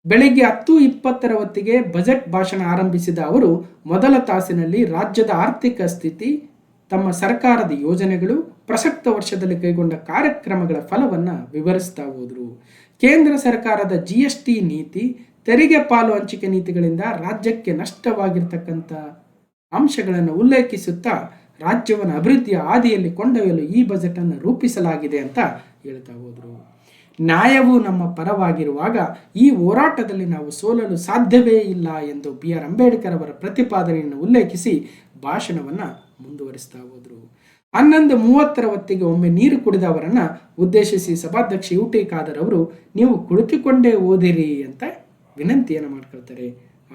ಬೆಳಗ್ಗೆ 10:20 ಹೊತ್ತಿಗೆ ಬಜೆಟ್ ಭಾಷಣ ಆರಂಭಿಸಿದ ಅವರು ಮೊದಲ ತಾಸಿನಲ್ಲಿ ರಾಜ್ಯದ ಆರ್ಥಿಕ ಸ್ಥಿತಿ, ತಮ್ಮ ಸರ್ಕಾರದ ಯೋಜನೆಗಳು, ಪ್ರಸಕ್ತ ವರ್ಷದಲ್ಲಿ ಕೈಗೊಂಡ ಕಾರ್ಯಕ್ರಮಗಳ ಫಲವನ್ನು ವಿವರಿಸ್ತಾ ಹೋದರು. ಕೇಂದ್ರ ಸರ್ಕಾರದ GST ನೀತಿ, ತೆರಿಗೆ ಪಾಲು ಹಂಚಿಕೆ ನೀತಿಗಳಿಂದ ರಾಜ್ಯಕ್ಕೆ ನಷ್ಟವಾಗಿರ್ತಕ್ಕಂಥ ಅಂಶಗಳನ್ನು ಉಲ್ಲೇಖಿಸುತ್ತಾ ರಾಜ್ಯವನ್ನು ಅಭಿವೃದ್ಧಿಯ ಹಾದಿಯಲ್ಲಿ ಕೊಂಡೊಯ್ಯಲು ಈ ಬಜೆಟನ್ನು ರೂಪಿಸಲಾಗಿದೆ ಅಂತ ಹೇಳ್ತಾ ಹೋದರು. ನ್ಯಾಯವು ನಮ್ಮ ಪರವಾಗಿರುವಾಗ ಈ ಹೋರಾಟದಲ್ಲಿ ನಾವು ಸೋಲಲು ಸಾಧ್ಯವೇ ಇಲ್ಲ ಎಂದು BR ಅಂಬೇಡ್ಕರ್ ಅವರ ಪ್ರತಿಪಾದನೆಯನ್ನು ಉಲ್ಲೇಖಿಸಿ ಭಾಷಣವನ್ನು ಮುಂದುವರಿಸ್ತಾ ಹೋದರು. 11:30 ಹೊತ್ತಿಗೆ ಒಮ್ಮೆ ನೀರು ಕುಡಿದವರನ್ನು ಉದ್ದೇಶಿಸಿ ಸಭಾಧ್ಯಕ್ಷ UT ಖಾದರ್ ಅವರು ನೀವು ಕುಳಿತುಕೊಂಡೇ ಓದಿರಿ ಅಂತ ವಿನಂತಿಯನ್ನು ಮಾಡ್ಕೊಳ್ತಾರೆ.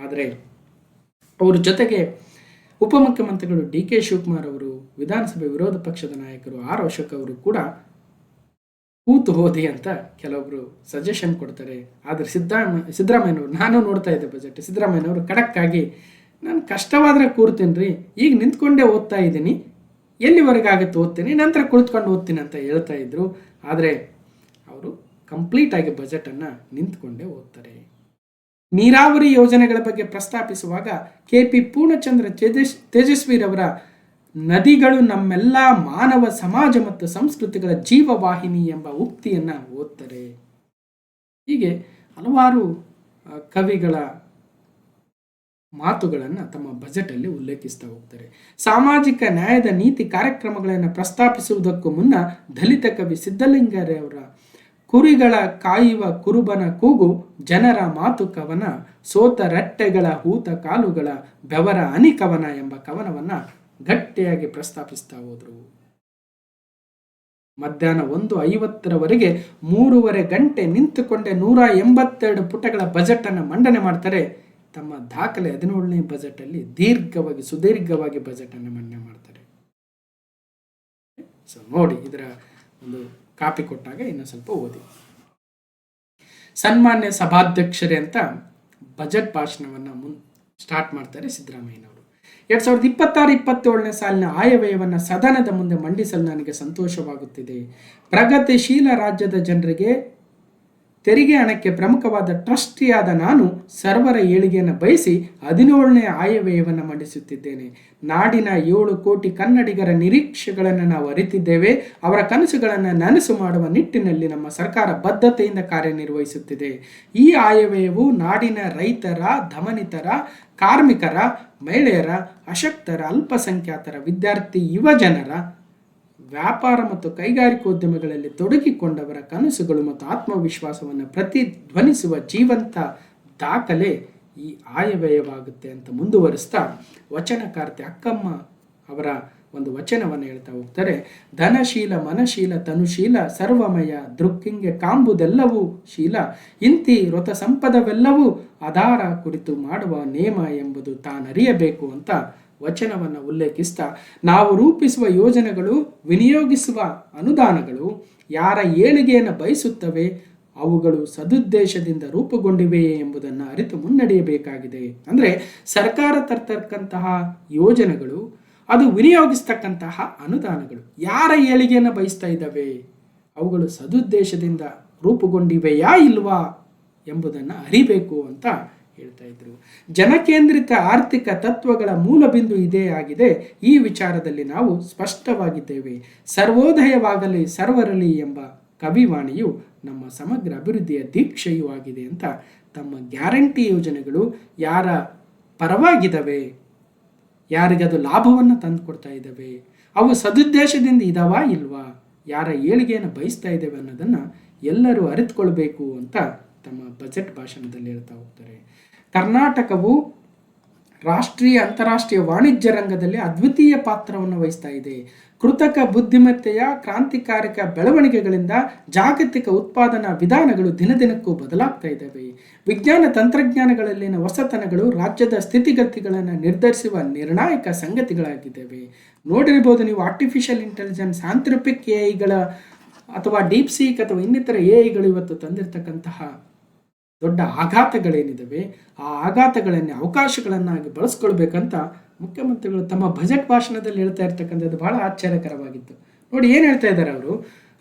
ಆದರೆ ಅವ್ರ ಜೊತೆಗೆ ಉಪಮುಖ್ಯಮಂತ್ರಿಗಳು DK ಶಿವಕುಮಾರ್ ಅವರು, ವಿಧಾನಸಭೆ ವಿರೋಧ ಪಕ್ಷದ ನಾಯಕರು R ಅಶೋಕ್ ಅವರು ಕೂಡ ಕೂತು ಓದಿ ಅಂತ ಕೆಲವೊಬ್ರು ಸಜೆಷನ್ ಕೊಡ್ತಾರೆ. ಆದರೆ ಸಿದ್ದರಾಮಯ್ಯನವರು, ನಾನು ನೋಡ್ತಾ ಇದ್ದೆ ಬಜೆಟ್, ಸಿದ್ದರಾಮಯ್ಯನವರು ಖಡಕ್ಕಾಗಿ ನಾನು ಕಷ್ಟವಾದರೆ ಕೂರ್ತೀನಿ ರೀ, ಈಗ ನಿಂತ್ಕೊಂಡೇ ಓದ್ತಾ ಇದ್ದೀನಿ, ಎಲ್ಲಿವರೆಗೆ ಆಗುತ್ತೆ ಓದ್ತೀನಿ, ನಂತರ ಕುಳಿತುಕೊಂಡು ಓದ್ತೀನಿ ಅಂತ ಹೇಳ್ತಾ ಇದ್ರು. ಆದರೆ ಅವರು ಕಂಪ್ಲೀಟಾಗಿ ಬಜೆಟನ್ನು ನಿಂತ್ಕೊಂಡೇ ಓದ್ತಾರೆ. ನೀರಾವರಿ ಯೋಜನೆಗಳ ಬಗ್ಗೆ ಪ್ರಸ್ತಾಪಿಸುವಾಗ KP ಪೂರ್ಣಚಂದ್ರ ತೇಜಸ್ವಿರವರ ನದಿಗಳು ನಮ್ಮೆಲ್ಲ ಮಾನವ ಸಮಾಜ ಮತ್ತು ಸಂಸ್ಕೃತಿಗಳ ಜೀವವಾಹಿನಿ ಎಂಬ ಉಕ್ತಿಯನ್ನು ಓದ್ತಾರೆ. ಹೀಗೆ ಹಲವಾರು ಕವಿಗಳ ಮಾತುಗಳನ್ನು ತಮ್ಮ ಬಜೆಟಲ್ಲಿ ಉಲ್ಲೇಖಿಸ್ತಾ ಹೋಗ್ತಾರೆ. ಸಾಮಾಜಿಕ ನ್ಯಾಯದ ನೀತಿ ಕಾರ್ಯಕ್ರಮಗಳನ್ನು ಪ್ರಸ್ತಾಪಿಸುವುದಕ್ಕೂ ಮುನ್ನ ದಲಿತ ಕವಿ ಸಿದ್ಧಲಿಂಗರವರ ಕುರಿಗಳ ಕಾಯುವ ಕುರುಬನ ಕೂಗು, ಜನರ ಮಾತು ಕವನ, ಸೋತ ರಟ್ಟೆಗಳ ಹೂತ ಕಾಲುಗಳ ಬೆವರ ಹನಿ ಕವನ ಎಂಬ ಕವನವನ್ನು ಗಟ್ಟಿಯಾಗಿ ಪ್ರಸ್ತಾಪಿಸ್ತಾ ಹೋದರು. ಮಧ್ಯಾಹ್ನ 1:50 3.5 ಗಂಟೆ ನಿಂತುಕೊಂಡೆ 182 ಪುಟಗಳ ಬಜೆಟ್ ಅನ್ನು ಮಂಡನೆ ಮಾಡ್ತಾರೆ. ತಮ್ಮ ದಾಖಲೆ 17ನೇ ಬಜೆಟ್ ಅಲ್ಲಿ ಸುದೀರ್ಘವಾಗಿ ಬಜೆಟ್ ಅನ್ನು ಮಂಡನೆ ಮಾಡ್ತಾರೆ. ಸೊ ನೋಡಿ, ಇದರ ಒಂದು ಕಾಪಿ ಕೊಟ್ಟಾಗ ಇನ್ನು ಸ್ವಲ್ಪ ಓದಿ. ಸನ್ಮಾನ್ಯ ಸಭಾಧ್ಯಕ್ಷರೇ ಅಂತ ಬಜೆಟ್ ಭಾಷಣವನ್ನು ಸ್ಟಾರ್ಟ್ ಮಾಡ್ತಾರೆ ಸಿದ್ದರಾಮಯ್ಯನವರು. 2026-27ನೇ ಸಾಲಿನ ಆಯವ್ಯಯವನ್ನು ಸದನದ ಮುಂದೆ ಮಂಡಿಸಲು ನನಗೆ ಸಂತೋಷವಾಗುತ್ತಿದೆ. ಪ್ರಗತಿಶೀಲ ರಾಜ್ಯದ ಜನರಿಗೆ ತೆರಿಗೆ ಹಣಕ್ಕೆ ಪ್ರಮುಖವಾದ ಟ್ರಸ್ಟಿಯಾದ ನಾನು ಸರ್ವರ ಏಳಿಗೆಯನ್ನು ಬಯಸಿ 17ನೇ ಆಯವ್ಯಯವನ್ನು ಮಂಡಿಸುತ್ತಿದ್ದೇನೆ. ನಾಡಿನ 7 ಕೋಟಿ ಕನ್ನಡಿಗರ ನಿರೀಕ್ಷೆಗಳನ್ನು ನಾವು ಅರಿತಿದ್ದೇವೆ. ಅವರ ಕನಸುಗಳನ್ನು ನನಸು ಮಾಡುವ ನಿಟ್ಟಿನಲ್ಲಿ ನಮ್ಮ ಸರ್ಕಾರ ಬದ್ಧತೆಯಿಂದ ಕಾರ್ಯನಿರ್ವಹಿಸುತ್ತಿದೆ. ಈ ಆಯವ್ಯಯವು ನಾಡಿನ ರೈತರ, ದಮನಿತರ, ಕಾರ್ಮಿಕರ, ಮಹಿಳೆಯರ, ಅಶಕ್ತರ, ಅಲ್ಪಸಂಖ್ಯಾತರ, ವಿದ್ಯಾರ್ಥಿ, ಯುವಜನರ, ವ್ಯಾಪಾರ ಮತ್ತು ಕೈಗಾರಿಕೋದ್ಯಮಗಳಲ್ಲಿ ತೊಡಗಿಕೊಂಡವರ ಕನಸುಗಳು ಮತ್ತು ಆತ್ಮವಿಶ್ವಾಸವನ್ನು ಪ್ರತಿಧ್ವನಿಸುವ ಜೀವಂತ ದಾಖಲೆ ಈ ಆಯವ್ಯಯವಾಗುತ್ತೆ ಅಂತ ಮುಂದುವರಿಸ್ತಾ ವಚನಕಾರ್ತಿ ಅಕ್ಕಮ್ಮ ಅವರ ಒಂದು ವಚನವನ್ನು ಹೇಳ್ತಾ ಹೋಗ್ತಾರೆ. ಧನಶೀಲ, ಮನಶೀಲ, ತನುಶೀಲ, ಸರ್ವಮಯ ದೃಕ್ಕಿಂಗೆ ಕಾಂಬುದೆಲ್ಲವೂ ಶೀಲ, ಇಂತಿ ವೃತ ಸಂಪದವೆಲ್ಲವೂ ಆಧಾರ ಕುರಿತು ಮಾಡುವ ನೇಮ ಎಂಬುದು ತಾನರಿಯಬೇಕು ಅಂತ ವಚನವನ್ನು ಉಲ್ಲೇಖಿಸ್ತಾ, ನಾವು ರೂಪಿಸುವ ಯೋಜನೆಗಳು, ವಿನಿಯೋಗಿಸುವ ಅನುದಾನಗಳು ಯಾರ ಏಳಿಗೆಯನ್ನು ಬಯಸುತ್ತವೆ, ಅವುಗಳು ಸದುದ್ದೇಶದಿಂದ ರೂಪುಗೊಂಡಿವೆಯೇ ಎಂಬುದನ್ನು ಅರಿತು ಮುನ್ನಡೆಯಬೇಕಾಗಿದೆ. ಅಂದರೆ ಸರ್ಕಾರ ತರ್ತಕ್ಕಂತಹ ಯೋಜನೆಗಳು, ಅದು ವಿನಿಯೋಗಿಸ್ತಕ್ಕಂತಹ ಅನುದಾನಗಳು ಯಾರ ಏಳಿಗೆಯನ್ನು ಬಯಸ್ತಾ ಇದ್ದಾವೆ, ಅವುಗಳು ಸದುದ್ದೇಶದಿಂದ ರೂಪುಗೊಂಡಿವೆಯಾ ಇಲ್ವಾ ಎಂಬುದನ್ನು ಅರಿಬೇಕು ಅಂತ ಹೇಳ್ತಾ ಇದ್ರು. ಜನಕೇಂದ್ರಿತ ಆರ್ಥಿಕ ತತ್ವಗಳ ಮೂಲಬಿಂದು ಇದೇ ಆಗಿದೆ. ಈ ವಿಚಾರದಲ್ಲಿ ನಾವು ಸ್ಪಷ್ಟವಾಗಿದ್ದೇವೆ. ಸರ್ವೋದಯವಾಗಲಿ ಸರ್ವರಲಿ ಎಂಬ ಕವಿವಾಣಿಯು ನಮ್ಮ ಸಮಗ್ರ ಅಭಿವೃದ್ಧಿಯ ದೀಕ್ಷೆಯೂ ಆಗಿದೆ ಅಂತ ತಮ್ಮ ಗ್ಯಾರಂಟಿ ಯೋಜನೆಗಳು ಯಾರ ಪರವಾಗಿದ್ದಾವೆ, ಯಾರಿಗದು ಲಾಭವನ್ನು ತಂದುಕೊಡ್ತಾ ಇದ್ದಾವೆ, ಅವು ಸದುದ್ದೇಶದಿಂದ ಇದಾವಾ ಇಲ್ವಾ, ಯಾರ ಏಳಿಗೆಯನ್ನು ಬಯಸ್ತಾ ಇದ್ದೇವೆ ಅನ್ನೋದನ್ನು ಎಲ್ಲರೂ ಅರಿತುಕೊಳ್ಬೇಕು ಅಂತ ತಮ್ಮ ಬಜೆಟ್ ಭಾಷಣದಲ್ಲಿ ಹೇಳ್ತಾ ಹೋಗ್ತಾರೆ. ಕರ್ನಾಟಕವು ರಾಷ್ಟ್ರೀಯ ಅಂತಾರಾಷ್ಟ್ರೀಯ ವಾಣಿಜ್ಯ ರಂಗದಲ್ಲಿ ಅದ್ವಿತೀಯ ಪಾತ್ರವನ್ನು ವಹಿಸ್ತಾ ಇದೆ. ಕೃತಕ ಬುದ್ಧಿಮತ್ತೆಯ ಕ್ರಾಂತಿಕಾರಕ ಬೆಳವಣಿಗೆಗಳಿಂದ ಜಾಗತಿಕ ಉತ್ಪಾದನಾ ವಿಧಾನಗಳು ದಿನದಿನಕ್ಕೂ ಬದಲಾಗ್ತಾ ಇದ್ದಾವೆ. ವಿಜ್ಞಾನ ತಂತ್ರಜ್ಞಾನಗಳಲ್ಲಿನ ಹೊಸತನಗಳು ರಾಜ್ಯದ ಸ್ಥಿತಿಗತಿಗಳನ್ನು ನಿರ್ಧರಿಸುವ ನಿರ್ಣಾಯಕ ಸಂಗತಿಗಳಾಗಿದ್ದಾವೆ. ನೋಡಿರ್ಬೋದು ನೀವು, ಆರ್ಟಿಫಿಷಿಯಲ್ ಇಂಟೆಲಿಜೆನ್ಸ್, ಆಂಥ್ರೋಪಿಕ್ ಎಐಗಳ ಅಥವಾ ಡೀಪ್ಸೀಕ್ ಅಥವಾ ಇನ್ನಿತರ ಎಐಗಳು ಇವತ್ತು ತಂದಿರತಕ್ಕಂತಹ ದೊಡ್ಡ ಆಘಾತಗಳೇನಿದ್ದಾವೆ, ಆ ಆಘಾತಗಳನ್ನೇ ಅವಕಾಶಗಳನ್ನಾಗಿ ಬಳಸ್ಕೊಳ್ಬೇಕಂತ ಮುಖ್ಯಮಂತ್ರಿಗಳು ತಮ್ಮ ಬಜೆಟ್ ಭಾಷಣದಲ್ಲಿ ಹೇಳ್ತಾ ಇರ್ತಕ್ಕಂಥದ್ದು ಬಹಳ ಆಶ್ಚರ್ಯಕರವಾಗಿತ್ತು. ನೋಡಿ ಏನು ಹೇಳ್ತಾ ಇದ್ದಾರೆ ಅವರು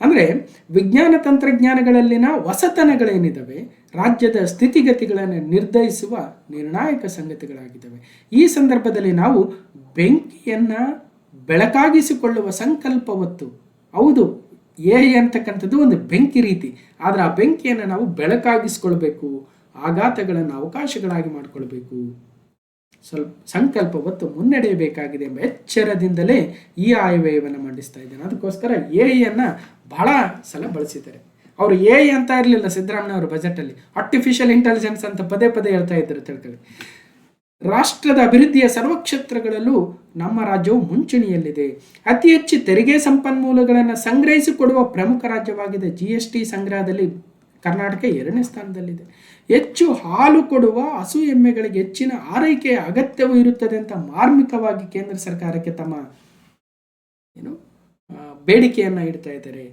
ಅಂದರೆ, ವಿಜ್ಞಾನ ತಂತ್ರಜ್ಞಾನಗಳಲ್ಲಿನ ಹೊಸತನಗಳೇನಿದ್ದಾವೆ ರಾಜ್ಯದ ಸ್ಥಿತಿಗತಿಗಳನ್ನು ನಿರ್ಧರಿಸುವ ನಿರ್ಣಾಯಕ ಸಂಗತಿಗಳಾಗಿದ್ದಾವೆ. ಈ ಸಂದರ್ಭದಲ್ಲಿ ನಾವು ಬೆಂಕಿಯನ್ನು ಬೆಳಕಾಗಿಸಿಕೊಳ್ಳುವ ಸಂಕಲ್ಪ ಹೊತ್ತು. ಹೌದು, ಎ ಅಂತಕ್ಕಂಥದ್ದು ಒಂದು ಬೆಂಕಿ ರೀತಿ, ಆದರೆ ಆ ಬೆಂಕಿಯನ್ನು ನಾವು ಬೆಳಕಾಗಿಸ್ಕೊಳ್ಬೇಕು, ಆಘಾತಗಳನ್ನು ಅವಕಾಶಗಳಾಗಿ ಮಾಡಿಕೊಳ್ಬೇಕು, ಸ್ವಲ್ಪ ಸಂಕಲ್ಪ ಹೊತ್ತು ಮುನ್ನಡೆಯಬೇಕಾಗಿದೆ ಎಂಬ ಎಚ್ಚರದಿಂದಲೇ ಈ ಆಯವ್ಯಯವನ್ನು ಮಂಡಿಸ್ತಾ ಇದ್ದೇನೆ. ಅದಕ್ಕೋಸ್ಕರ ಎಯನ್ನು ಬಹಳ ಸಲ ಬಳಸಿದ್ದಾರೆ. ಅವರು ಅಂತ ಇರಲಿಲ್ಲ ಸಿದ್ದರಾಮಯ್ಯ ಅವರ ಬಜೆಟಲ್ಲಿ, ಆರ್ಟಿಫಿಷಿಯಲ್ ಇಂಟೆಲಿಜೆನ್ಸ್ ಅಂತ ಪದೇ ಪದೇ ಹೇಳ್ತಾ ಇದ್ದಾರೆ. ತಿಳ್ಕೊಳ್ಳಿ, ರಾಷ್ಟ್ರದ ಅಭಿವೃದ್ಧಿಯ ಸರ್ವಕ್ಷೇತ್ರಗಳಲ್ಲೂ ನಮ್ಮ ರಾಜ್ಯವು ಮುಂಚೂಣಿಯಲ್ಲಿದೆ. ಅತಿ ಹೆಚ್ಚು ತೆರಿಗೆ ಸಂಪನ್ಮೂಲಗಳನ್ನು ಸಂಗ್ರಹಿಸಿಕೊಡುವ ಪ್ರಮುಖ ರಾಜ್ಯವಾಗಿದೆ. GST ಸಂಗ್ರಹದಲ್ಲಿ ಕರ್ನಾಟಕ 2ನೇ ಸ್ಥಾನದಲ್ಲಿದೆ. ಹೆಚ್ಚು ಹಾಲು ಕೊಡುವ ಹಸು ಎಮ್ಮೆಗಳಿಗೆ ಹೆಚ್ಚಿನ ಆರೈಕೆಯ ಅಗತ್ಯವೂ ಇರುತ್ತದೆ ಅಂತ ಮಾರ್ಮಿಕವಾಗಿ ಕೇಂದ್ರ ಸರ್ಕಾರಕ್ಕೆ ತಮ್ಮ ಬೇಡಿಕೆಯನ್ನು ಇಡ್ತಾ ಇದ್ದಾರೆ.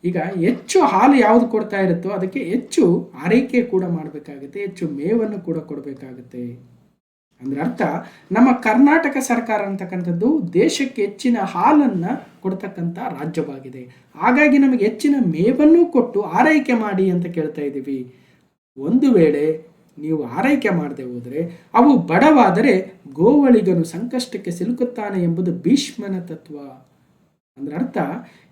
ಈಗ ಹೆಚ್ಚು ಹಾಲು ಯಾವುದು ಕೊಡ್ತಾ ಇರುತ್ತೋ ಅದಕ್ಕೆ ಹೆಚ್ಚು ಆರೈಕೆ ಕೂಡ ಮಾಡಬೇಕಾಗುತ್ತೆ, ಹೆಚ್ಚು ಮೇವನ್ನು ಕೂಡ ಕೊಡಬೇಕಾಗುತ್ತೆ. ಅಂದ್ರೆ ಅರ್ಥ, ನಮ್ಮ ಕರ್ನಾಟಕ ಸರ್ಕಾರ ಅಂತಕ್ಕಂಥದ್ದು ದೇಶಕ್ಕೆ ಹೆಚ್ಚಿನ ಹಾಲನ್ನು ಕೊಡ್ತಕ್ಕಂಥ ರಾಜ್ಯವಾಗಿದೆ. ಹಾಗಾಗಿ ನಮಗೆ ಹೆಚ್ಚಿನ ಮೇವನ್ನು ಕೊಟ್ಟು ಆರೈಕೆ ಮಾಡಿ ಅಂತ ಕೇಳ್ತಾ ಇದ್ದೀವಿ. ಒಂದು ವೇಳೆ ನೀವು ಆರೈಕೆ ಮಾಡದೆ ಹೋದರೆ ಅವು ಬಡವಾದರೆ ಗೋವಳಿಗನು ಸಂಕಷ್ಟಕ್ಕೆ ಸಿಲುಕುತ್ತಾನೆ ಎಂಬುದು ಭೀಷ್ಮನ ತತ್ವ. ಅಂದ್ರೆ ಅರ್ಥ,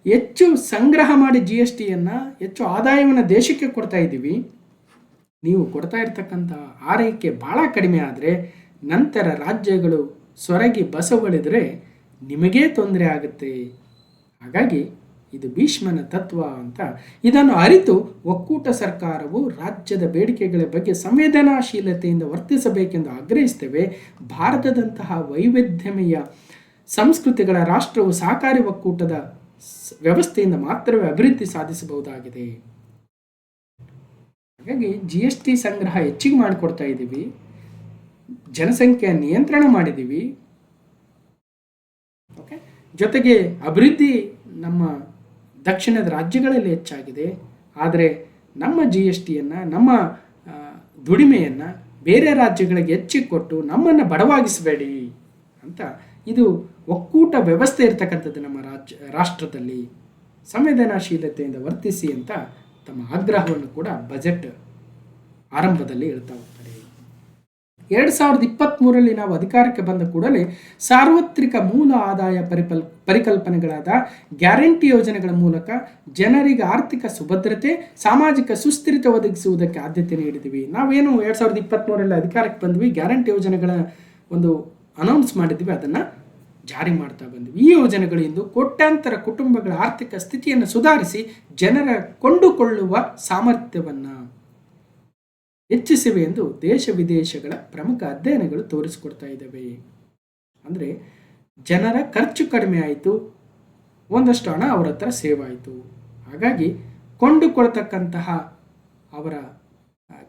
ಹೆಚ್ಚು ಸಂಗ್ರಹ ಮಾಡಿ GSTಯನ್ನು, ಹೆಚ್ಚು ಆದಾಯವನ್ನು ದೇಶಕ್ಕೆ ಕೊಡ್ತಾ ಇದ್ದೀವಿ, ನೀವು ಕೊಡ್ತಾ ಇರ್ತಕ್ಕಂಥ ಆರೈಕೆ ಭಾಳ ಕಡಿಮೆ ಆದರೆ ನಂತರ ರಾಜ್ಯಗಳು ಸೊರಗಿ ಬಸವಳಿದರೆ ನಿಮಗೇ ತೊಂದರೆ ಆಗುತ್ತೆ. ಹಾಗಾಗಿ ಇದು ಭೀಷ್ಮನ ತತ್ವ ಅಂತ. ಇದನ್ನು ಅರಿತು ಒಕ್ಕೂಟ ಸರ್ಕಾರವು ರಾಜ್ಯದ ಬೇಡಿಕೆಗಳ ಬಗ್ಗೆ ಸಂವೇದನಾಶೀಲತೆಯಿಂದ ವರ್ತಿಸಬೇಕೆಂದು ಆಗ್ರಹಿಸ್ತೇವೆ. ಭಾರತದಂತಹ ವೈವಿಧ್ಯಮಯ ಸಂಸ್ಕೃತಿಗಳ ರಾಷ್ಟ್ರವು ಸಹಕಾರಿ ಒಕ್ಕೂಟದ ವ್ಯವಸ್ಥೆಯಿಂದ ಮಾತ್ರವೇ ಅಭಿವೃದ್ಧಿ ಸಾಧಿಸಬಹುದಾಗಿದೆ. ಹಾಗಾಗಿ GST ಸಂಗ್ರಹ ಹೆಚ್ಚಿಗೆ ಮಾಡಿಕೊಡ್ತಾ ಇದ್ದೀವಿ, ಜನಸಂಖ್ಯೆ ನಿಯಂತ್ರಣ ಮಾಡಿದ್ದೀವಿ, ಓಕೆ, ಜೊತೆಗೆ ಅಭಿವೃದ್ಧಿ ನಮ್ಮ ದಕ್ಷಿಣದ ರಾಜ್ಯಗಳಲ್ಲಿ ಹೆಚ್ಚಾಗಿದೆ. ಆದರೆ ನಮ್ಮ GSTಯನ್ನು, ನಮ್ಮ ದುಡಿಮೆಯನ್ನು ಬೇರೆ ರಾಜ್ಯಗಳಿಗೆ ಹೆಚ್ಚಿಗೆ ಕೊಟ್ಟು ನಮ್ಮನ್ನು ಬಡವಾಗಿಸಬೇಡಿ ಅಂತ, ಇದು ಒಕ್ಕೂಟ ವ್ಯವಸ್ಥೆ ಇರ್ತಕ್ಕಂಥದ್ದು ನಮ್ಮ ರಾಷ್ಟ್ರದಲ್ಲಿ, ಸಂವೇದನಾಶೀಲತೆಯಿಂದ ವರ್ತಿಸಿ ಅಂತ ತಮ್ಮ ಆಗ್ರಹವನ್ನು ಕೂಡ ಬಜೆಟ್ ಆರಂಭದಲ್ಲಿ ಹೇಳ್ತಾ ಹೋಗ್ತಾರೆ. 2023ರಲ್ಲಿ ನಾವು ಅಧಿಕಾರಕ್ಕೆ ಬಂದ ಕೂಡಲೇ ಸಾರ್ವತ್ರಿಕ ಮೂಲ ಆದಾಯ ಪರಿಕಲ್ಪನೆಗಳಾದ ಗ್ಯಾರಂಟಿ ಯೋಜನೆಗಳ ಮೂಲಕ ಜನರಿಗೆ ಆರ್ಥಿಕ ಸುಭದ್ರತೆ, ಸಾಮಾಜಿಕ ಸುಸ್ಥಿರತೆ ಒದಗಿಸುವುದಕ್ಕೆ ಆದ್ಯತೆ ನೀಡಿದ್ದೀವಿ. ನಾವೇನು 2023ರಲ್ಲಿ ಅಧಿಕಾರಕ್ಕೆ ಬಂದ್ವಿ, ಗ್ಯಾರಂಟಿ ಯೋಜನೆಗಳ ಒಂದು ಅನೌನ್ಸ್ ಮಾಡಿದ್ವಿ, ಅದನ್ನು ಜಾರಿ ಮಾಡ್ತಾ ಬಂದ್ವಿ. ಈ ಯೋಜನೆಗಳು ಇಂದು ಕೋಟ್ಯಾಂತರ ಕುಟುಂಬಗಳ ಆರ್ಥಿಕ ಸ್ಥಿತಿಯನ್ನು ಸುಧಾರಿಸಿ ಜನರ ಕೊಂಡುಕೊಳ್ಳುವ ಸಾಮರ್ಥ್ಯವನ್ನು ಹೆಚ್ಚಿಸಿವೆ ಎಂದು ದೇಶ ವಿದೇಶಗಳ ಪ್ರಮುಖ ಅಧ್ಯಯನಗಳು ತೋರಿಸಿಕೊಡ್ತಾ ಇದ್ದಾವೆ. ಅಂದರೆ ಜನರ ಖರ್ಚು ಕಡಿಮೆ ಆಯಿತು, ಒಂದಷ್ಟು ಹಣ ಅವರ ಹತ್ರ ಸೇವ್ ಆಯಿತು. ಹಾಗಾಗಿ ಕೊಂಡುಕೊಳ್ತಕ್ಕಂತಹ ಅವರ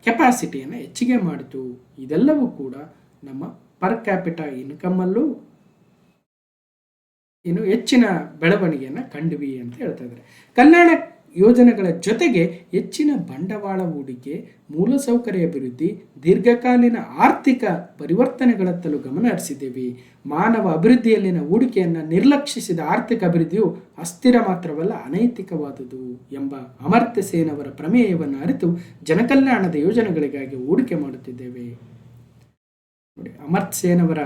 ಕೆಪಾಸಿಟಿಯನ್ನು ಹೆಚ್ಚಿಗೆ ಮಾಡಿತು. ಇದೆಲ್ಲವೂ ಕೂಡ ನಮ್ಮ ಪರ್ ಕ್ಯಾಪಿಟಲ್ ಇನ್ಕಮ್ಮಲ್ಲೂ ಹೆಚ್ಚಿನ ಬೆಳವಣಿಗೆಯನ್ನು ಕಂಡ್ವಿ ಅಂತ ಹೇಳ್ತಾ ಇದ್ದಾರೆ. ಕಲ್ಯಾಣ ಯೋಜನೆಗಳ ಜೊತೆಗೆ ಹೆಚ್ಚಿನ ಬಂಡವಾಳ ಹೂಡಿಕೆ, ಮೂಲಸೌಕರ್ಯ ಅಭಿವೃದ್ಧಿ, ದೀರ್ಘಕಾಲೀನ ಆರ್ಥಿಕ ಪರಿವರ್ತನೆಗಳತ್ತಲೂ ಗಮನ ಹರಿಸಿದ್ದೇವೆ. ಮಾನವ ಅಭಿವೃದ್ಧಿಯಲ್ಲಿನ ಹೂಡಿಕೆಯನ್ನು ನಿರ್ಲಕ್ಷಿಸಿದ ಆರ್ಥಿಕ ಅಭಿವೃದ್ಧಿಯು ಅಸ್ಥಿರ ಮಾತ್ರವಲ್ಲ, ಅನೈತಿಕವಾದುದು ಎಂಬ ಅಮರ್ತ್ಯ ಸೇನ್ ಅವರ ಪ್ರಮೇಯವನ್ನು ಅರಿತು ಜನಕಲ್ಯಾಣದ ಯೋಜನೆಗಳಿಗಾಗಿ ಹೂಡಿಕೆ ಮಾಡುತ್ತಿದ್ದೇವೆ. ನೋಡಿ, ಅಮರ್ತ್ಯ ಸೇನ್ ಅವರ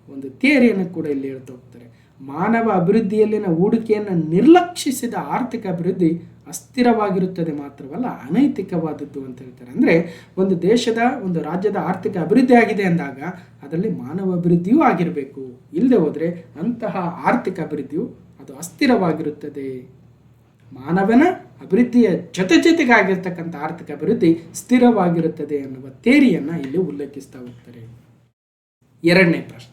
ಒಂದು ಥಿಯರಿಯನ್ನು ಕೂಡ ಇಲ್ಲಿ ಹೇಳ್ತಾ ಹೋಗ್ತಾರೆ. ಮಾನವ ಅಭಿವೃದ್ಧಿಯಲ್ಲಿನ ಹೂಡಿಕೆಯನ್ನು ನಿರ್ಲಕ್ಷಿಸಿದ ಆರ್ಥಿಕ ಅಭಿವೃದ್ಧಿ ಅಸ್ಥಿರವಾಗಿರುತ್ತದೆ ಮಾತ್ರವಲ್ಲ, ಅನೈತಿಕವಾದದ್ದು ಅಂತ ಹೇಳ್ತಾರೆ. ಅಂದರೆ ಒಂದು ದೇಶದ, ಒಂದು ರಾಜ್ಯದ ಆರ್ಥಿಕ ಅಭಿವೃದ್ಧಿ ಆಗಿದೆ ಅಂದಾಗ ಅದರಲ್ಲಿ ಮಾನವ ಅಭಿವೃದ್ಧಿಯೂ ಆಗಿರಬೇಕು. ಇಲ್ಲದೆ ಹೋದರೆ ಅಂತಹ ಆರ್ಥಿಕ ಅಭಿವೃದ್ಧಿಯು ಅದು ಅಸ್ಥಿರವಾಗಿರುತ್ತದೆ. ಮಾನವನ ಅಭಿವೃದ್ಧಿಯ ಜೊತೆಗಾಗಿರ್ತಕ್ಕಂಥ ಆರ್ಥಿಕ ಅಭಿವೃದ್ಧಿ ಸ್ಥಿರವಾಗಿರುತ್ತದೆ ಅನ್ನುವ ಥಿಯರಿಯನ್ನು ಇಲ್ಲಿ ಉಲ್ಲೇಖಿಸ್ತಾ ಹೋಗ್ತಾರೆ. ಎರಡನೇ ಪ್ರಶ್ನೆ,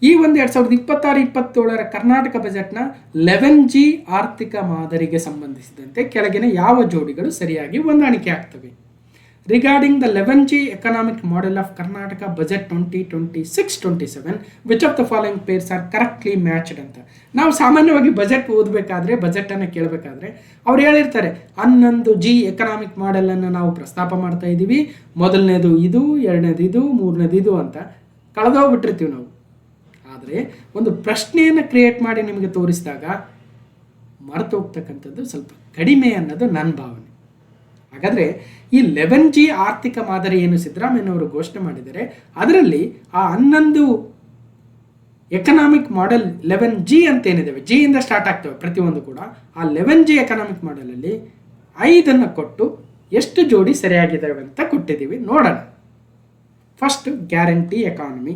ಈ ಒಂದು 2026-27 ಕರ್ನಾಟಕ ಬಜೆಟ್ನ 11G ಆರ್ಥಿಕ ಮಾದರಿಗೆ ಸಂಬಂಧಿಸಿದಂತೆ ಕೆಳಗಿನ ಯಾವ ಜೋಡಿಗಳು ಸರಿಯಾಗಿ ಹೊಂದಾಣಿಕೆ ಆಗ್ತವೆ? Regarding the 11G economic model of Karnataka budget 2026-27 which of the following pairs are correctly matched ಅಂತ. ನಾವು ಸಾಮಾನ್ಯವಾಗಿ ಬಜೆಟ್ ಓದಬೇಕಾದ್ರೆ, ಬಜೆಟನ್ನು ಕೇಳಬೇಕಾದ್ರೆ ಅವ್ರು ಹೇಳಿರ್ತಾರೆ 11G ಎಕನಾಮಿಕ್ ಮಾಡೆಲನ್ನು ನಾವು ಪ್ರಸ್ತಾಪ ಮಾಡ್ತಾ ಇದ್ದೀವಿ, ಮೊದಲನೇದು ಇದು, ಎರಡನೇದು ಇದು, ಮೂರನೇದು ಇದು ಅಂತ ಕಳೆದೋಗ್ಬಿಟ್ಟಿರ್ತೀವಿ ನಾವು. ಆದರೆ ಒಂದು ಪ್ರಶ್ನೆಯನ್ನು ಕ್ರಿಯೇಟ್ ಮಾಡಿ ನಿಮಗೆ ತೋರಿಸಿದಾಗ ಮರೆತು ಹೋಗ್ತಕ್ಕಂಥದ್ದು ಸ್ವಲ್ಪ ಕಡಿಮೆ ಅನ್ನೋದು ನನ್ನ ಭಾವನೆ. ಹಾಗಾದರೆ ಈ 11G ಆರ್ಥಿಕ ಮಾದರಿ ಏನು ಸಿದ್ದರಾಮಯ್ಯನವರು ಘೋಷಣೆ ಮಾಡಿದ್ದಾರೆ, ಅದರಲ್ಲಿ ಆ 11 ಎಕನಾಮಿಕ್ ಮಾಡೆಲ್ 11G ಅಂತ ಏನಿದ್ದಾವೆ, ಜಿ ಇಂದ ಸ್ಟಾರ್ಟ್ ಆಗ್ತವೆ ಪ್ರತಿಯೊಂದು ಕೂಡ. ಆ 11G ಎಕನಾಮಿಕ್ ಮಾಡೆಲಲ್ಲಿ 5 ಕೊಟ್ಟು ಎಷ್ಟು ಜೋಡಿ ಸರಿಯಾಗಿದ್ದಾವೆ ಅಂತ ಕೊಟ್ಟಿದ್ದೀವಿ, ನೋಡೋಣ. First guarantee economy,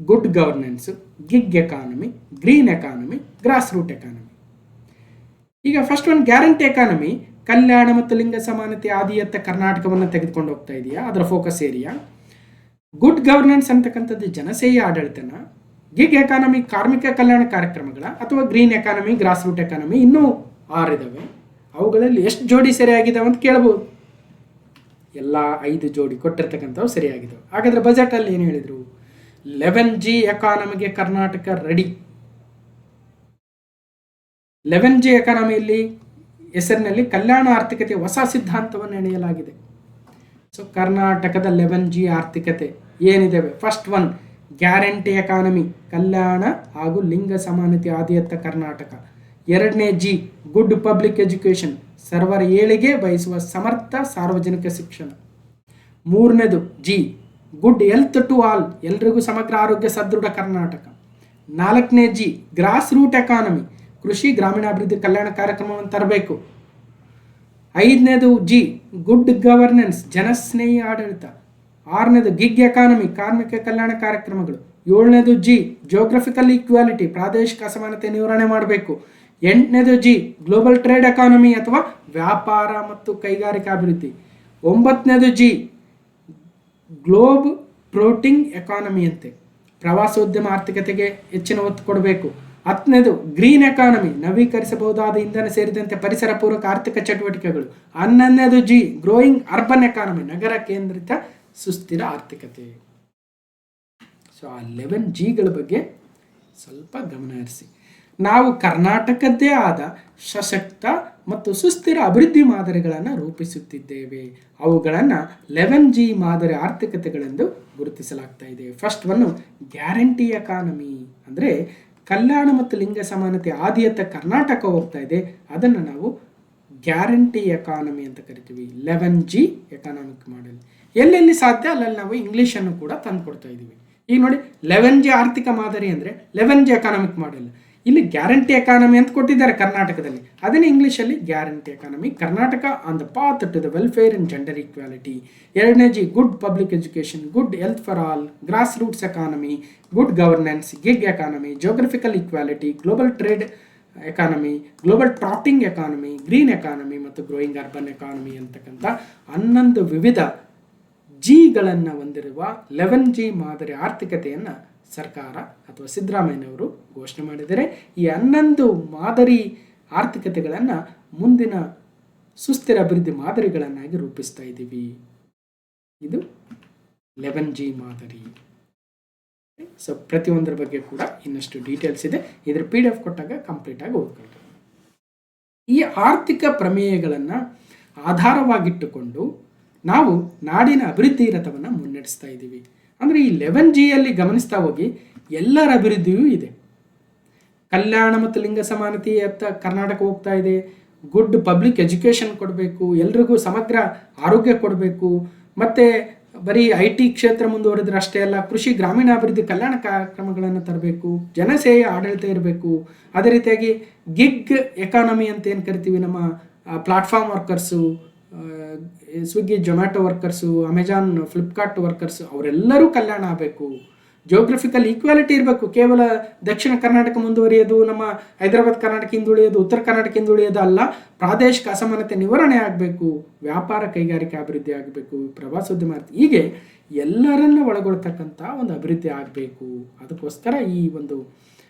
good governance, gig economy, green economy, grass root economy. ಈಗ ಫಸ್ಟ್ ಒಂದು ಗ್ಯಾರಂಟಿ ಎಕಾನಮಿ ಕಲ್ಯಾಣ ಮತ್ತು ಲಿಂಗ ಸಮಾನತೆ ಆದಿಯತ್ತ ಕರ್ನಾಟಕವನ್ನು ತೆಗೆದುಕೊಂಡು ಹೋಗ್ತಾ ಇದೆಯಾ, ಅದರ ಫೋಕಸ್ ಏರಿಯಾ. ಗುಡ್ ಗವರ್ನೆನ್ಸ್ ಅಂತಕ್ಕಂಥದ್ದು ಜನಸೇಯಿ ಆಡಳಿತನ. ಗಿಗ್ ಎಕಾನಮಿ ಕಾರ್ಮಿಕ ಕಲ್ಯಾಣ ಕಾರ್ಯಕ್ರಮಗಳ, ಅಥವಾ green economy, grass root economy, ಇನ್ನೂ 6 ಇದಾವೆ. ಅವುಗಳಲ್ಲಿ ಎಷ್ಟು ಜೋಡಿ ಸರಿಯಾಗಿದ್ದಾವೆ ಅಂತ ಕೇಳ್ಬೋದು. ಎಲ್ಲ 5 ಜೋಡಿ ಕೊಟ್ಟಿರ್ತಕ್ಕಂಥವು ಸರಿಯಾಗಿದ್ದಾವೆ. ಹಾಗಾದ್ರೆ ಬಜೆಟಲ್ಲಿ ಏನು ಹೇಳಿದರು? 11G ಎಕಾನಮಿಗೆ Karnataka ready. 11G ಎಕಾನಮಿಯಲ್ಲಿ ಹೆಸರಿನಲ್ಲಿ ಕಲ್ಯಾಣ ಆರ್ಥಿಕತೆ ಹೊಸ ಸಿದ್ಧಾಂತವನ್ನು ಎಳೆಯಲಾಗಿದೆ. ಸೊ ಕರ್ನಾಟಕದ 11G ಆರ್ಥಿಕತೆ ಏನಿದೆ? ಫಸ್ಟ್ ಒನ್ ಗ್ಯಾರಂಟಿ ಎಕಾನಮಿ, ಕಲ್ಯಾಣ ಹಾಗೂ ಲಿಂಗ ಸಮಾನತೆ ಆದಿಯತ್ತ ಕರ್ನಾಟಕ. 2ನೇ G ಗುಡ್ ಪಬ್ಲಿಕ್ ಎಜುಕೇಷನ್, ಸರ್ವರ ಏಳಿಗೆ ಬಯಸುವ ಸಮರ್ಥ ಸಾರ್ವಜನಿಕ ಶಿಕ್ಷಣ. 3ನೇದು G good health to all, ಎಲ್ರಿಗೂ ಸಮಗ್ರ ಆರೋಗ್ಯ ಸದೃಢ ಕರ್ನಾಟಕ. 4ನೇ G ಗ್ರಾಸ್ ರೂಟ್ ಎಕಾನಮಿ, ಕೃಷಿ ಗ್ರಾಮೀಣಾಭಿವೃದ್ಧಿ ಕಲ್ಯಾಣ ಕಾರ್ಯಕ್ರಮವನ್ನು ತರಬೇಕು. 5ನೇದು G ಗುಡ್ ಗವರ್ನೆನ್ಸ್, ಜನಸ್ನೇಹಿ ಆಡಳಿತ. 6ನೇದು ಗಿಗ್ ಎಕಾನಮಿ, ಕಾರ್ಮಿಕ ಕಲ್ಯಾಣ ಕಾರ್ಯಕ್ರಮಗಳು. 7ನೇದು G ಜಿಯೋಗ್ರಫಿಕಲ್ ಈಕ್ವಾಲಿಟಿ, ಪ್ರಾದೇಶಿಕ ಅಸಮಾನತೆ ನಿವಾರಣೆ ಮಾಡಬೇಕು. 8ನೇದು G ಗ್ಲೋಬಲ್ ಟ್ರೇಡ್ ಎಕಾನಮಿ ಅಥವಾ ವ್ಯಾಪಾರ ಮತ್ತು ಕೈಗಾರಿಕಾ ಅಭಿವೃದ್ಧಿ. 9ನೇದು G ಗ್ಲೋಬ್ ಪ್ರೋಟಿಂಗ್ ಎಕಾನಮಿ ಅಂತೆ, ಪ್ರವಾಸೋದ್ಯಮ ಆರ್ಥಿಕತೆಗೆ ಹೆಚ್ಚಿನ ಒತ್ತು ಕೊಡಬೇಕು. 10ನೇದು ಗ್ರೀನ್ ಎಕಾನಮಿ, ನವೀಕರಿಸಬಹುದಾದ ಇಂಧನ ಸೇರಿದಂತೆ ಪರಿಸರ ಪೂರಕ ಆರ್ಥಿಕ ಚಟುವಟಿಕೆಗಳು. 11ನೇದು G ಗ್ರೋಯಿಂಗ್ ಅರ್ಬನ್ ಎಕಾನಮಿ, ನಗರ ಕೇಂದ್ರಿತ ಸುಸ್ಥಿರ ಆರ್ಥಿಕತೆ. ಸೊ ಆ 11Gಗಳ ಬಗ್ಗೆ ಸ್ವಲ್ಪ ಗಮನ ಹರಿಸಿ. ನಾವು ಕರ್ನಾಟಕದ್ದೇ ಆದ ಸಶಕ್ತ ಮತ್ತು ಸುಸ್ಥಿರ ಅಭಿವೃದ್ಧಿ ಮಾದರಿಗಳನ್ನು ರೂಪಿಸುತ್ತಿದ್ದೇವೆ. ಅವುಗಳನ್ನು 11G ಮಾದರಿ ಆರ್ಥಿಕತೆಗಳೆಂದು ಗುರುತಿಸಲಾಗ್ತಾ ಇದೆ. ಫಸ್ಟ್ ಒನ್ನು ಗ್ಯಾರಂಟಿ ಎಕಾನಮಿ ಅಂದರೆ ಕಲ್ಯಾಣ ಮತ್ತು ಲಿಂಗ ಸಮಾನತೆ ಆದಿಯತ್ತ ಕರ್ನಾಟಕ ಹೋಗ್ತಾ ಇದೆ, ಅದನ್ನು ನಾವು ಗ್ಯಾರಂಟಿ ಎಕಾನಮಿ ಅಂತ ಕರಿತೀವಿ. 11G ಎಕಾನಮಿಕ್ ಮಾಡೆಲ್ ಎಲ್ಲೆಲ್ಲಿ ಸಾಧ್ಯ ಅಲ್ಲಲ್ಲಿ ನಾವು ಇಂಗ್ಲೀಷನ್ನು ಕೂಡ ತಂದು ಕೊಡ್ತಾ ಇದ್ದೀವಿ. ಈಗ ನೋಡಿ 11G ಆರ್ಥಿಕ ಮಾದರಿ ಅಂದರೆ 11G ಎಕಾನಮಿಕ್ ಮಾಡೆಲ್. ಇಲ್ಲಿ ಗ್ಯಾರಂಟಿ ಎಕಾನಮಿ ಅಂತ ಕೊಟ್ಟಿದ್ದಾರೆ ಕರ್ನಾಟಕದಲ್ಲಿ, ಅದನ್ನೇ ಇಂಗ್ಲೀಷಲ್ಲಿ guarantee economy. Karnataka on the path to the welfare and gender equality. 2ನೇ G good public education, good health for all, grass roots economy, good governance, gig economy, geographical equality, global trade economy, global trotting economy, green economy ಮತ್ತು ಗ್ರೋಯಿಂಗ್ ಅರ್ಬನ್ ಎಕಾನಮಿ ಅಂತಕ್ಕಂಥ 11 ವಿವಿಧ ಜಿಗಳನ್ನು ಹೊಂದಿರುವ 11G ಮಾದರಿ ಆರ್ಥಿಕತೆಯನ್ನು ಸರ್ಕಾರ ಅಥವಾ ಸಿದ್ದರಾಮಯ್ಯನವರು ಘೋಷಣೆ ಮಾಡಿದ್ದಾರೆ. ಈ 11 ಮಾದರಿ ಆರ್ಥಿಕತೆಗಳನ್ನು ಮುಂದಿನ ಸುಸ್ಥಿರ ಅಭಿವೃದ್ಧಿ ಮಾದರಿಗಳನ್ನಾಗಿ ರೂಪಿಸ್ತಾ ಇದ್ದೀವಿ. ಇದು 11G ಮಾದರಿ. ಸೊ ಪ್ರತಿಯೊಂದರ ಬಗ್ಗೆ ಕೂಡ ಇನ್ನಷ್ಟು ಡೀಟೇಲ್ಸ್ ಇದೆ, ಇದರ PDF ಕೊಟ್ಟಾಗ ಕಂಪ್ಲೀಟಾಗಿ ಓದ್ಕೊಳ್ಳಿ. ಈ ಆರ್ಥಿಕ ಪ್ರಮೇಯಗಳನ್ನು ಆಧಾರವಾಗಿಟ್ಟುಕೊಂಡು ನಾವು ನಾಡಿನ ಅಭಿವೃದ್ಧಿ ರಥವನ್ನು ಮುನ್ನಡೆಸ್ತಾ ಇದ್ದೀವಿ. ಅಂದರೆ ಈ 11Gಯಲ್ಲಿ ಗಮನಿಸ್ತಾ ಹೋಗಿ ಎಲ್ಲರ ಅಭಿವೃದ್ಧಿಯೂ ಇದೆ. ಕಲ್ಯಾಣ ಮತ್ತು ಲಿಂಗ ಸಮಾನತೆಯತ್ತ ಕರ್ನಾಟಕ ಹೋಗ್ತಾ ಇದೆ. ಗುಡ್ ಪಬ್ಲಿಕ್ ಎಜುಕೇಷನ್ ಕೊಡಬೇಕು, ಎಲ್ರಿಗೂ ಸಮಗ್ರ ಆರೋಗ್ಯ ಕೊಡಬೇಕು, ಮತ್ತು ಬರೀ IT ಕ್ಷೇತ್ರ ಮುಂದುವರೆದ್ರೆ ಅಷ್ಟೇ ಅಲ್ಲ, ಕೃಷಿ ಗ್ರಾಮೀಣಾಭಿವೃದ್ಧಿ ಕಲ್ಯಾಣ ಕಾರ್ಯಕ್ರಮಗಳನ್ನು ತರಬೇಕು, ಜನಸೇವೆ ಆಡಳಿತ ಇರಬೇಕು. ಅದೇ ರೀತಿಯಾಗಿ ಗಿಗ್ ಎಕಾನಮಿ ಅಂತ ಏನು ಕರಿತೀವಿ, ನಮ್ಮ platform workers, Swiggy Zomato workers, Amazon Flipkart workers, ಅವರೆಲ್ಲರೂ ಕಲ್ಯಾಣ ಆಗಬೇಕು. ಜಿಯೋಗ್ರಫಿಕಲ್ ಈಕ್ವಾಲಿಟಿ ಇರಬೇಕು. ಕೇವಲ ದಕ್ಷಿಣ ಕರ್ನಾಟಕ ಮುಂದುವರಿಯೋದು, ನಮ್ಮ ಹೈದರಾಬಾದ್ ಕರ್ನಾಟಕ ಹಿಂದುಳಿಯೋದು, ಉತ್ತರ ಕರ್ನಾಟಕ ಹಿಂದುಳಿಯೋದು ಅಲ್ಲ, ಪ್ರಾದೇಶಿಕ ಅಸಮಾನತೆ ನಿವಾರಣೆ ಆಗಬೇಕು, ವ್ಯಾಪಾರ ಕೈಗಾರಿಕೆ ಅಭಿವೃದ್ಧಿ ಆಗಬೇಕು, ಪ್ರವಾಸೋದ್ಯಮ, ಹೀಗೆ ಎಲ್ಲರನ್ನ ಒಳಗೊಳ್ತಕ್ಕಂಥ ಒಂದು ಅಭಿವೃದ್ಧಿ ಆಗಬೇಕು. ಅದಕ್ಕೋಸ್ಕರ ಈ ಒಂದು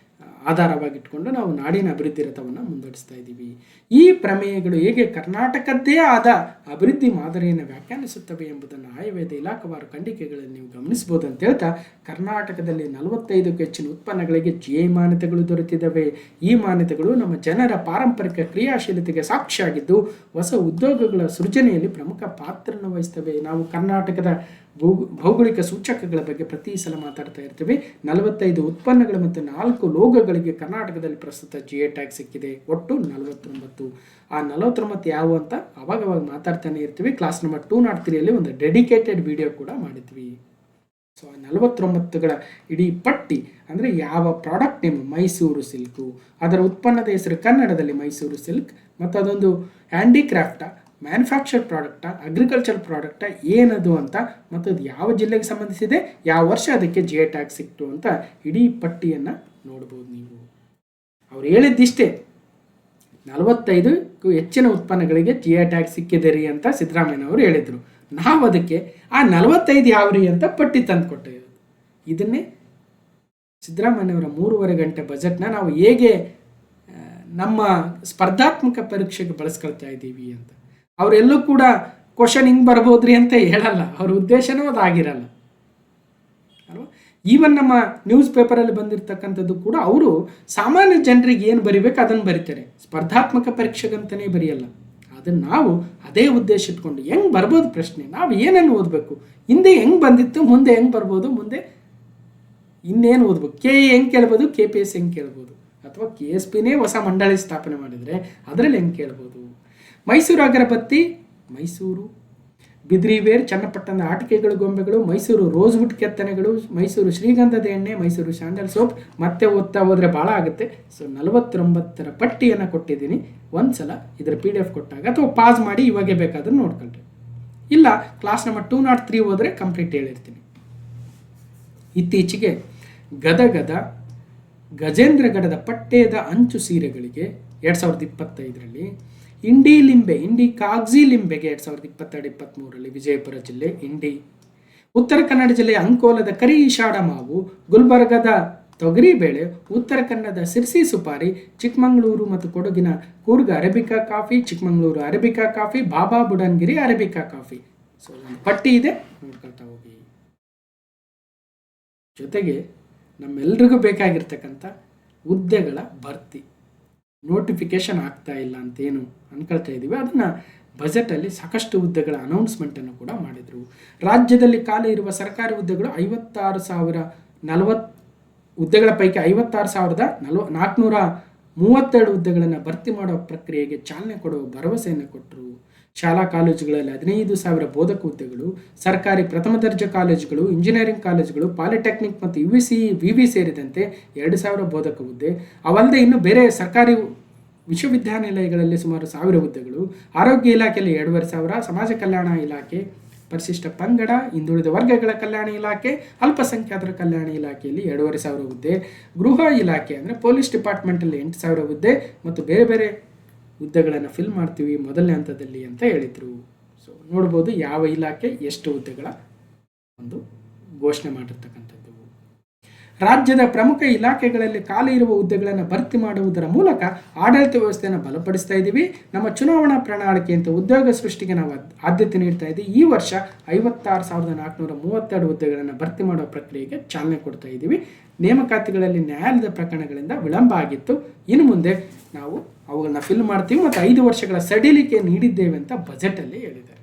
ಆಧಾರವಾಗಿಟ್ಕೊಂಡು ನಾವು ನಾಡಿನ ಅಭಿವೃದ್ಧಿ ರಥವನ್ನು ಮುಂದುವರಿಸ್ತಾ ಇದ್ದೀವಿ. ಈ ಪ್ರಮೇಯಗಳು ಹೇಗೆ ಕರ್ನಾಟಕದ್ದೇ ಆದ ಅಭಿವೃದ್ಧಿ ಮಾದರಿಯನ್ನು ವ್ಯಾಖ್ಯಾನಿಸುತ್ತವೆ ಎಂಬುದನ್ನು ಆಯವ್ಯದ ಇಲಾಖಾವಾರು ಖಂಡಿಕೆಗಳಲ್ಲಿ ನೀವು ಗಮನಿಸಬಹುದು ಅಂತ ಹೇಳ್ತಾ, ಕರ್ನಾಟಕದಲ್ಲಿ 45ಕ್ಕೂ ಹೆಚ್ಚಿನ ಉತ್ಪನ್ನಗಳಿಗೆ GI ಮಾನ್ಯತೆಗಳು ದೊರೆತಿದ್ದಾವೆ. ಈ ಮಾನ್ಯತೆಗಳು ನಮ್ಮ ಜನರ ಪಾರಂಪರಿಕ ಕ್ರಿಯಾಶೀಲತೆಗೆ ಸಾಕ್ಷಿಯಾಗಿದ್ದು ಹೊಸ ಉದ್ಯೋಗಗಳ ಸೃಜನೆಯಲ್ಲಿ ಪ್ರಮುಖ ಪಾತ್ರವನ್ನು ವಹಿಸ್ತವೆ. ನಾವು ಕರ್ನಾಟಕದ ಭೌಗೋಳಿಕ ಸೂಚಕಗಳ ಬಗ್ಗೆ ಪ್ರತಿ ಸಲ ಮಾತಾಡ್ತಾ ಇರ್ತೀವಿ. 45 ಉತ್ಪನ್ನಗಳು ಮತ್ತು 4 ಲೋಗೋಗಳಿಗೆ ಕರ್ನಾಟಕದಲ್ಲಿ ಪ್ರಸ್ತುತ GI ಟ್ಯಾಗ್ ಸಿಕ್ಕಿದೆ. ಒಟ್ಟು 49. ಆ 49 ಯಾವುವು ಅಂತ ಅವಾಗ ಮಾತಾಡ್ತಾನೆ ಇರ್ತೀವಿ. ಕ್ಲಾಸ್ ನಂಬರ್ 203ಯಲ್ಲಿ ಒಂದು ಡೆಡಿಕೇಟೆಡ್ ವಿಡಿಯೋ ಕೂಡ ಮಾಡಿದ್ವಿ. ಸೊ ಆ 49ಗಳ ಇಡೀ ಪಟ್ಟಿ ಅಂದರೆ ಯಾವ ಪ್ರಾಡಕ್ಟ್ ನೇಮು ಮೈಸೂರು ಸಿಲ್ಕು, ಅದರ ಉತ್ಪನ್ನದ ಹೆಸರು ಕನ್ನಡದಲ್ಲಿ ಮೈಸೂರು ಸಿಲ್ಕ್, ಮತ್ತು ಅದೊಂದು ಹ್ಯಾಂಡಿಕ್ರಾಫ್ಟಾ, ಮ್ಯಾನುಫ್ಯಾಕ್ಚರ್ಡ್ ಪ್ರಾಡಕ್ಟಾ, ಅಗ್ರಿಕಲ್ಚರ್ ಪ್ರಾಡಕ್ಟಾ, ಏನದು ಅಂತ, ಮತ್ತು ಅದು ಯಾವ ಜಿಲ್ಲೆಗೆ ಸಂಬಂಧಿಸಿದೆ, ಯಾವ ವರ್ಷ ಅದಕ್ಕೆ GI ಟ್ಯಾಗ್ ಸಿಕ್ತು ಅಂತ ಇಡೀ ಪಟ್ಟಿಯನ್ನು ನೋಡ್ಬೋದು ನೀವು. ಅವ್ರು ಹೇಳಿದ್ದಿಷ್ಟೇ, 45ಕ್ಕೂ ಹೆಚ್ಚಿನ ಉತ್ಪನ್ನಗಳಿಗೆ GI ಟ್ಯಾಗ್ ಸಿಕ್ಕಿದೆ ರೀ ಅಂತ ಸಿದ್ದರಾಮಯ್ಯನವರು ಹೇಳಿದರು. ನಾವು ಅದಕ್ಕೆ ಆ 45 ಯಾವ್ರಿ ಅಂತ ಪಟ್ಟಿ ತಂದು ಕೊಟ್ಟಿರೋದು. ಇದನ್ನೇ ಸಿದ್ದರಾಮಯ್ಯನವರ 3.5 ಗಂಟೆ ಬಜೆಟ್ನ ನಾವು ಹೇಗೆ ನಮ್ಮ ಸ್ಪರ್ಧಾತ್ಮಕ ಪರೀಕ್ಷೆಗೆ ಬಳಸ್ಕೊಳ್ತಾ ಇದ್ದೀವಿ ಅಂತ. ಅವರೆಲ್ಲೂ ಕೂಡ ಕ್ವಶನ್ ಹಿಂಗೆ ಬರ್ಬೋದ್ರಿ ಅಂತ ಹೇಳಲ್ಲ, ಅವ್ರ ಉದ್ದೇಶನೂ ಅದಾಗಿರಲ್ಲ ಅಲ್ವಾ. ಈವನ್ ನಮ್ಮ ನ್ಯೂಸ್ ಪೇಪರಲ್ಲಿ ಬಂದಿರತಕ್ಕಂಥದ್ದು ಕೂಡ ಅವರು ಸಾಮಾನ್ಯ ಜನರಿಗೆ ಏನು ಬರಿಬೇಕು ಅದನ್ನು ಬರೀತಾರೆ, ಸ್ಪರ್ಧಾತ್ಮಕ ಪರೀಕ್ಷೆಗಂತಲೇ ಬರೆಯಲ್ಲ. ಅದನ್ನು ನಾವು ಅದೇ ಉದ್ದೇಶ ಇಟ್ಕೊಂಡು ಹೆಂಗೆ ಬರ್ಬೋದು ಪ್ರಶ್ನೆ, ನಾವು ಏನನ್ನು ಓದಬೇಕು, ಹಿಂದೆ ಹೆಂಗೆ ಬಂದಿತ್ತು, ಮುಂದೆ ಹೆಂಗೆ ಬರ್ಬೋದು, ಮುಂದೆ ಇನ್ನೇನು ಓದ್ಬೇಕು, KE ಹೆಂಗೆ ಕೇಳ್ಬೋದು, KPS ಹೆಂಗೆ ಕೇಳ್ಬೋದು, ಅಥವಾ KSPನೇ ಹೊಸ ಮಂಡಳಿ ಸ್ಥಾಪನೆ ಮಾಡಿದರೆ ಅದರಲ್ಲಿ ಹೆಂಗೆ ಕೇಳ್ಬೋದು. ಮೈಸೂರು ಅಗರಬತ್ತಿ, ಮೈಸೂರು ಬಿದ್ರಿವೇರ್, ಚನ್ನಪಟ್ಟಣದ ಆಟಿಕೆಗಳು, ಗೊಂಬೆಗಳು, ಮೈಸೂರು ರೋಸ್ವುಡ್ ಕೆತ್ತನೆಗಳು, ಮೈಸೂರು ಶ್ರೀಗಂಧದ ಎಣ್ಣೆ, ಮೈಸೂರು ಸ್ಯಾಂಡಲ್ ಸೋಪ್, ಮತ್ತೆ ಓದ್ತಾ ಹೋದರೆ ಭಾಳ ಆಗುತ್ತೆ. ಸೊ 49ರ ಪಟ್ಟಿಯನ್ನು ಕೊಟ್ಟಿದ್ದೀನಿ. ಒಂದ್ಸಲ ಇದರ PDF ಕೊಟ್ಟಾಗ ಅಥವಾ ಪಾಸ್ ಮಾಡಿ ಇವಾಗೆ ಬೇಕಾದ್ರೆ ನೋಡ್ಕೊಳ್ರಿ, ಇಲ್ಲ ಕ್ಲಾಸ್ ನಂಬರ್ 203 ಹೋದರೆ ಕಂಪ್ಲೀಟ್ ಹೇಳಿರ್ತೀನಿ. ಇತ್ತೀಚೆಗೆ ಗದಗದ ಗಜೇಂದ್ರಗಢದ ಪಟ್ಟೇದ ಅಂಚು ಸೀರೆಗಳಿಗೆ 2025ರಲ್ಲಿ ಇಂಡಿ ಕಾಗ್ಜಿ ಲಿಂಬೆಗೆ 2022-23ರಲ್ಲಿ ವಿಜಯಪುರ ಜಿಲ್ಲೆ ಇಂಡಿ, ಉತ್ತರ ಕನ್ನಡ ಜಿಲ್ಲೆಯ ಅಂಕೋಲದ ಕರಿ ಇಶಾಡ ಮಾವು, ಗುಲ್ಬರ್ಗದ ತೊಗರಿಬೇಳೆ, ಉತ್ತರ ಕನ್ನಡದ ಸಿರ್ಸಿ ಸುಪಾರಿ, ಚಿಕ್ಕಮಗಳೂರು ಮತ್ತು ಕೊಡಗಿನ Coorg arabica coffee, Chikkamagaluru arabica coffee, Baba Budangiri arabica coffee. So ಒಂದು ಪಟ್ಟಿ ಇದೆ, ನೋಡ್ಕೊಳ್ತಾ ಹೋಗಿ. ಜೊತೆಗೆ ನಮ್ಮೆಲ್ರಿಗೂ ಬೇಕಾಗಿರ್ತಕ್ಕಂಥ ಹುದ್ದೆಗಳ ಭರ್ತಿ ನೋಟಿಫಿಕೇಶನ್ ಆಗ್ತಾ ಇಲ್ಲ ಅಂತೇನು ಅನ್ಕೊಳ್ತಾ ಇದ್ದೀವಿ, ಅದನ್ನು ಬಜೆಟಲ್ಲಿ ಸಾಕಷ್ಟು ಹುದ್ದೆಗಳ ಅನೌನ್ಸ್ಮೆಂಟನ್ನು ಕೂಡ ಮಾಡಿದರು. ರಾಜ್ಯದಲ್ಲಿ ಖಾಲಿ ಇರುವ ಸರ್ಕಾರಿ ಹುದ್ದೆಗಳು 56,040 ಹುದ್ದೆಗಳ ಪೈಕಿ 56,432 ಹುದ್ದೆಗಳನ್ನು ಭರ್ತಿ ಮಾಡುವ ಪ್ರಕ್ರಿಯೆಗೆ ಚಾಲನೆ ಕೊಡುವ ಭರವಸೆಯನ್ನು ಕೊಟ್ಟರು. ಶಾಲಾ ಕಾಲೇಜುಗಳಲ್ಲಿ 15,000 ಬೋಧಕ ಹುದ್ದೆಗಳು, ಸರ್ಕಾರಿ ಪ್ರಥಮ ದರ್ಜೆ ಕಾಲೇಜುಗಳು, ಇಂಜಿನಿಯರಿಂಗ್ ಕಾಲೇಜುಗಳು, ಪಾಲಿಟೆಕ್ನಿಕ್ ಮತ್ತು UVC ಸೇರಿದಂತೆ 2,000 ಬೋಧಕ ಹುದ್ದೆ, ಅವಲ್ಲದೆ ಇನ್ನು ಬೇರೆ ಸರ್ಕಾರಿ ವಿಶ್ವವಿದ್ಯಾನಿಲಯಗಳಲ್ಲಿ ಸುಮಾರು 1,000 ಹುದ್ದೆಗಳು, ಆರೋಗ್ಯ ಇಲಾಖೆಯಲ್ಲಿ 2,500, ಸಮಾಜ ಕಲ್ಯಾಣ ಇಲಾಖೆ, ಪರಿಶಿಷ್ಟ ಪಂಗಡ, ಹಿಂದುಳಿದ ವರ್ಗಗಳ ಕಲ್ಯಾಣ ಇಲಾಖೆ, ಅಲ್ಪಸಂಖ್ಯಾತರ ಕಲ್ಯಾಣ ಇಲಾಖೆಯಲ್ಲಿ 2,500 ಹುದ್ದೆ, ಗೃಹ ಇಲಾಖೆ ಅಂದರೆ ಪೊಲೀಸ್ ಡಿಪಾರ್ಟ್ಮೆಂಟಲ್ಲಿ 8,000 ಹುದ್ದೆ ಮತ್ತು ಬೇರೆ ಬೇರೆ ಹುದ್ದೆಗಳನ್ನು ಫಿಲ್ ಮಾಡ್ತೀವಿ ಮೊದಲನೇ ಹಂತದಲ್ಲಿ ಅಂತ ಹೇಳಿದರು. ಸೊ ನೋಡ್ಬೋದು ಯಾವ ಇಲಾಖೆ ಎಷ್ಟು ಹುದ್ದೆಗಳ ಒಂದು ಘೋಷಣೆ ಮಾಡಿರ್ತಕ್ಕಂಥದ್ದು. ರಾಜ್ಯದ ಪ್ರಮುಖ ಇಲಾಖೆಗಳಲ್ಲಿ ಖಾಲಿ ಇರುವ ಹುದ್ದೆಗಳನ್ನು ಭರ್ತಿ ಮಾಡುವುದರ ಮೂಲಕ ಆಡಳಿತ ವ್ಯವಸ್ಥೆಯನ್ನು ಬಲಪಡಿಸ್ತಾ ಇದ್ದೀವಿ. ನಮ್ಮ ಚುನಾವಣಾ ಪ್ರಣಾಳಿಕೆ ಅಂತ ಉದ್ಯೋಗ ಸೃಷ್ಟಿಗೆ ನಾವು ಆದ್ಯತೆ ನೀಡ್ತಾ ಇದ್ದೀವಿ. ಈ ವರ್ಷ 56,432 ಹುದ್ದೆಗಳನ್ನು ಭರ್ತಿ ಮಾಡುವ ಪ್ರಕ್ರಿಯೆಗೆ ಚಾಲನೆ ಕೊಡ್ತಾ ಇದ್ದೀವಿ. ನೇಮಕಾತಿಗಳಲ್ಲಿ ನ್ಯಾಯಾಲಯದ ಪ್ರಕರಣಗಳಿಂದ ವಿಳಂಬ ಆಗಿತ್ತು, ಇನ್ನು ಮುಂದೆ ನಾವು ಅವುಗಳನ್ನ ಫಿಲ್ ಮಾಡ್ತೀವಿ ಮತ್ತು 5 ವರ್ಷಗಳ ಸಡಿಲಿಕೆ ನೀಡಿದ್ದೇವೆ ಅಂತ ಬಜೆಟಲ್ಲಿ ಹೇಳಿದ್ದಾರೆ.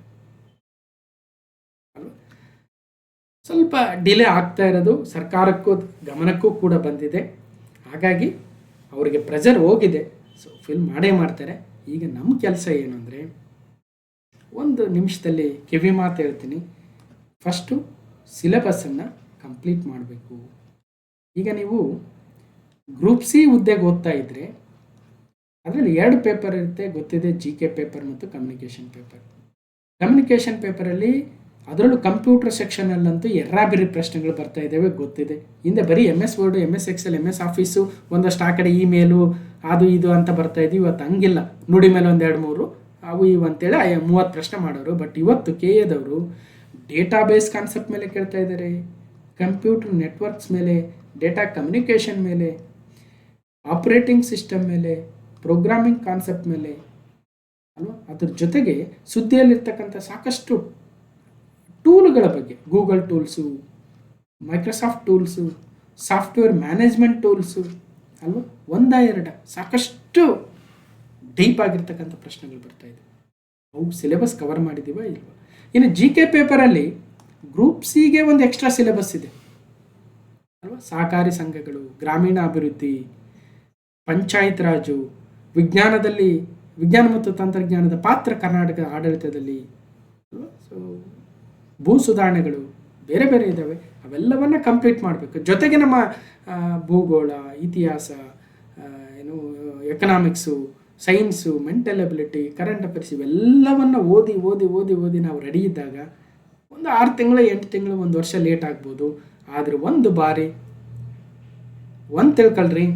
ಸ್ವಲ್ಪ ಡಿಲೇ ಆಗ್ತಾ ಇರೋದು ಸರ್ಕಾರಕ್ಕೂ ಗಮನಕ್ಕೂ ಕೂಡ ಬಂದಿದೆ, ಹಾಗಾಗಿ ಅವರಿಗೆ ಪ್ರೆಷರ್ ಹೋಗಿದೆ. ಸೊ ಫಿಲ್ ಮಾಡೇ ಮಾಡ್ತಾರೆ. ಈಗ ನಮ್ಮ ಕೆಲಸ ಏನು ಅಂದರೆ, ಒಂದು ನಿಮಿಷದಲ್ಲಿ ಕಿವಿ ಮಾತು ಹೇಳ್ತೀನಿ. ಫಸ್ಟು ಸಿಲೆಬಸ್ಸನ್ನು ಕಂಪ್ಲೀಟ್ ಮಾಡಬೇಕು. ಈಗ ನೀವು ಗ್ರೂಪ್ ಸಿ ಹುದ್ದೆಗೆ ಓದ್ತಾ ಇದ್ದರೆ ಅದರಲ್ಲಿ 2 ಪೇಪರ್ ಇರುತ್ತೆ, ಗೊತ್ತಿದೆ, GK ಪೇಪರ್ ಮತ್ತು ಕಮ್ಯುನಿಕೇಷನ್ ಪೇಪರ್. ಕಮ್ಯುನಿಕೇಷನ್ ಪೇಪರಲ್ಲಿ ಅದರಲ್ಲೂ ಕಂಪ್ಯೂಟರ್ ಸೆಕ್ಷನಲ್ಲಂತೂ ಎರ್ರಾಬಿರಿ ಪ್ರಶ್ನೆಗಳು ಬರ್ತಾ ಇದ್ದಾವೆ, ಗೊತ್ತಿದೆ. ಹಿಂದೆ ಬರೀ MS word, MS Excel, MS office, ಒಂದಷ್ಟು ಆ ಕಡೆ ಇಮೇಲು ಅದು ಇದು ಅಂತ ಬರ್ತಾ ಇದ್ವಿ. ಇವತ್ತು ಹಂಗಿಲ್ಲ, ನುಡಿ ಮೇಲೆ 1-2-3 ಅವು ಇವು ಅಂತೇಳಿ 30 ಪ್ರಶ್ನೆ ಮಾಡೋರು. ಬಟ್ ಇವತ್ತು KAದವರು ಡೇಟಾಬೇಸ್ ಕಾನ್ಸೆಪ್ಟ್ ಮೇಲೆ ಕೇಳ್ತಾ ಇದ್ದಾರೆ, ಕಂಪ್ಯೂಟರ್ ನೆಟ್ವರ್ಕ್ಸ್ ಮೇಲೆ, ಡೇಟಾ ಕಮ್ಯುನಿಕೇಷನ್ ಮೇಲೆ, ಆಪರೇಟಿಂಗ್ ಸಿಸ್ಟಮ್ ಮೇಲೆ, ಪ್ರೋಗ್ರಾಮಿಂಗ್ ಕಾನ್ಸೆಪ್ಟ್ ಮೇಲೆ ಅಲ್ವಾ. ಅದ್ರ ಜೊತೆಗೆ ಸುದ್ದಿಯಲ್ಲಿರ್ತಕ್ಕಂಥ ಸಾಕಷ್ಟು ಟೂಲ್ಗಳ ಬಗ್ಗೆ, Google tools, Microsoft tools, software management tools ಅಲ್ವಾ, 1-2 ಸಾಕಷ್ಟು ಡೀಪ್ ಆಗಿರ್ತಕ್ಕಂಥ ಪ್ರಶ್ನೆಗಳು ಬರ್ತಾ ಇದೆ. ಅವು ಸಿಲೆಬಸ್ ಕವರ್ ಮಾಡಿದ್ದೀವ ಇಲ್ವಾ. ಇನ್ನು GK ಪೇಪರಲ್ಲಿ ಗ್ರೂಪ್ ಸಿಗೆ ಒಂದು ಎಕ್ಸ್ಟ್ರಾ ಸಿಲೆಬಸ್ ಇದೆ ಅಲ್ವಾ. ಸಹಕಾರಿ ಸಂಘಗಳು, ಗ್ರಾಮೀಣ ಅಭಿವೃದ್ಧಿ, ಪಂಚಾಯತ್ ರಾಜು, ವಿಜ್ಞಾನ ಮತ್ತು ತಂತ್ರಜ್ಞಾನದ ಪಾತ್ರ ಕರ್ನಾಟಕ ಆಡಳಿತದಲ್ಲಿ ಅಲ್ವಾ. ಸೊ ಭೂ ಸುಧಾರಣೆಗಳು, ಬೇರೆ ಬೇರೆ ಇದ್ದಾವೆ, ಅವೆಲ್ಲವನ್ನು ಕಂಪ್ಲೀಟ್ ಮಾಡಬೇಕು. ಜೊತೆಗೆ ನಮ್ಮ ಭೂಗೋಳ, ಇತಿಹಾಸ, ಏನು economics, science, mental ability, current affairs ಇವೆಲ್ಲವನ್ನು ಓದಿ ಓದಿ ಓದಿ ಓದಿ ನಾವು ರೆಡಿ ಇದ್ದಾಗ ಒಂದು 6 ತಿಂಗಳು 8 ತಿಂಗಳು 1 ವರ್ಷ ಲೇಟ್ ಆಗ್ಬೋದು. ಆದರೆ ಒಂದು ಬಾರಿ ಒಂದು ತಿಳ್ಕೊಳ್ರಿ,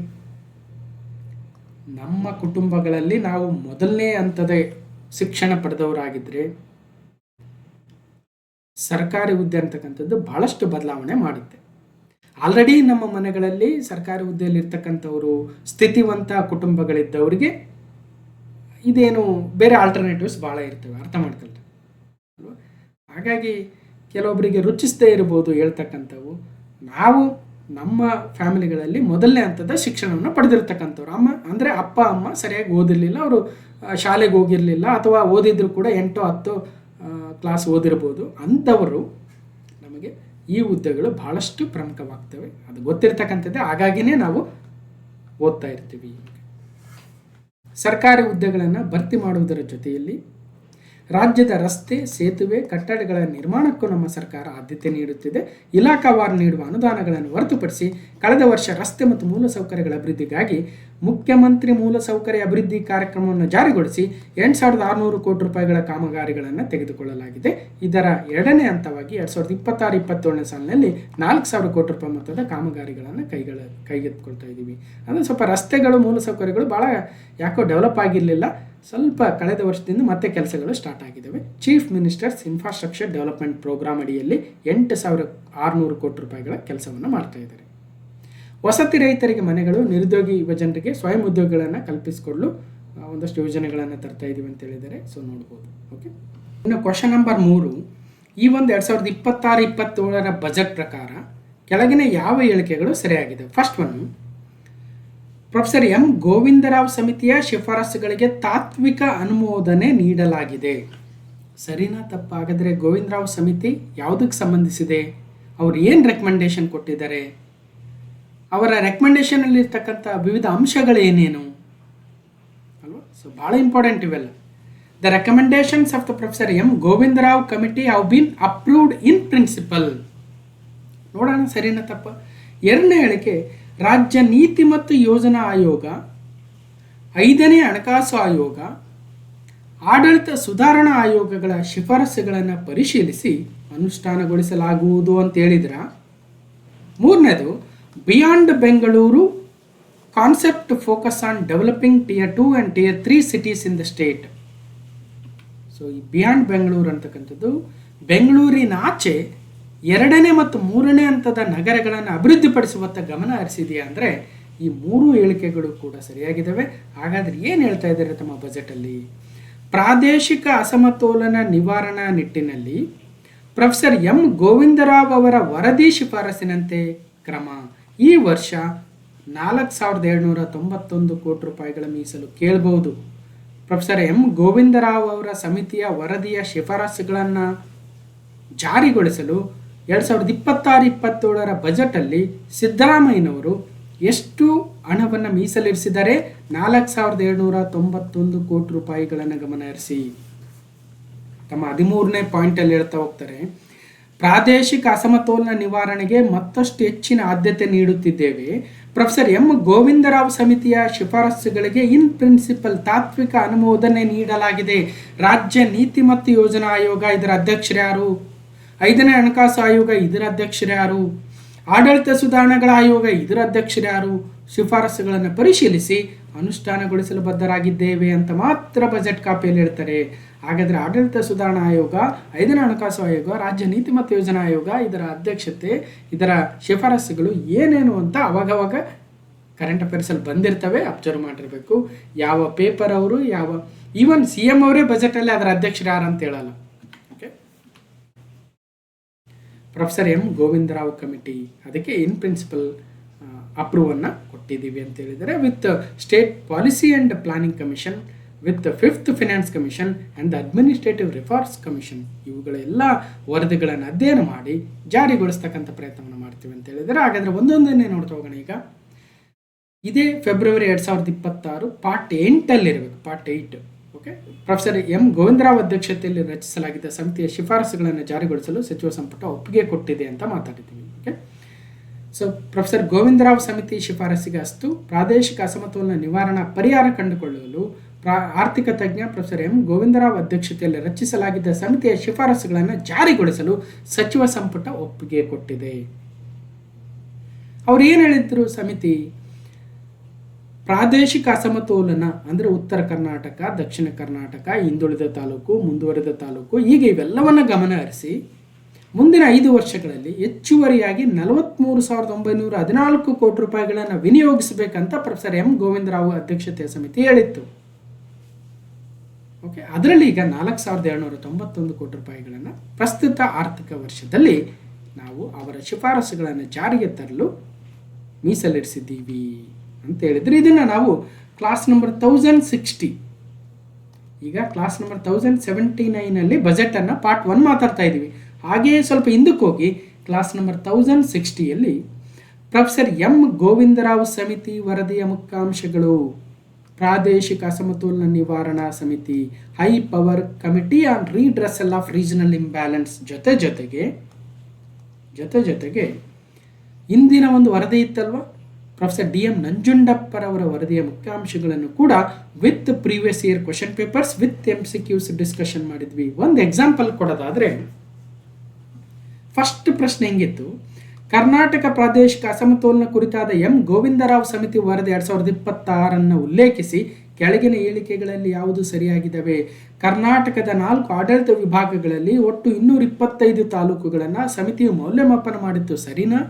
ನಮ್ಮ ಕುಟುಂಬಗಳಲ್ಲಿ ನಾವು ಮೊದಲನೇ ಹಂತದ ಶಿಕ್ಷಣ ಪಡೆದವರಾಗಿದ್ದರೆ ಸರ್ಕಾರಿ ಹುದ್ದೆ ಅಂತಕ್ಕಂಥದ್ದು ಬಹಳಷ್ಟು ಬದಲಾವಣೆ ಮಾಡುತ್ತೆ. ಆಲ್ರೆಡಿ ನಮ್ಮ ಮನೆಗಳಲ್ಲಿ ಸರ್ಕಾರಿ ಹುದ್ದೆಯಲ್ಲಿರ್ತಕ್ಕಂಥವರು ಸ್ಥಿತಿವಂತ ಕುಟುಂಬಗಳಿದ್ದವರಿಗೆ ಇದೇನು ಬೇರೆ ಆಲ್ಟರ್ನೇಟಿವ್ಸ್ ಭಾಳ ಇರ್ತವೆ, ಅರ್ಥ ಮಾಡ್ಕೊಳ್ರಿ ಅಲ್ವಾ. ಹಾಗಾಗಿ ಕೆಲವೊಬ್ಬರಿಗೆ ರುಚಿಸದೇ ಇರ್ಬೋದು ಹೇಳ್ತಕ್ಕಂಥವು. ನಾವು ನಮ್ಮ ಫ್ಯಾಮಿಲಿಗಳಲ್ಲಿ ಮೊದಲನೇ ಹಂತದ ಶಿಕ್ಷಣವನ್ನು ಪಡೆದಿರ್ತಕ್ಕಂಥವ್ರು. ಅಂದರೆ ಅಪ್ಪ ಅಮ್ಮ ಸರಿಯಾಗಿ ಓದಿರಲಿಲ್ಲ, ಅವರು ಶಾಲೆಗೆ ಹೋಗಿರಲಿಲ್ಲ, ಅಥವಾ ಓದಿದ್ರು ಕೂಡ 8-10 ಕ್ಲಾಸ್ ಓದಿರ್ಬೋದು. ಅಂಥವರು ನಮಗೆ ಈ ಹುದ್ದೆಗಳು ಬಹಳಷ್ಟು ಪ್ರಮುಖವಾಗ್ತವೆ, ಅದು ಗೊತ್ತಿರ್ತಕ್ಕಂಥದ್ದೇ. ಹಾಗಾಗಿನೇ ನಾವು ಓದ್ತಾ ಇರ್ತೀವಿ. ಸರ್ಕಾರಿ ಹುದ್ದೆಗಳನ್ನು ಭರ್ತಿ ಮಾಡುವುದರ ಜೊತೆಯಲ್ಲಿ ರಾಜ್ಯದ ರಸ್ತೆ, ಸೇತುವೆ, ಕಟ್ಟಡಗಳ ನಿರ್ಮಾಣಕ್ಕೂ ನಮ್ಮ ಸರ್ಕಾರ ಆದ್ಯತೆ ನೀಡುತ್ತಿದೆ. ಇಲಾಖಾವಾರು ನೀಡುವ ಅನುದಾನಗಳನ್ನು ಹೊರತುಪಡಿಸಿ ಕಳೆದ ವರ್ಷ ರಸ್ತೆ ಮತ್ತು ಮೂಲಸೌಕರ್ಯಗಳ ಅಭಿವೃದ್ಧಿಗಾಗಿ ಮುಖ್ಯಮಂತ್ರಿ ಮೂಲಸೌಕರ್ಯ ಅಭಿವೃದ್ಧಿ ಕಾರ್ಯಕ್ರಮವನ್ನು ಜಾರಿಗೊಳಿಸಿ 8,600 ಕೋಟಿ ರೂಪಾಯಿಗಳ ಕಾಮಗಾರಿಗಳನ್ನು ತೆಗೆದುಕೊಳ್ಳಲಾಗಿದೆ. ಇದರ ಎರಡನೇ ಹಂತವಾಗಿ 2026-27ನೇ ಸಾಲಿನಲ್ಲಿ 4,000 ಕೋಟಿ ರೂಪಾಯಿ ಮೊತ್ತದ ಕಾಮಗಾರಿಗಳನ್ನು ಕೈಗೆತ್ತಿಕೊಳ್ತಾ ಇದ್ದೀವಿ. ಅಂದರೆ ಸ್ವಲ್ಪ ರಸ್ತೆಗಳು, ಮೂಲಸೌಕರ್ಯಗಳು ಭಾಳ ಯಾಕೋ ಡೆವಲಪ್ ಆಗಿರಲಿಲ್ಲ, ಸ್ವಲ್ಪ ಕಳೆದ ವರ್ಷದಿಂದ ಮತ್ತೆ ಕೆಲಸಗಳು ಸ್ಟಾರ್ಟ್ ಆಗಿದ್ದಾವೆ. Chief ministers infrastructure development program ಅಡಿಯಲ್ಲಿ 8,600 ಕೋಟಿ ರೂಪಾಯಿಗಳ ಕೆಲಸವನ್ನು ಮಾಡ್ತಾ ಇದ್ದಾರೆ. ವಸತಿ ರಹಿತರಿಗೆ ಮನೆಗಳು, ನಿರುದ್ಯೋಗಿ ಯುವಜನರಿಗೆ ಸ್ವಯಂ ಉದ್ಯೋಗಗಳನ್ನು ಕಲ್ಪಿಸಿಕೊಳ್ಳಲು ಒಂದಷ್ಟು ಯೋಜನೆಗಳನ್ನು ತರ್ತಾ ಇದ್ದೀವಿ ಅಂತ ಹೇಳಿದ್ದಾರೆ. ಸೊ ನೋಡ್ಬೋದು. ಓಕೆ, ಇನ್ನು ಕ್ವಶನ್ ನಂಬರ್ 3, ಈ ಒಂದು 2026-27ರ ಬಜೆಟ್ ಪ್ರಕಾರ ಕೆಳಗಿನ ಯಾವ ಹೇಳಿಕೆಗಳು ಸರಿಯಾಗಿದೆ? First one, professor M Govinda Rao ಸಮಿತಿಯ ಶಿಫಾರಸುಗಳಿಗೆ ತಾತ್ವಿಕ ಅನುಮೋದನೆ ನೀಡಲಾಗಿದೆ. ಸರಿನಾ ತಪ್ಪ? ಹಾಗಾದರೆ ಗೋವಿಂದರಾವ್ ಸಮಿತಿ ಯಾವುದಕ್ಕೆ ಸಂಬಂಧಿಸಿದೆ? ಅವ್ರು ಏನು ರೆಕಮೆಂಡೇಶನ್ ಕೊಟ್ಟಿದ್ದಾರೆ? ಅವರ ರೆಕಮೆಂಡೇಶನಲ್ಲಿರ್ತಕ್ಕಂಥ ವಿವಿಧ ಅಂಶಗಳೇನೇನು ಅಲ್ವಾ? ಸೊ ಭಾಳ ಇಂಪಾರ್ಟೆಂಟ್ ಇವೆಲ್ಲ. The recommendations of the professor M Govinda Rao committee have been approved in principle. ನೋಡೋಣ ಸರಿನಾ ತಪ್ಪ. ಎರಡನೇ ಹೇಳಿಕೆ, ರಾಜ್ಯ ನೀತಿ ಮತ್ತು ಯೋಜನಾ ಆಯೋಗ, 5ನೇ ಹಣಕಾಸು ಆಯೋಗ, ಆಡಳಿತ ಸುಧಾರಣಾ ಆಯೋಗಗಳ ಶಿಫಾರಸುಗಳನ್ನು ಪರಿಶೀಲಿಸಿ ಅನುಷ್ಠಾನಗೊಳಿಸಲಾಗುವುದು ಅಂತ ಹೇಳಿದ್ರ. ಮೂರನೇದು, beyond Bengaluru concept focus on developing Tier 2 and Tier 3 cities in the state. So ಈ ಬಿಯಾಂಡ್ ಬೆಂಗಳೂರು ಅಂತಕ್ಕಂಥದ್ದು ಬೆಂಗಳೂರಿನ ಆಚೆ 2ನೇ ಮತ್ತು 3ನೇ ಹಂತದ ನಗರಗಳನ್ನು ಅಭಿವೃದ್ಧಿಪಡಿಸುವತ್ತ ಗಮನ ಹರಿಸಿದೆಯಾ ಅಂದರೆ ಈ 3 ಹೇಳಿಕೆಗಳು ಕೂಡ ಸರಿಯಾಗಿದ್ದಾವೆ. ಹಾಗಾದರೆ ಏನು ಹೇಳ್ತಾ ಇದ್ದಾರೆ ತಮ್ಮ ಬಜೆಟಲ್ಲಿ? ಪ್ರಾದೇಶಿಕ ಅಸಮತೋಲನ ನಿವಾರಣಾ ನಿಟ್ಟಿನಲ್ಲಿ ಪ್ರೊಫೆಸರ್ ಎಂ ಗೋವಿಂದರಾವ್ ಅವರ ವರದಿ ಶಿಫಾರಸಿನಂತೆ ಕ್ರಮ. ಈ ವರ್ಷ 4,791 ಕೋಟಿ ರೂಪಾಯಿಗಳ ಮೀಸಲು ಕೇಳಬಹುದು. ಪ್ರೊಫೆಸರ್ ಎಂ ಗೋವಿಂದರಾವ್ ಅವರ ಸಮಿತಿಯ ವರದಿಯ ಶಿಫಾರಸುಗಳನ್ನು ಜಾರಿಗೊಳಿಸಲು 2026-27ರ ಬಜೆಟಲ್ಲಿ ಸಿದ್ದರಾಮಯ್ಯನವರು ಎಷ್ಟು ಹಣವನ್ನು ಮೀಸಲಿರಿಸಿದರೆ 4,791 ಕೋಟಿ ರೂಪಾಯಿಗಳನ್ನು ಗಮನಹರಿಸಿ. ತಮ್ಮ 13ನೇ ಪಾಯಿಂಟಲ್ಲಿ ಹೇಳ್ತಾ ಹೋಗ್ತಾರೆ, ಪ್ರಾದೇಶಿಕ ಅಸಮತೋಲನ ನಿವಾರಣೆಗೆ ಮತ್ತಷ್ಟು ಹೆಚ್ಚಿನ ಆದ್ಯತೆ ನೀಡುತ್ತಿದ್ದೇವೆ. ಪ್ರೊಫೆಸರ್ ಎಂ ಗೋವಿಂದರಾವ್ ಸಮಿತಿಯ ಶಿಫಾರಸುಗಳಿಗೆ ಇನ್ ಪ್ರಿನ್ಸಿಪಲ್ ತಾತ್ವಿಕ ಅನುಮೋದನೆ ನೀಡಲಾಗಿದೆ. ರಾಜ್ಯ ನೀತಿ ಮತ್ತು ಯೋಜನಾ ಆಯೋಗ ಇದರ ಅಧ್ಯಕ್ಷರ್ಯಾರು? 5ನೇ ಹಣಕಾಸು ಆಯೋಗ ಇದರ ಅಧ್ಯಕ್ಷರ್ಯಾರು? ಆಡಳಿತ ಸುಧಾರಣೆಗಳ ಆಯೋಗ ಇದರ ಅಧ್ಯಕ್ಷರ್ಯಾರು? ಶಿಫಾರಸುಗಳನ್ನು ಪರಿಶೀಲಿಸಿ ಅನುಷ್ಠಾನಗೊಳಿಸಲು ಬದ್ಧರಾಗಿದ್ದೇವೆ ಅಂತ ಮಾತ್ರ ಬಜೆಟ್ ಕಾಪಿಯಲ್ಲಿ ಹೇಳ್ತಾರೆ. ಹಾಗಾದರೆ ಆಡಳಿತ ಸುಧಾರಣಾ ಆಯೋಗ, 5ನೇ ಹಣಕಾಸು ಆಯೋಗ, ರಾಜ್ಯ ನೀತಿ ಮತ್ತು ಯೋಜನಾ ಆಯೋಗ ಇದರ ಅಧ್ಯಕ್ಷತೆ, ಇದರ ಶಿಫಾರಸುಗಳು ಏನೇನು ಅಂತ ಅವಾಗವಾಗ ಕರೆಂಟ್ ಅಫೇರ್ಸಲ್ಲಿ ಬಂದಿರ್ತವೆ, ಅಬ್ಸರ್ವ್ ಮಾಡಿರಬೇಕು. ಯಾವ ಪೇಪರ್ ಅವರು, ಯಾವ ಈವನ್ CM ಅವರೇ ಬಜೆಟಲ್ಲಿ ಅದರ ಅಧ್ಯಕ್ಷರು ಯಾರು ಅಂತ ಹೇಳಲ್ಲ. Okay, professor M Govinda Rao committee ಅದಕ್ಕೆ ಇನ್ ಪ್ರಿನ್ಸಿಪಲ್ ಅಪ್ರೂವನ್ನು ಕೊಟ್ಟಿದ್ದೀವಿ ಅಂತ ಹೇಳಿದರೆ. With state policy and planning commission, with 5th finance commission and the administrative reforms commission, ಇವುಗಳೆಲ್ಲ ವರದಿಗಳನ್ನು ಅಧ್ಯಯನ ಮಾಡಿ ಜಾರಿಗೊಳಿಸ್ತಕ್ಕಂಥ ಪ್ರಯತ್ನವನ್ನು ಮಾಡ್ತೀವಿ ಅಂತ ಹೇಳಿದರೆ. ಹಾಗಾದರೆ ಒಂದೊಂದನ್ನೇ ನೋಡ್ತಾ ಹೋಗೋಣ. ಈಗ ಇದೇ February 2026 part 8 part 8. Okay. Professor M Govinda Rao ಅಧ್ಯಕ್ಷತೆಯಲ್ಲಿ ರಚಿಸಲಾಗಿದ್ದ ಸಮಿತಿಯ ಶಿಫಾರಸುಗಳನ್ನು ಜಾರಿಗೊಳಿಸಲು ಸಚಿವ ಸಂಪುಟ ಒಪ್ಪಿಗೆ ಕೊಟ್ಟಿದೆ ಅಂತ ಮಾತಾಡಿದ್ದೀವಿ. ಓಕೆ. ಸೊ ಪ್ರೊಫೆಸರ್ ಗೋವಿಂದರಾವ್ ಸಮಿತಿ ಶಿಫಾರಸಿಗೆ ಅಸ್ತು ಪ್ರಾದೇಶಿಕ ಅಸಮತೋಲನ ನಿವಾರಣಾ ಪರಿಹಾರ ಕಂಡುಕೊಳ್ಳಲು ಆರ್ಥಿಕ ತಜ್ಞ ಪ್ರೊಫೆಸರ್ ಎಂ ಗೋವಿಂದರಾವ್ ಅಧ್ಯಕ್ಷತೆಯಲ್ಲಿ ರಚಿಸಲಾಗಿದ್ದ ಸಮಿತಿಯ ಶಿಫಾರಸುಗಳನ್ನು ಜಾರಿಗೊಳಿಸಲು ಸಚಿವ ಸಂಪುಟ ಒಪ್ಪಿಗೆ ಕೊಟ್ಟಿದೆ. ಅವ್ರು ಏನು ಹೇಳಿದ್ರು? ಸಮಿತಿ ಪ್ರಾದೇಶಿಕ ಅಸಮತೋಲನ ಅಂದರೆ ಉತ್ತರ ಕರ್ನಾಟಕ, ದಕ್ಷಿಣ ಕರ್ನಾಟಕ, ಹಿಂದುಳಿದ ತಾಲೂಕು, ಮುಂದುವರಿದ ತಾಲೂಕು, ಹೀಗೆ ಇವೆಲ್ಲವನ್ನು ಗಮನ ಹರಿಸಿ ಮುಂದಿನ 5 ವರ್ಷಗಳಲ್ಲಿ ಹೆಚ್ಚುವರಿಯಾಗಿ 43,914 ಕೋಟಿ ರೂಪಾಯಿಗಳನ್ನು ವಿನಿಯೋಗಿಸಬೇಕಂತ ಪ್ರೊಫೆಸರ್ ಎಂ ಗೋವಿಂದರಾವ್ ಅಧ್ಯಕ್ಷತೆಯ ಸಮಿತಿ ಹೇಳಿತ್ತು. ಓಕೆ. ಅದರಲ್ಲಿ ಈಗ 4,791 ಕೋಟಿ ರೂಪಾಯಿಗಳನ್ನು ಪ್ರಸ್ತುತ ಆರ್ಥಿಕ ವರ್ಷದಲ್ಲಿ ನಾವು ಅವರ ಶಿಫಾರಸುಗಳನ್ನು ಜಾರಿಗೆ ತರಲು ಮೀಸಲಿರಿಸಿದ್ದೀವಿ ಅಂತ ಹೇಳಿದ್ರೆ, ಇದನ್ನು ನಾವು ಕ್ಲಾಸ್ ನಂಬರ್ 1060, ಈಗ ಕ್ಲಾಸ್ ನಂಬರ್ 1079 ಬಜೆಟನ್ನು ಪಾರ್ಟ್ 1 ಮಾತಾಡ್ತಾ ಇದ್ದೀವಿ. ಹಾಗೆಯೇ ಸ್ವಲ್ಪ ಹಿಂದಕ್ಕೆ ಹೋಗಿ class number 1060 professor M Govinda Rao ಸಮಿತಿ ವರದಿಯ ಮುಖ್ಯಾಂಶಗಳು: ಪ್ರಾದೇಶಿಕ ಅಸಮತೋಲನ ನಿವಾರಣಾ ಸಮಿತಿ, high power committee on redressal of regional imbalance ಜೊತೆಗೆ ಇಂದಿನ ಒಂದು ವರದಿ ಇತ್ತಲ್ವ, ಪ್ರೊಫೆಸರ್ ಡಿ ಎಂ ನಂಜುಂಡಪ್ಪರವರ ವರದಿಯ ಮುಖ್ಯಾಂಶಗಳನ್ನು ಕೂಡ with previous year question papers with MCQs discussion ಮಾಡಿದ್ವಿ. ಒಂದು ಎಕ್ಸಾಂಪಲ್ ಕೊಡೋದಾದರೆ, ಫಸ್ಟ್ ಪ್ರಶ್ನೆ ಹೆಂಗಿತ್ತು? ಕರ್ನಾಟಕ ಪ್ರಾದೇಶಿಕ ಅಸಮತೋಲನ ಕುರಿತಾದ ಎಂ ಗೋವಿಂದರಾವ್ ಸಮಿತಿ ವರದಿ 2026 ಉಲ್ಲೇಖಿಸಿ ಕೆಳಗಿನ ಹೇಳಿಕೆಗಳಲ್ಲಿ ಯಾವುದು ಸರಿಯಾಗಿದ್ದಾವೆ? ಕರ್ನಾಟಕದ 4 ಆಡಳಿತ ವಿಭಾಗಗಳಲ್ಲಿ ಒಟ್ಟು 225 ತಾಲೂಕುಗಳನ್ನು ಸಮಿತಿಯು ಮೌಲ್ಯಮಾಪನ ಮಾಡಿತ್ತು, ಸರಿನಾ?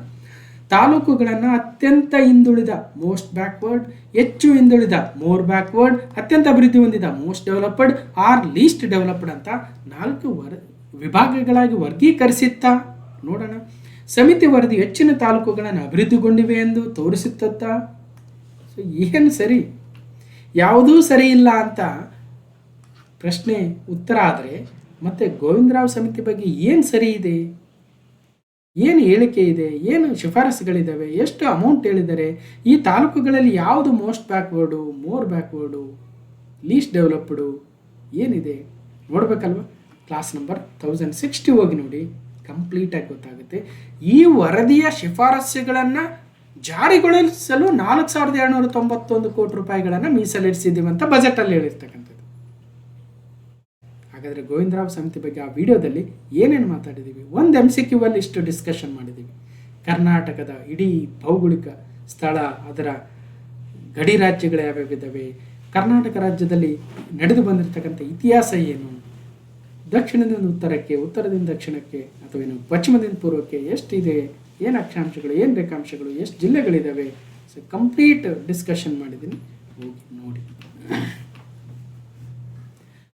ತಾಲೂಕುಗಳನ್ನು ಅತ್ಯಂತ ಹಿಂದುಳಿದ ಮೋಸ್ಟ್ ಬ್ಯಾಕ್ವರ್ಡ್, ಹೆಚ್ಚು ಹಿಂದುಳಿದ ಮೋರ್ ಬ್ಯಾಕ್ವರ್ಡ್, ಅತ್ಯಂತ ಅಭಿವೃದ್ಧಿ ಹೊಂದಿದ most developed or least developed ಅಂತ 4 ವಿಭಾಗಗಳಾಗಿ ವರ್ಗೀಕರಿಸಿತ್ತಾ? ನೋಡೋಣ. ಸಮಿತಿ ವರದಿ ಹೆಚ್ಚಿನ ತಾಲೂಕುಗಳನ್ನು ಅಭಿವೃದ್ಧಿಗೊಂಡಿವೆ ಎಂದು ತೋರಿಸುತ್ತಾ? ಸೊ ಏನು ಸರಿ, ಯಾವುದೂ ಸರಿ ಇಲ್ಲ ಅಂತ ಪ್ರಶ್ನೆ ಉತ್ತರ ಆದರೆ, ಮತ್ತೆ ಗೋವಿಂದರಾವ್ ಸಮಿತಿ ಬಗ್ಗೆ ಏನು ಸರಿ ಇದೆ, ಏನು ಹೇಳಿಕೆ ಇದೆ, ಏನು ಶಿಫಾರಸುಗಳಿದ್ದಾವೆ, ಎಷ್ಟು ಅಮೌಂಟ್ ಹೇಳಿದ್ದಾರೆ, ಈ ತಾಲೂಕುಗಳಲ್ಲಿ ಯಾವುದು most backward, more backward, least developed ಏನಿದೆ ನೋಡ್ಬೇಕಲ್ವ? ಕ್ಲಾಸ್ ನಂಬರ್ 1060 ಹೋಗಿ ನೋಡಿ, ಕಂಪ್ಲೀಟಾಗಿ ಗೊತ್ತಾಗುತ್ತೆ. ಈ ವರದಿಯ ಶಿಫಾರಸುಗಳನ್ನು ಜಾರಿಗೊಳಿಸಲು 4,791 ಕೋಟಿ ರೂಪಾಯಿಗಳನ್ನು ಮೀಸಲಿರಿಸಿದ್ದೀವಿ ಅಂತ ಬಜೆಟಲ್ಲಿ ಹೇಳಿರ್ತಕ್ಕಂಥದ್ದು. ಹಾಗಾದರೆ ಗೋವಿಂದರಾವ್ ಸಮಿತಿ ಬಗ್ಗೆ ಆ ವಿಡಿಯೋದಲ್ಲಿ ಏನೇನು ಮಾತಾಡಿದ್ದೀವಿ? ಒಂದು MCQ ಇಷ್ಟು ಡಿಸ್ಕಷನ್ ಮಾಡಿದ್ದೀವಿ. ಕರ್ನಾಟಕದ ಇಡೀ ಭೌಗೋಳಿಕ ಸ್ಥಳ, ಅದರ ಗಡಿ ರಾಜ್ಯಗಳು ಯಾವ್ಯಾವಿದ್ದಾವೆ, ಕರ್ನಾಟಕ ರಾಜ್ಯದಲ್ಲಿ ನಡೆದು ಬಂದಿರತಕ್ಕಂಥ ಇತಿಹಾಸ ಏನು, ದಕ್ಷಿಣದಿಂದ ಉತ್ತರಕ್ಕೆ, ಉತ್ತರದಿಂದ ದಕ್ಷಿಣಕ್ಕೆ ಅಥವಾ ಏನು ಪಶ್ಚಿಮದಿಂದ ಪೂರ್ವಕ್ಕೆ ಎಷ್ಟಿದೆ, ಏನು ಅಕ್ಷಾಂಶಗಳು, ಏನು ರೇಖಾಂಶಗಳು, ಎಷ್ಟು ಜಿಲ್ಲೆಗಳಿದ್ದಾವೆ, ಸೊ ಕಂಪ್ಲೀಟ್ ಡಿಸ್ಕಷನ್ ಮಾಡಿದ್ದೀನಿ, ಹೋಗಿ ನೋಡಿ.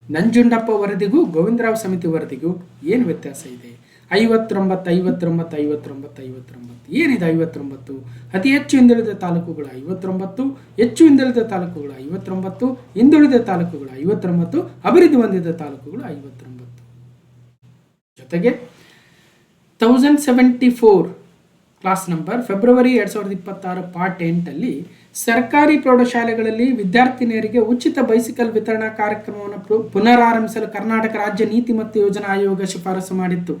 ನಂಜುಂಡಪ್ಪ ವರದಿಗೂ ಗೋವಿಂದರಾವ್ ಸಮಿತಿ ವರದಿಗೂ ಏನು ವ್ಯತ್ಯಾಸ ಇದೆ? 59 ಏನಿದೆ? 59 ಅತಿ ಹೆಚ್ಚು ಹಿಂದುಳಿದ ತಾಲೂಕುಗಳು 59, ಹೆಚ್ಚು ಹಿಂದುಳಿದ ತಾಲೂಕುಗಳು 59, ಹಿಂದುಳಿದ ತಾಲೂಕುಗಳು 59, ಅಭಿವೃದ್ಧಿ ಹೊಂದಿದ ತಾಲೂಕುಗಳು 59. ಜೊತೆಗೆ 1074 ಕ್ಲಾಸ್ ನಂಬರ್ ಫೆಬ್ರವರಿ 2026 ಪಾರ್ಟ್ 8 ಸರ್ಕಾರಿ ಪ್ರೌಢಶಾಲೆಗಳಲ್ಲಿ ವಿದ್ಯಾರ್ಥಿನಿಯರಿಗೆ ಉಚಿತ ಬೈಸಿಕಲ್ ವಿತರಣಾ ಕಾರ್ಯಕ್ರಮವನ್ನು ಪುನರಾರಂಭಿಸಲು ಕರ್ನಾಟಕ ರಾಜ್ಯ ನೀತಿ ಮತ್ತು ಯೋಜನಾ ಆಯೋಗ ಶಿಫಾರಸು ಮಾಡಿತ್ತು.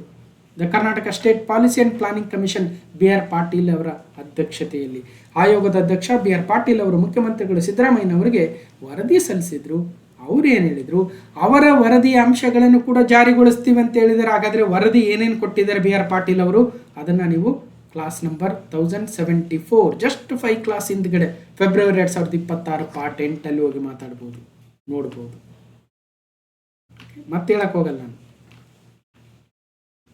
The Karnataka state policy and planning commission BR Patil ಅವರ ಅಧ್ಯಕ್ಷತೆಯಲ್ಲಿ ಆಯೋಗದ ಅಧ್ಯಕ್ಷ BR ಪಾಟೀಲ್ ಅವರು ಮುಖ್ಯಮಂತ್ರಿಗಳು ಸಿದ್ದರಾಮಯ್ಯನವರಿಗೆ ವರದಿ ಸಲ್ಲಿಸಿದ್ರು. ಅವರು ಏನು ಹೇಳಿದರು? ಅವರ ವರದಿಯ ಅಂಶಗಳನ್ನು ಕೂಡ ಜಾರಿಗೊಳಿಸ್ತೀವಿ ಅಂತ ಹೇಳಿದ್ದಾರೆ. ಹಾಗಾದರೆ ವರದಿ ಏನೇನು ಕೊಟ್ಟಿದ್ದಾರೆ BR ಪಾಟೀಲ್ ಅವರು, ಅದನ್ನು ನೀವು ಕ್ಲಾಸ್ ನಂಬರ್ 1074 ಜಸ್ಟ್ 5 ಕ್ಲಾಸ್ ಹಿಂದ್ಗಡೆ ಫೆಬ್ರವರಿ 2026 ಪಾರ್ಟ್ 8 ಹೋಗಿ ಮಾತಾಡ್ಬೋದು, ನೋಡ್ಬೋದು. ಮತ್ತೆ ಹೇಳಕ್ ಹೋಗಲ್ಲ ನಾನು.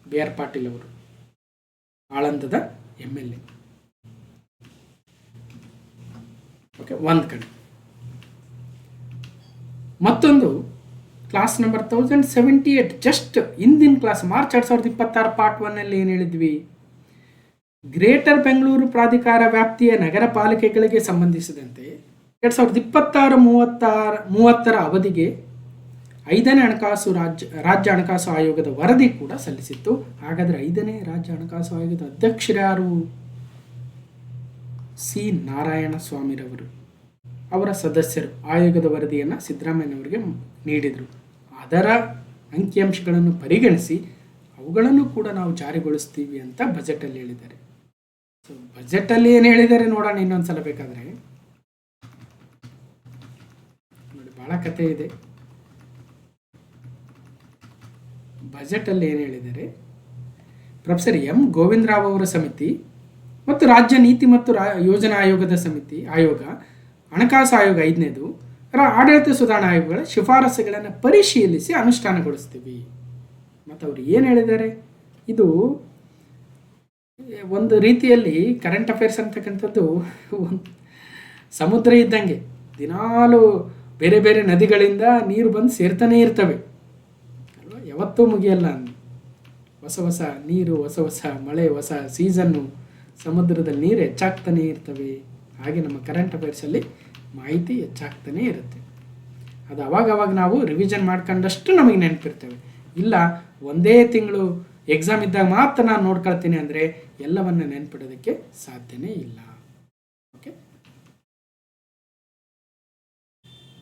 BR ಪಾಟೀಲ್ ಅವರು ಆಳಂದದ MLA. ಓಕೆ, ಒಂದು ಕಡೆ. ಮತ್ತೊಂದು ಕ್ಲಾಸ್ ನಂಬರ್ 1078 ಜಸ್ಟ್ ಹಿಂದಿನ ಕ್ಲಾಸ್ ಮಾರ್ಚ್ 2026 ಪಾರ್ಟ್ 1 ಏನು ಹೇಳಿದ್ವಿ? ಗ್ರೇಟರ್ ಬೆಂಗಳೂರು ಪ್ರಾಧಿಕಾರ ವ್ಯಾಪ್ತಿಯ ನಗರ ಪಾಲಿಕೆಗಳಿಗೆ ಸಂಬಂಧಿಸಿದಂತೆ 2026-30 ಅವಧಿಗೆ 5ನೇ ರಾಜ್ಯ ಹಣಕಾಸು ಆಯೋಗದ ವರದಿ ಕೂಡ ಸಲ್ಲಿಸಿತ್ತು. ಹಾಗಾದರೆ 5ನೇ ರಾಜ್ಯ ಹಣಕಾಸು ಆಯೋಗದ ಅಧ್ಯಕ್ಷರ್ಯಾರು? ಸಿ ನಾರಾಯಣ ಸ್ವಾಮಿರವರು, ಅವರ ಸದಸ್ಯರು ಆಯೋಗದ ವರದಿಯನ್ನು ಸಿದ್ದರಾಮಯ್ಯನವರಿಗೆ ನೀಡಿದರು. ಅದರ ಅಂಕಿಅಂಶಗಳನ್ನು ಪರಿಗಣಿಸಿ ಅವುಗಳನ್ನು ಕೂಡ ನಾವು ಜಾರಿಗೊಳಿಸ್ತೀವಿ ಅಂತ ಬಜೆಟಲ್ಲಿ ಹೇಳಿದ್ದಾರೆ. ಸೊ ಬಜೆಟಲ್ಲಿ ಏನು ಹೇಳಿದ್ದಾರೆ ನೋಡೋಣ ಇನ್ನೊಂದು ಸಲ ಬೇಕಾದರೆ. ನೋಡಿ, ಭಾಳ ಕಥೆ ಇದೆ. ಬಜೆಟಲ್ಲಿ ಏನು ಹೇಳಿದ್ದಾರೆ, ಪ್ರೊಫೆಸರ್ ಎಂ ಗೋವಿಂದರಾವ್ ಅವರ ಸಮಿತಿ ಮತ್ತು ರಾಜ್ಯ ನೀತಿ ಮತ್ತು ಯೋಜನಾ ಆಯೋಗದ ಆಯೋಗ, ಹಣಕಾಸು ಆಯೋಗ 5ನೇದು ಆಡಳಿತ ಸುಧಾರಣಾ ಆಯೋಗಗಳ ಶಿಫಾರಸುಗಳನ್ನು ಪರಿಶೀಲಿಸಿ ಅನುಷ್ಠಾನಗೊಳಿಸ್ತೀವಿ. ಮತ್ತು ಅವರು ಏನು ಹೇಳಿದ್ದಾರೆ, ಇದು ಒಂದು ರೀತಿಯಲ್ಲಿ ಕರೆಂಟ್ ಅಫೇರ್ಸ್ ಅಂತಕ್ಕಂಥದ್ದು ಸಮುದ್ರ ಇದ್ದಂಗೆ. ದಿನಾಲು ಬೇರೆ ಬೇರೆ ನದಿಗಳಿಂದ ನೀರು ಬಂದು ಸೇರ್ತಾನೆ ಇರ್ತವೆ ಅಲ್ವಾ, ಯಾವತ್ತೂ ಮುಗಿಯಲ್ಲ. ಹೊಸ ಹೊಸ ನೀರು, ಹೊಸ ಹೊಸ ಮಳೆ, ಹೊಸ ಸೀಸನ್ನು, ಸಮುದ್ರದಲ್ಲಿ ನೀರು ಹೆಚ್ಚಾಗ್ತಾನೆ ಇರ್ತವೆ. ಹಾಗೆ ನಮ್ಮ ಕರೆಂಟ್ ಅಫೇರ್ಸಲ್ಲಿ ಮಾಹಿತಿ ಹೆಚ್ಚಾಗ್ತಾನೆ ಇರುತ್ತೆ. ಅದು ಅವಾಗ ನಾವು ರಿವಿಷನ್ ಮಾಡ್ಕೊಂಡಷ್ಟು ನಮಗೆ ನೆನಪಿರ್ತವೆ. ಇಲ್ಲ ಒಂದೇ ತಿಂಗಳು ಎಕ್ಸಾಮ್ ಇದ್ದಾಗ ಮಾತ್ರ ನಾನು ನೋಡ್ಕೊಳ್ತೀನಿ ಅಂದರೆ ಎಲ್ಲವನ್ನು ನೆನಪಿಡೋದಕ್ಕೆ ಸಾಧ್ಯನೇ ಇಲ್ಲ. ಓಕೆ.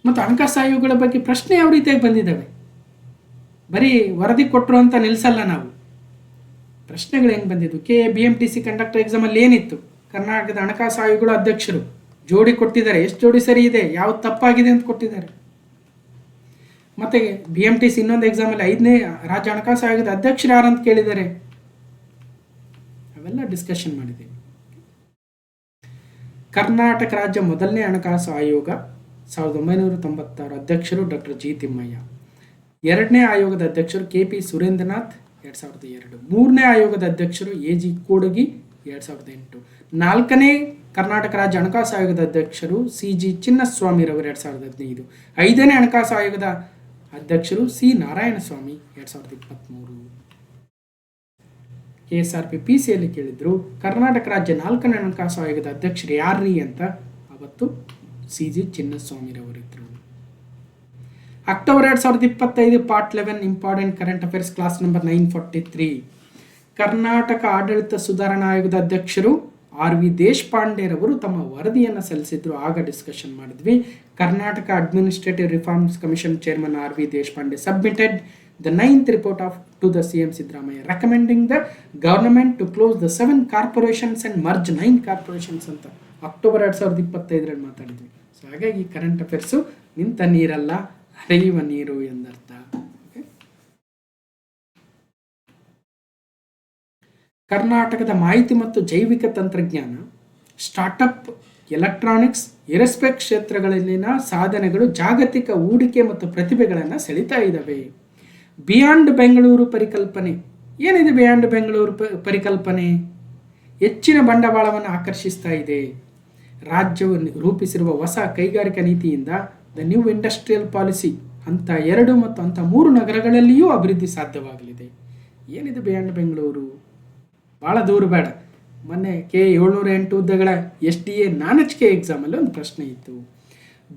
ಮತ್ತು ಹಣಕಾಸು ಆಯೋಗಗಳ ಬಗ್ಗೆ ಪ್ರಶ್ನೆ ಯಾವ ರೀತಿಯಾಗಿ ಬಂದಿದ್ದಾವೆ, ಬರೀ ವರದಿ ಕೊಟ್ಟರು ಅಂತ ನಿಲ್ಲಿಸಲ್ಲ ನಾವು. ಪ್ರಶ್ನೆಗಳು ಹೆಂಗೆ ಬಂದಿದ್ದು, BMTC ಕಂಡಕ್ಟರ್ ಎಕ್ಸಾಮಲ್ಲಿ ಏನಿತ್ತು, ಕರ್ನಾಟಕದ ಹಣಕಾಸು ಆಯೋಗಗಳ ಅಧ್ಯಕ್ಷರು ಜೋಡಿ ಕೊಟ್ಟಿದ್ದಾರೆ, ಎಷ್ಟು ಜೋಡಿ ಸರಿ ಇದೆ, ಯಾವ್ದು ತಪ್ಪಾಗಿದೆ ಅಂತ ಕೊಟ್ಟಿದ್ದಾರೆ. ಮತ್ತು BMTC ಇನ್ನೊಂದು ಎಕ್ಸಾಮಲ್ಲಿ 5ನೇ ರಾಜ್ಯ ಹಣಕಾಸು ಆಯೋಗದ ಅಧ್ಯಕ್ಷರು ಯಾರಂತ ಕೇಳಿದ್ದಾರೆ. ಅವೆಲ್ಲ ಡಿಸ್ಕಷನ್ ಮಾಡಿದ್ದೀವಿ. ಕರ್ನಾಟಕ ರಾಜ್ಯ ಮೊದಲನೇ ಹಣಕಾಸು ಆಯೋಗ 1996 ಅಧ್ಯಕ್ಷರು ಡಾಕ್ಟರ್ ಜಿ ತಿಮ್ಮಯ್ಯ. 2ನೇ ಆಯೋಗದ ಅಧ್ಯಕ್ಷರು KP ಸುರೇಂದ್ರನಾಥ್ 2002. 3ನೇ ಆಯೋಗದ ಅಧ್ಯಕ್ಷರು AG ಕೂಡಗಿ 2008. 4ನೇ ಕರ್ನಾಟಕ ರಾಜ್ಯ ಹಣಕಾಸು ಆಯೋಗದ ಅಧ್ಯಕ್ಷರು CG ಚಿನ್ನಸ್ವಾಮಿರವರು 2015. 5ನೇ ಹಣಕಾಸು ಆಯೋಗದ ಅಧ್ಯಕ್ಷರು C ನಾರಾಯಣಸ್ವಾಮಿ 2023. KSRP PCಯಲ್ಲಿ ಕೇಳಿದ್ರು, ಕರ್ನಾಟಕ ರಾಜ್ಯ 4ನೇ ಹಣಕಾಸು ಆಯೋಗದ ಅಧ್ಯಕ್ಷರು ಯಾರ್ರೀ ಅಂತ. ಅವತ್ತು CG ಚಿನ್ನಸ್ವಾಮಿರವರಿದ್ದರು. October 2025 part 11 important current affairs class number 943. Karnataka ಆಡಳಿತ ಸುಧಾರಣಾ ಆಯೋಗದ ಅಧ್ಯಕ್ಷರು RV ದೇಶಪಾಂಡೆರವರು ತಮ್ಮ ವರದಿಯನ್ನು ಸಲ್ಲಿಸಿದ್ರು. ಆಗ ಡಿಸ್ಕಷನ್ ಮಾಡಿದ್ವಿ. Karnataka administrative reforms commission chairman RV Deshpande submitted the 9th report to the CM Siddaramaiah recommending the government to close the 7 corporations and merge 9 corporations ಅಂತ ಅಕ್ಟೋಬರ್ 2025 ಮಾತಾಡಿದ್ವಿ. ಸೊ ಹಾಗಾಗಿ ಕರೆಂಟ್ ಅಫೇರ್ಸು ನಿಂತ ನೀರಲ್ಲ, ಹರಿಯುವ ನೀರು ಎಂದರ್ಥ. ಕರ್ನಾಟಕದ ಮಾಹಿತಿ ಮತ್ತು ಜೈವಿಕ ತಂತ್ರಜ್ಞಾನ, ಸ್ಟಾರ್ಟಪ್, ಎಲೆಕ್ಟ್ರಾನಿಕ್ಸ್, ಏರೋಸ್ಪೇಸ್ ಕ್ಷೇತ್ರಗಳಲ್ಲಿನ ಸಾಧನೆಗಳು ಜಾಗತಿಕ ಹೂಡಿಕೆ ಮತ್ತು ಪ್ರತಿಭೆಗಳನ್ನು ಸೆಳೀತಾ ಇದ್ದಾವೆ. ಬಿಯಾಂಡ್ ಬೆಂಗಳೂರು ಪರಿಕಲ್ಪನೆ ಏನಿದೆ? ಬಿಯಾಂಡ್ ಬೆಂಗಳೂರು ಪರಿಕಲ್ಪನೆ ಹೆಚ್ಚಿನ ಬಂಡವಾಳವನ್ನು ಆಕರ್ಷಿಸ್ತಾ ಇದೆ. ರಾಜ್ಯವು ರೂಪಿಸಿರುವ ಹೊಸ ಕೈಗಾರಿಕಾ ನೀತಿಯಿಂದ ದ ನ್ಯೂ ಇಂಡಸ್ಟ್ರಿಯಲ್ ಪಾಲಿಸಿ ಹಂತ 2 ಮತ್ತು ಹಂತ 3 ನಗರಗಳಲ್ಲಿಯೂ ಅಭಿವೃದ್ಧಿ ಸಾಧ್ಯವಾಗಲಿದೆ. ಏನಿದೆ ಬಿಯಾಂಡ್ ಬೆಂಗಳೂರು? ಭಾಳ ದೂರ ಬೇಡ. ಮೊನ್ನೆ K708 ಹುದ್ದೆಗಳ SDA NaNHK ಎಕ್ಸಾಮಲ್ಲಿ ಒಂದು ಪ್ರಶ್ನೆ ಇತ್ತು.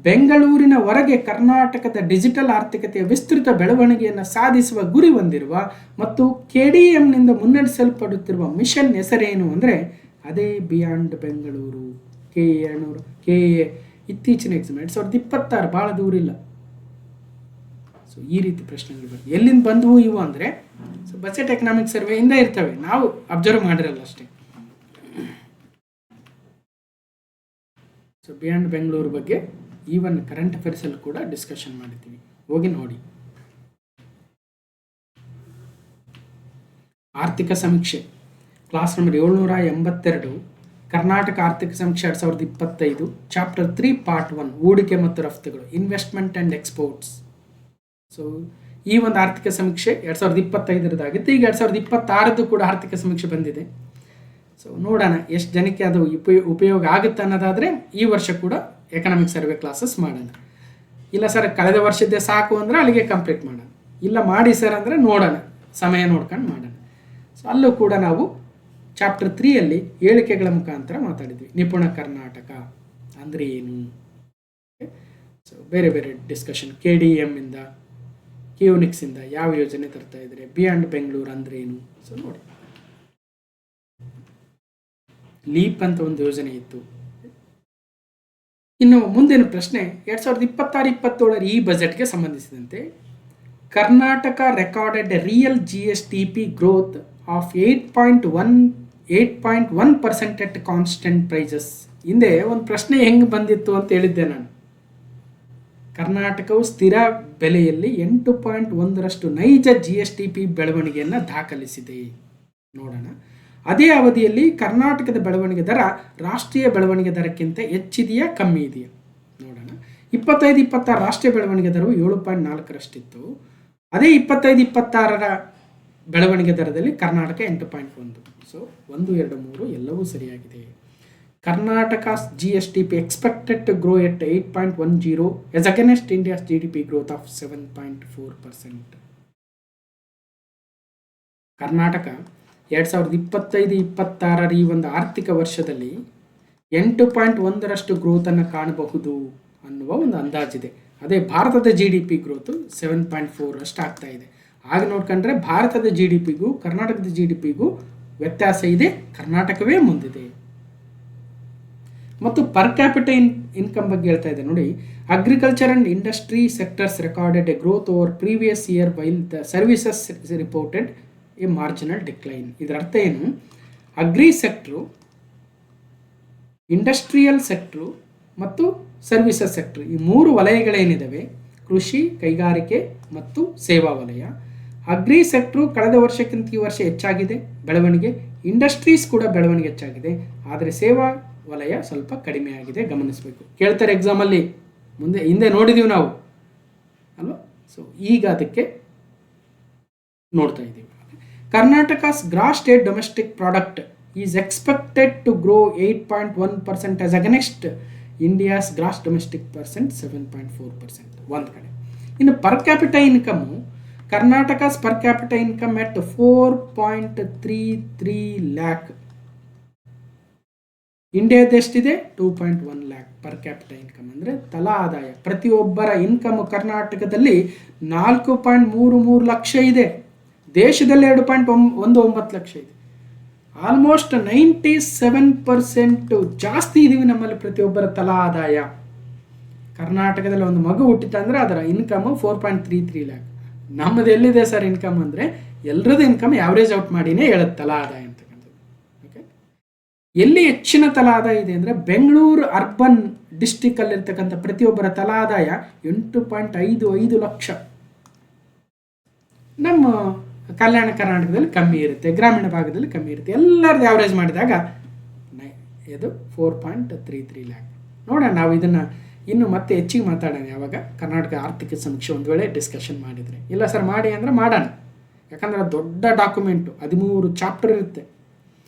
ಬೆಂಗಳೂರಿನ ಹೊರಗೆ ಕರ್ನಾಟಕದ ಡಿಜಿಟಲ್ ಆರ್ಥಿಕತೆಯ ವಿಸ್ತೃತ ಬೆಳವಣಿಗೆಯನ್ನು ಸಾಧಿಸುವ ಗುರಿ ಹೊಂದಿರುವ ಮತ್ತು KDMನಿಂದ ಮುನ್ನಡೆಸಲ್ಪಡುತ್ತಿರುವ ಮಿಷನ್ ಹೆಸರೇನು ಅಂದರೆ ಅದೇ ಬಿಯಾಂಡ್ ಬೆಂಗಳೂರು. KA ಇತ್ತೀಚಿನ ಎಕ್ಸಾಮ್ 2026, ಭಾಳ ದೂರ ಇಲ್ಲ. ಸೊ ಈ ರೀತಿ ಪ್ರಶ್ನೆಗಳು ಬರ್ತವೆ. ಎಲ್ಲಿಂದ ಬಂದವು ಇವು ಅಂದರೆ ಬಜೆಟ್ ಎಕನಾಮಿಕ್ ಸರ್ವೆಯಿಂದ ಇರ್ತವೆ, ನಾವು ಅಬ್ಸರ್ವ್ ಮಾಡಿರಲ್ಲ ಅಷ್ಟೇ. ಸೊ ಬಿಯಾಂಡ್ ಬೆಂಗಳೂರು ಬಗ್ಗೆ ಈವನ್ ಕರೆಂಟ್ ಅಫೇರ್ಸಲ್ಲಿ ಕೂಡ ಡಿಸ್ಕಷನ್ ಮಾಡಿದ್ದೀವಿ, ಹೋಗಿ ನೋಡಿ. ಆರ್ಥಿಕ ಸಮೀಕ್ಷೆ ಕ್ಲಾಸ್ ನಂಬರ್ 782, ಕರ್ನಾಟಕ ಆರ್ಥಿಕ ಸಮೀಕ್ಷೆ 2025, ಚಾಪ್ಟರ್ 3 ಪಾರ್ಟ್ 1 ಹೂಡಿಕೆ ಮತ್ತು ರಫ್ತುಗಳು, ಇನ್ವೆಸ್ಟ್ಮೆಂಟ್ ಆ್ಯಂಡ್ ಎಕ್ಸ್ಪೋರ್ಟ್ಸ್. ಸೊ ಈ ಒಂದು ಆರ್ಥಿಕ ಸಮೀಕ್ಷೆ 2025 ಈಗ 2026 ಕೂಡ ಆರ್ಥಿಕ ಸಮೀಕ್ಷೆ ಬಂದಿದೆ. ಸೊ ನೋಡೋಣ ಎಷ್ಟು ಜನಕ್ಕೆ ಅದು ಉಪಯೋಗ ಆಗುತ್ತೆ ಅನ್ನೋದಾದರೆ ಈ ವರ್ಷ ಕೂಡ ಎಕನಾಮಿಕ್ ಸರ್ವೆ ಕ್ಲಾಸಸ್ ಮಾಡೋಣ. ಇಲ್ಲ ಸರ್ ಕಳೆದ ವರ್ಷದ್ದೇ ಸಾಕು ಅಂದರೆ ಅಲ್ಲಿಗೆ ಕಂಪ್ಲೀಟ್ ಮಾಡೋಣ. ಇಲ್ಲ ಮಾಡಿ ಸರ್ ಅಂದರೆ ನೋಡೋಣ, ಸಮಯ ನೋಡ್ಕೊಂಡು ಮಾಡೋಣ. ಸೊ ಅಲ್ಲೂ ಕೂಡ ನಾವು ಚಾಪ್ಟರ್ 3ಯಲ್ಲಿ ಹೇಳಿಕೆಗಳ ಮುಖಾಂತರ ಮಾತಾಡಿದ್ವಿ. ನಿಪುಣ ಕರ್ನಾಟಕ ಅಂದರೆ ಏನು, ಸೊ ಬೇರೆ ಬೇರೆ ಡಿಸ್ಕಷನ್, KDMಯಿಂದ ಕ್ಯೂನಿಕ್ಸಿಂದ ಯಾವ ಯೋಜನೆ ತರ್ತಾ ಇದ್ದಾರೆ, ಬಿಯಾಂಡ್ ಬೆಂಗಳೂರು ಅಂದ್ರೆ ಏನು. ಸೊ ನೋಡಿ, ಲೀಪ್ ಅಂತ ಒಂದು ಯೋಜನೆ ಇತ್ತು, ಇನ್ನು ಮುಂದಿನ ಪ್ರಶ್ನೆ 2026-27 ಈ ಬಜೆಟ್ಗೆ ಸಂಬಂಧಿಸಿದಂತೆ Karnataka recorded real GSDP growth of 8.1% at constant prices. ಹಿಂದೆ ಒಂದು ಪ್ರಶ್ನೆ ಹೆಂಗೆ ಬಂದಿತ್ತು ಅಂತ ಹೇಳಿದ್ದೆ ನಾನು. ಕರ್ನಾಟಕವು ಸ್ಥಿರ ಬೆಲೆಯಲ್ಲಿ 8.1% ನೈಜ GSDP ಬೆಳವಣಿಗೆಯನ್ನು ದಾಖಲಿಸಿದೆ. ನೋಡೋಣ, ಅದೇ ಅವಧಿಯಲ್ಲಿ ಕರ್ನಾಟಕದ ಬೆಳವಣಿಗೆ ದರ ರಾಷ್ಟ್ರೀಯ ಬೆಳವಣಿಗೆ ದರಕ್ಕಿಂತ ಹೆಚ್ಚಿದೆಯಾ ಕಮ್ಮಿ ಇದೆಯಾ ನೋಡೋಣ. 25-26 ರಾಷ್ಟ್ರೀಯ ಬೆಳವಣಿಗೆ ದರವು 7.4ರಷ್ಟಿತ್ತು. ಅದೇ 25-26ರ ಬೆಳವಣಿಗೆ ದರದಲ್ಲಿ ಕರ್ನಾಟಕ 8.1. ಸೊ 1, 2, 3 ಎಲ್ಲವೂ ಸರಿಯಾಗಿದೆ. Karnataka GSDP expected to grow at 8.10 as against India's GDP growth of 7.4%. Karnataka 2025-26ರ ಈ ಒಂದು ಆರ್ಥಿಕ ವರ್ಷದಲ್ಲಿ 8.1ರಷ್ಟು ಗ್ರೋತನ್ನು ಕಾಣಬಹುದು ಅನ್ನುವ ಒಂದು ಅಂದಾಜಿದೆ. ಅದೇ ಭಾರತದ GDP ಗ್ರೋತು 7.4 ಆಗ್ತಾ ಇದೆ. ಆಗ ನೋಡ್ಕೊಂಡ್ರೆ ಭಾರತದ GDPಗೂ ಕರ್ನಾಟಕದ GDPಗೂ ವ್ಯತ್ಯಾಸ ಇದೆ, ಕರ್ನಾಟಕವೇ ಮುಂದಿದೆ. ಮತ್ತು ಪರ್ ಕ್ಯಾಪಿಟಲ್ ಇನ್ಕಮ್ ಬಗ್ಗೆ ಹೇಳ್ತಾ ಇದೆ ನೋಡಿ. Agriculture and industry sectors recorded A growth over previous year while the services reported A marginal decline. ಇದರ ಅರ್ಥ ಏನು? ಅಗ್ರಿ ಸೆಕ್ಟ್ರು, ಇಂಡಸ್ಟ್ರಿಯಲ್ ಸೆಕ್ಟ್ರು ಮತ್ತು ಸರ್ವಿಸಸ್ ಸೆಕ್ಟ್ರು, ಈ 3 ವಲಯಗಳೇನಿದ್ದಾವೆ, ಕೃಷಿ, ಕೈಗಾರಿಕೆ ಮತ್ತು ಸೇವಾ ವಲಯ. ಅಗ್ರಿ ಸೆಕ್ಟ್ರು ಕಳೆದ ವರ್ಷಕ್ಕಿಂತ ಈ ವರ್ಷ ಹೆಚ್ಚಾಗಿದೆ ಬೆಳವಣಿಗೆ. ಇಂಡಸ್ಟ್ರೀಸ್ ಕೂಡ ಬೆಳವಣಿಗೆ ಹೆಚ್ಚಾಗಿದೆ. ಆದರೆ ಸೇವಾ ವಲಯ ಸ್ವಲ್ಪ ಕಡಿಮೆ ಆಗಿದೆ, ಗಮನಿಸಬೇಕು. ಕೇಳ್ತಾರೆ ಎಕ್ಸಾಮಲ್ಲಿ, ಹಿಂದೆ ನೋಡಿದೀವಿ ನಾವು ಅಲ್ವಾ. ಸೊ ಈಗ ಅದಕ್ಕೆ ನೋಡ್ತಾ ಇದ್ದೀವಿ. ಕರ್ನಾಟಕ's gross state domestic product is expected to grow 8.1% as against India's gross domestic percent 7.4%. ಒಂದು ಕಡೆ. ಇನ್ನು per capital income, Karnataka's per capita income at 4.33 lakh. ಇಂಡಿಯಾದ ಎಷ್ಟಿದೆ? 2.1 lakh ಪರ್ ಕ್ಯಾಪಿಟಲ್ ಇನ್ಕಮ್. ಅಂದರೆ ತಲಾ ಆದಾಯ, ಪ್ರತಿಯೊಬ್ಬರ ಇನ್ಕಮ್ ಕರ್ನಾಟಕದಲ್ಲಿ 4.33 ಲಕ್ಷ ಇದೆ. ದೇಶದಲ್ಲಿ 2.19 ಲಕ್ಷ ಇದೆ. ಆಲ್ಮೋಸ್ಟ್ 97% ಜಾಸ್ತಿ ಇದೀವಿ ನಮ್ಮಲ್ಲಿ ಪ್ರತಿಯೊಬ್ಬರ ತಲಾ ಆದಾಯ. ಕರ್ನಾಟಕದಲ್ಲಿ ಒಂದು ಮಗು ಹುಟ್ಟಿತಂದ್ರೆ ಅದರ ಇನ್ಕಮ್ 4.33 ಲ್ಯಾಕ್. ನಮ್ಮದು ಎಲ್ಲಿದೆ ಸರ್ ಇನ್ಕಮ್ ಅಂದರೆ, ಎಲ್ಲರದ್ದು ಇನ್ಕಮ್ ಆವ್ರೇಜ್ ಔಟ್ ಮಾಡಿನೇ ಹೇಳುತ್ತೆ ತಲಾ ಆದಾಯ ಅಂತಕ್ಕಂಥದ್ದು. ಓಕೆ, ಎಲ್ಲಿ ಹೆಚ್ಚಿನ ತಲಾ ಆದಾಯ ಇದೆ ಅಂದರೆ ಬೆಂಗಳೂರು ಅರ್ಬನ್ ಡಿಸ್ಟಿಕಲ್ಲಿರ್ತಕ್ಕಂಥ ಪ್ರತಿಯೊಬ್ಬರ ತಲಾ ಆದಾಯ 8.55 ಲಕ್ಷ. ನಮ್ಮ ಕಲ್ಯಾಣ ಕರ್ನಾಟಕದಲ್ಲಿ ಕಮ್ಮಿ ಇರುತ್ತೆ, ಗ್ರಾಮೀಣ ಭಾಗದಲ್ಲಿ ಕಮ್ಮಿ ಇರುತ್ತೆ. ಎಲ್ಲರದ್ದು ಆವ್ರೇಜ್ ಮಾಡಿದಾಗ ಇದು 4.33 ಲ್ಯಾಕ್. ನೋಡೋಣ, ನಾವು ಇದನ್ನು ಇನ್ನು ಮತ್ತೆ ಹೆಚ್ಚಿಗೆ ಮಾತಾಡೋಣ ಯಾವಾಗ ಕರ್ನಾಟಕ ಆರ್ಥಿಕ ಸಮೀಕ್ಷೆ ಒಂದು ವೇಳೆ ಡಿಸ್ಕಷನ್ ಮಾಡಿದರೆ. ಇಲ್ಲ ಸರ್ ಮಾಡಿ ಅಂದರೆ ಮಾಡೋಣ, ಯಾಕಂದರೆ ದೊಡ್ಡ ಡಾಕ್ಯುಮೆಂಟು 13 ಚಾಪ್ಟರ್ ಇರುತ್ತೆ.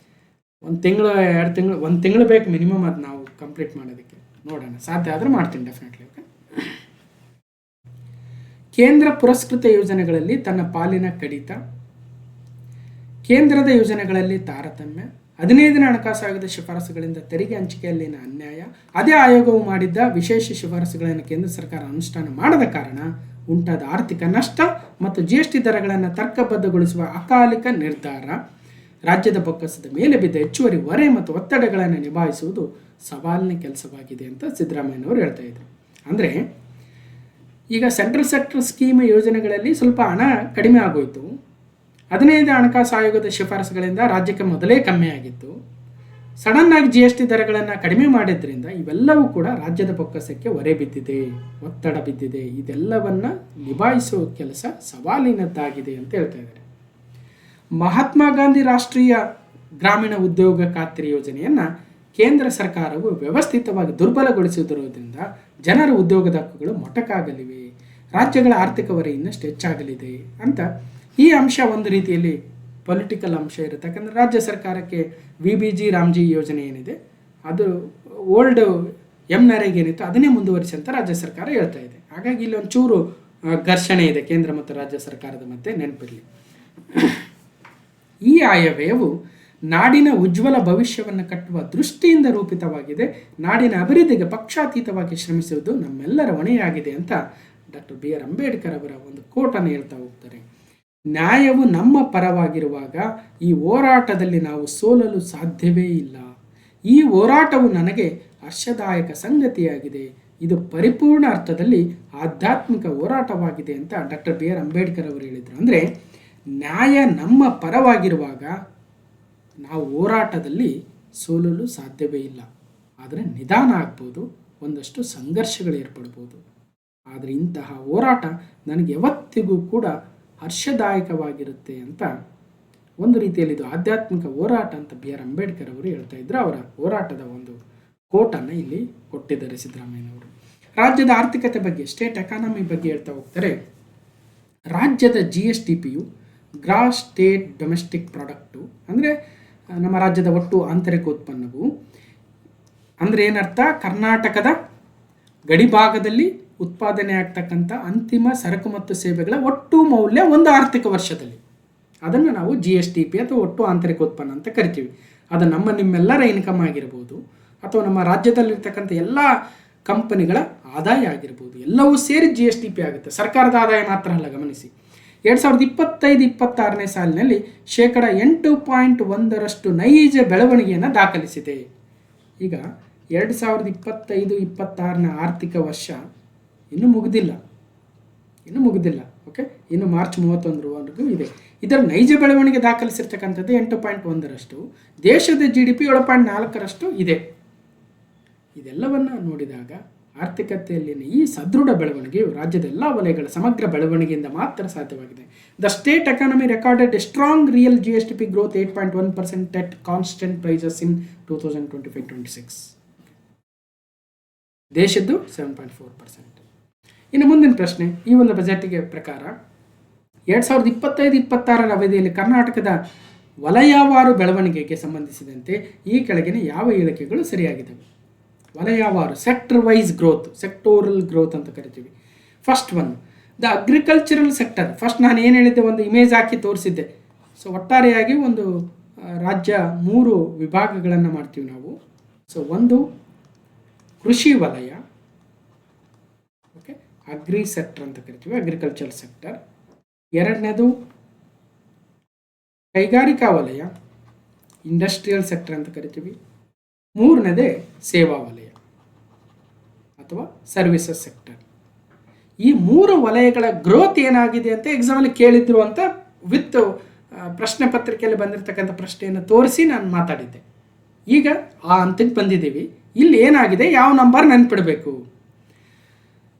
1 ತಿಂಗಳು 2 ತಿಂಗಳು 1 ತಿಂಗಳು ಬೇಕು ಮಿನಿಮಮ್ ಅದು ನಾವು ಕಂಪ್ಲೀಟ್ ಮಾಡೋದಕ್ಕೆ. ನೋಡೋಣ, ಸಾಧ್ಯ ಆದರೆ ಮಾಡ್ತೀನಿ ಡೆಫಿನೆಟ್ಲಿ. ಓಕೆ, ಕೇಂದ್ರ ಪುರಸ್ಕೃತ ಯೋಜನೆಗಳಲ್ಲಿ ತನ್ನ ಪಾಲಿನ ಕಡಿತ, ಕೇಂದ್ರದ ಯೋಜನೆಗಳಲ್ಲಿ ತಾರತಮ್ಯ, 15ನೇ ಹಣಕಾಸು ಆಯೋಗದ ಶಿಫಾರಸುಗಳಿಂದ ತೆರಿಗೆ ಹಂಚಿಕೆಯಲ್ಲಿನ ಅನ್ಯಾಯ, ಅದೇ ಆಯೋಗವು ಮಾಡಿದ್ದ ವಿಶೇಷ ಶಿಫಾರಸುಗಳನ್ನು ಕೇಂದ್ರ ಸರ್ಕಾರ ಅನುಷ್ಠಾನ ಮಾಡದ ಕಾರಣ ಉಂಟಾದ ಆರ್ಥಿಕ ನಷ್ಟ ಮತ್ತು GST ದರಗಳನ್ನು ತರ್ಕಬದ್ಧಗೊಳಿಸುವ ಅಕಾಲಿಕ ನಿರ್ಧಾರ, ರಾಜ್ಯದ ಬೊಕ್ಕಸದ ಮೇಲೆ ಬಿದ್ದ ಹೆಚ್ಚುವರಿ ಹೊರೆ ಮತ್ತು ಒತ್ತಡಗಳನ್ನು ನಿಭಾಯಿಸುವುದು ಸವಾಲಿನ ಕೆಲಸವಾಗಿದೆ ಅಂತ ಸಿದ್ದರಾಮಯ್ಯನವರು ಹೇಳ್ತಾ ಇದ್ರು. ಅಂದರೆ ಈಗ ಸೆಂಟ್ರಲ್ ಸೆಕ್ಟರ್ ಸ್ಕೀಮ್ ಯೋಜನೆಗಳಲ್ಲಿ ಸ್ವಲ್ಪ ಹಣ ಕಡಿಮೆ ಆಗೋಯಿತು. 15ನೇ ಹಣಕಾಸು ಆಯೋಗದ ಶಿಫಾರಸುಗಳಿಂದ ರಾಜ್ಯಕ್ಕೆ ಮೊದಲೇ ಕಮ್ಮಿ ಆಗಿತ್ತು. ಸಡನ್ನಾಗಿ GST ದರಗಳನ್ನು ಕಡಿಮೆ ಮಾಡಿದ್ರಿಂದ ಇವೆಲ್ಲವೂ ಕೂಡ ರಾಜ್ಯದ ಬೊಕ್ಕಸಕ್ಕೆ ಹೊರೆ ಬಿದ್ದಿದೆ, ಒತ್ತಡ ಬಿದ್ದಿದೆ. ಇದೆಲ್ಲವನ್ನು ನಿಭಾಯಿಸುವ ಕೆಲಸ ಸವಾಲಿನದ್ದಾಗಿದೆ ಅಂತ ಹೇಳ್ತಾ ಇದ್ದಾರೆ. ಮಹಾತ್ಮ ಗಾಂಧಿ ರಾಷ್ಟ್ರೀಯ ಗ್ರಾಮೀಣ ಉದ್ಯೋಗ ಖಾತ್ರಿ ಯೋಜನೆಯನ್ನು ಕೇಂದ್ರ ಸರ್ಕಾರವು ವ್ಯವಸ್ಥಿತವಾಗಿ ದುರ್ಬಲಗೊಳಿಸುವುದರಿಂದ ಜನರ ಉದ್ಯೋಗದ ಹಕ್ಕುಗಳು ಮೊಟಕಾಗಲಿವೆ, ರಾಜ್ಯಗಳ ಆರ್ಥಿಕ ಹೊರೆ ಇನ್ನಷ್ಟು ಹೆಚ್ಚಾಗಲಿದೆ ಅಂತ. ಈ ಅಂಶ ಒಂದು ರೀತಿಯಲ್ಲಿ ಪೊಲಿಟಿಕಲ್ ಅಂಶ ಇರುತ್ತೆ. ಯಾಕಂದರೆ ರಾಜ್ಯ ಸರ್ಕಾರಕ್ಕೆ VBG ರಾಮ್ಜಿ ಯೋಜನೆ ಏನಿದೆ ಅದು ಓಲ್ಡ್ ನರೇಗೆ ಏನಿತ್ತು ಅದನ್ನೇ ಮುಂದುವರಿಸಿ ಅಂತ ರಾಜ್ಯ ಸರ್ಕಾರ ಹೇಳ್ತಾ ಇದೆ. ಹಾಗಾಗಿ ಇಲ್ಲಿ ಒಂಚೂರು ಘರ್ಷಣೆ ಇದೆ ಕೇಂದ್ರ ಮತ್ತು ರಾಜ್ಯ ಸರ್ಕಾರದ ಮಧ್ಯೆ, ನೆನಪಿರಲಿ. ಈ ಆಯವ್ಯಯವು ನಾಡಿನ ಉಜ್ವಲ ಭವಿಷ್ಯವನ್ನು ಕಟ್ಟುವ ದೃಷ್ಟಿಯಿಂದ ರೂಪಿತವಾಗಿದೆ. ನಾಡಿನ ಅಭಿವೃದ್ಧಿಗೆ ಪಕ್ಷಾತೀತವಾಗಿ ಶ್ರಮಿಸುವುದು ನಮ್ಮೆಲ್ಲರ ಹೊಣೆಯಾಗಿದೆ ಅಂತ ಡಾಕ್ಟರ್ BR ಅಂಬೇಡ್ಕರ್ ಅವರ ಒಂದು ಕೋಟನ್ನು ಹೇಳ್ತಾ ಹೋಗ್ತಾರೆ. ನ್ಯಾಯವು ನಮ್ಮ ಪರವಾಗಿರುವಾಗ ಈ ಹೋರಾಟದಲ್ಲಿ ನಾವು ಸೋಲಲು ಸಾಧ್ಯವೇ ಇಲ್ಲ. ಈ ಹೋರಾಟವು ನನಗೆ ಹರ್ಷದಾಯಕ ಸಂಗತಿಯಾಗಿದೆ. ಇದು ಪರಿಪೂರ್ಣ ಅರ್ಥದಲ್ಲಿ ಆಧ್ಯಾತ್ಮಿಕ ಹೋರಾಟವಾಗಿದೆ ಅಂತ ಡಾಕ್ಟರ್ ಬಿ ಆರ್ ಅಂಬೇಡ್ಕರ್ ಅವರು ಹೇಳಿದರು. ಅಂದರೆ ನ್ಯಾಯ ನಮ್ಮ ಪರವಾಗಿರುವಾಗ ನಾವು ಹೋರಾಟದಲ್ಲಿ ಸೋಲಲು ಸಾಧ್ಯವೇ ಇಲ್ಲ. ಆದರೆ ನಿಧಾನ ಆಗ್ಬೋದು, ಒಂದಷ್ಟು ಸಂಘರ್ಷಗಳು ಏರ್ಪಡ್ಬೋದು. ಆದರೆ ಇಂತಹ ಹೋರಾಟ ನನಗೆ ಯಾವತ್ತಿಗೂ ಕೂಡ ಹರ್ಷದಾಯಕವಾಗಿರುತ್ತೆ ಅಂತ ಒಂದು ರೀತಿಯಲ್ಲಿ ಇದು ಆಧ್ಯಾತ್ಮಿಕ ಹೋರಾಟ ಅಂತ ಬಿ ಆರ್ ಅಂಬೇಡ್ಕರ್ ಅವರು ಹೇಳ್ತಾ ಇದ್ರು. ಅವರ ಹೋರಾಟದ ಒಂದು ಕೋಟನ್ನು ಇಲ್ಲಿ ಕೊಟ್ಟಿದ್ದಾರೆ ಸಿದ್ದರಾಮಯ್ಯನವರು. ರಾಜ್ಯದ ಆರ್ಥಿಕತೆ ಬಗ್ಗೆ, ಸ್ಟೇಟ್ ಎಕಾನಮಿ ಬಗ್ಗೆ ಹೇಳ್ತಾ ಹೋಗ್ತಾರೆ. ರಾಜ್ಯದ GSDPಯು ಗ್ರಾಸ್ ಸ್ಟೇಟ್ ಡೊಮೆಸ್ಟಿಕ್ ಪ್ರಾಡಕ್ಟು ಅಂದರೆ ನಮ್ಮ ರಾಜ್ಯದ ಒಟ್ಟು ಆಂತರಿಕ ಉತ್ಪನ್ನವು ಅಂದರೆ ಏನರ್ಥ, ಕರ್ನಾಟಕದ ಗಡಿಭಾಗದಲ್ಲಿ ಉತ್ಪಾದನೆ ಆಗ್ತಕ್ಕಂಥ ಅಂತಿಮ ಸರಕು ಮತ್ತು ಸೇವೆಗಳ ಒಟ್ಟು ಮೌಲ್ಯ ಒಂದು ಆರ್ಥಿಕ ವರ್ಷದಲ್ಲಿ, ಅದನ್ನು ನಾವು GSDP ಅಥವಾ ಒಟ್ಟು ಆಂತರಿಕ ಉತ್ಪನ್ನ ಅಂತ ಕರಿತೀವಿ. ಅದು ನಿಮ್ಮೆಲ್ಲರ ಇನ್ಕಮ್ ಆಗಿರ್ಬೋದು, ಅಥವಾ ನಮ್ಮ ರಾಜ್ಯದಲ್ಲಿರ್ತಕ್ಕಂಥ ಎಲ್ಲ ಕಂಪನಿಗಳ ಆದಾಯ ಆಗಿರ್ಬೋದು, ಎಲ್ಲವೂ ಸೇರಿ GSDP ಆಗುತ್ತೆ. ಸರ್ಕಾರದ ಆದಾಯ ಮಾತ್ರ ಅಲ್ಲ, ಗಮನಿಸಿ. 2025-26ನೇ ಸಾಲಿನಲ್ಲಿ 8.1% ನೈಜ ಬೆಳವಣಿಗೆಯನ್ನು ದಾಖಲಿಸಿದೆ. ಈಗ 2025-26ನೇ ಆರ್ಥಿಕ ವರ್ಷ ಇನ್ನೂ ಮುಗಿದಿಲ್ಲ. ಓಕೆ, ಇನ್ನು ಮಾರ್ಚ್ 31ರವರೆಗೂ ಇದೆ. ಇದರ ನೈಜ ಬೆಳವಣಿಗೆ ದಾಖಲಿಸಿರ್ತಕ್ಕಂಥದ್ದು 8.1%. ದೇಶದ GDP 7.4% ಇದೆ. ಇದೆಲ್ಲವನ್ನು ನೋಡಿದಾಗ ಆರ್ಥಿಕತೆಯಲ್ಲಿನ ಈ ಸದೃಢ ಬೆಳವಣಿಗೆಯು ರಾಜ್ಯದ ಎಲ್ಲ ವಲಯಗಳ ಸಮಗ್ರ ಬೆಳವಣಿಗೆಯಿಂದ ಮಾತ್ರ ಸಾಧ್ಯವಾಗಿದೆ. The state economy recorded a strong real GSDP growth 8.1% at constant prices in 2025-26. ದೇಶದ್ದು 7.4%. ಇನ್ನು ಮುಂದಿನ ಪ್ರಶ್ನೆ, ಈ ಒಂದು ಬಜೆಟ್ಗೆ ಪ್ರಕಾರ 2025-26ರ ಅವಧಿಯಲ್ಲಿ ಕರ್ನಾಟಕದ ವಲಯವಾರು ಬೆಳವಣಿಗೆಗೆ ಸಂಬಂಧಿಸಿದಂತೆ ಈ ಕೆಳಗಿನ ಯಾವ ಹೇಳಿಕೆಗಳು ಸರಿಯಾಗಿದ್ದಾವೆ? ವಲಯವಾರು, sector wise growth, sectoral growth ಅಂತ ಕರಿತೀವಿ. First one, the agricultural sector. First ನಾನು ಏನು ಹೇಳಿದ್ದೆ, ಒಂದು ಇಮೇಜ್ ಹಾಕಿ ತೋರಿಸಿದ್ದೆ. ಸೊ ಒಟ್ಟಾರೆಯಾಗಿ ಒಂದು ರಾಜ್ಯ 3 ವಿಭಾಗಗಳನ್ನು ಮಾಡ್ತೀವಿ ನಾವು. ಸೊ ಒಂದು ಕೃಷಿ ವಲಯ, ಓಕೆ, ಅಗ್ರಿ ಸೆಕ್ಟರ್ ಅಂತ ಕರಿತೀವಿ, ಅಗ್ರಿಕಲ್ಚರ್ ಸೆಕ್ಟರ್. ಎರಡನೇದು ಕೈಗಾರಿಕಾ ವಲಯ, ಇಂಡಸ್ಟ್ರಿಯಲ್ ಸೆಕ್ಟರ್ ಅಂತ ಕರಿತೀವಿ. ಮೂರನೇದೇ ಸೇವಾ ವಲಯ ಅಥವಾ ಸರ್ವಿಸಸ್ ಸೆಕ್ಟರ್. ಈ 3 ವಲಯಗಳ ಗ್ರೋತ್ ಏನಾಗಿದೆ ಅಂತ ಎಕ್ಸಾಮಲ್ಲಿ ಕೇಳಿದ್ರು ಅಂತ ವಿತ್ ಪ್ರಶ್ನೆ ಪತ್ರಿಕೆಯಲ್ಲಿ ಬಂದಿರತಕ್ಕಂಥ ಪ್ರಶ್ನೆಯನ್ನು ತೋರಿಸಿ ನಾನು ಮಾತಾಡಿದ್ದೆ. ಈಗ ಆ ಹಂತಕ್ಕೆ ಬಂದಿದ್ದೀವಿ. ಇಲ್ಲಿ ಏನಾಗಿದೆ, ಯಾವ ನಂಬರ್ ನೆನ್ಪಿಡಬೇಕು?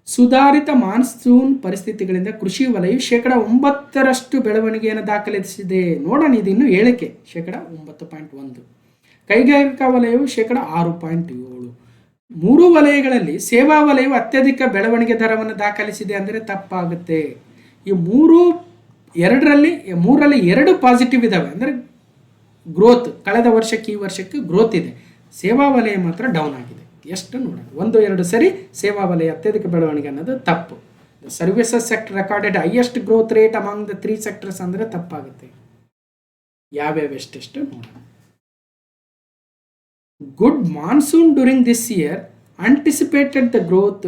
ಸುಧಾರಿತ ಮಾನ್ಸೂನ್ ಪರಿಸ್ಥಿತಿಗಳಿಂದ ಕೃಷಿ ವಲಯವು 9% ಬೆಳವಣಿಗೆಯನ್ನು ದಾಖಲಿಸಿದೆ. ನೋಡೋಣ, ಇದು ಇನ್ನೂ ಹೇಳಿಕೆ. 9.1. ಕೈಗಾರಿಕಾ ವಲಯವು 6.7. 3 ವಲಯಗಳಲ್ಲಿ ಸೇವಾ ವಲಯವು ಅತ್ಯಧಿಕ ಬೆಳವಣಿಗೆ ದರವನ್ನು ದಾಖಲಿಸಿದೆ ಅಂದರೆ ತಪ್ಪಾಗುತ್ತೆ. ಈ 3ರಲ್ಲಿ 2 ಪಾಸಿಟಿವ್ ಇದ್ದಾವೆ, ಅಂದರೆ ಗ್ರೋತ್ ಕಳೆದ ವರ್ಷಕ್ಕೆ ಈ ವರ್ಷಕ್ಕೆ ಗ್ರೋತ್ ಇದೆ. ಸೇವಾ ವಲಯ ಮಾತ್ರ ಡೌನ್ ಆಗಿದೆ. ಎಷ್ಟು ನೋಡೋಣ, 1, 2 ಸರಿ. ಸೇವಾ ವಲಯ ಅತ್ಯಧಿಕ ಬೆಳವಣಿಗೆ ಅನ್ನೋದು ತಪ್ಪು. The services sector recorded highest growth rate among the 3 sectors ಅಂದರೆ ತಪ್ಪಾಗುತ್ತೆ. ಯಾವ್ಯಾವ ಎಷ್ಟೆಷ್ಟು ನೋಡೋಣ. Good monsoon during this year anticipated the growth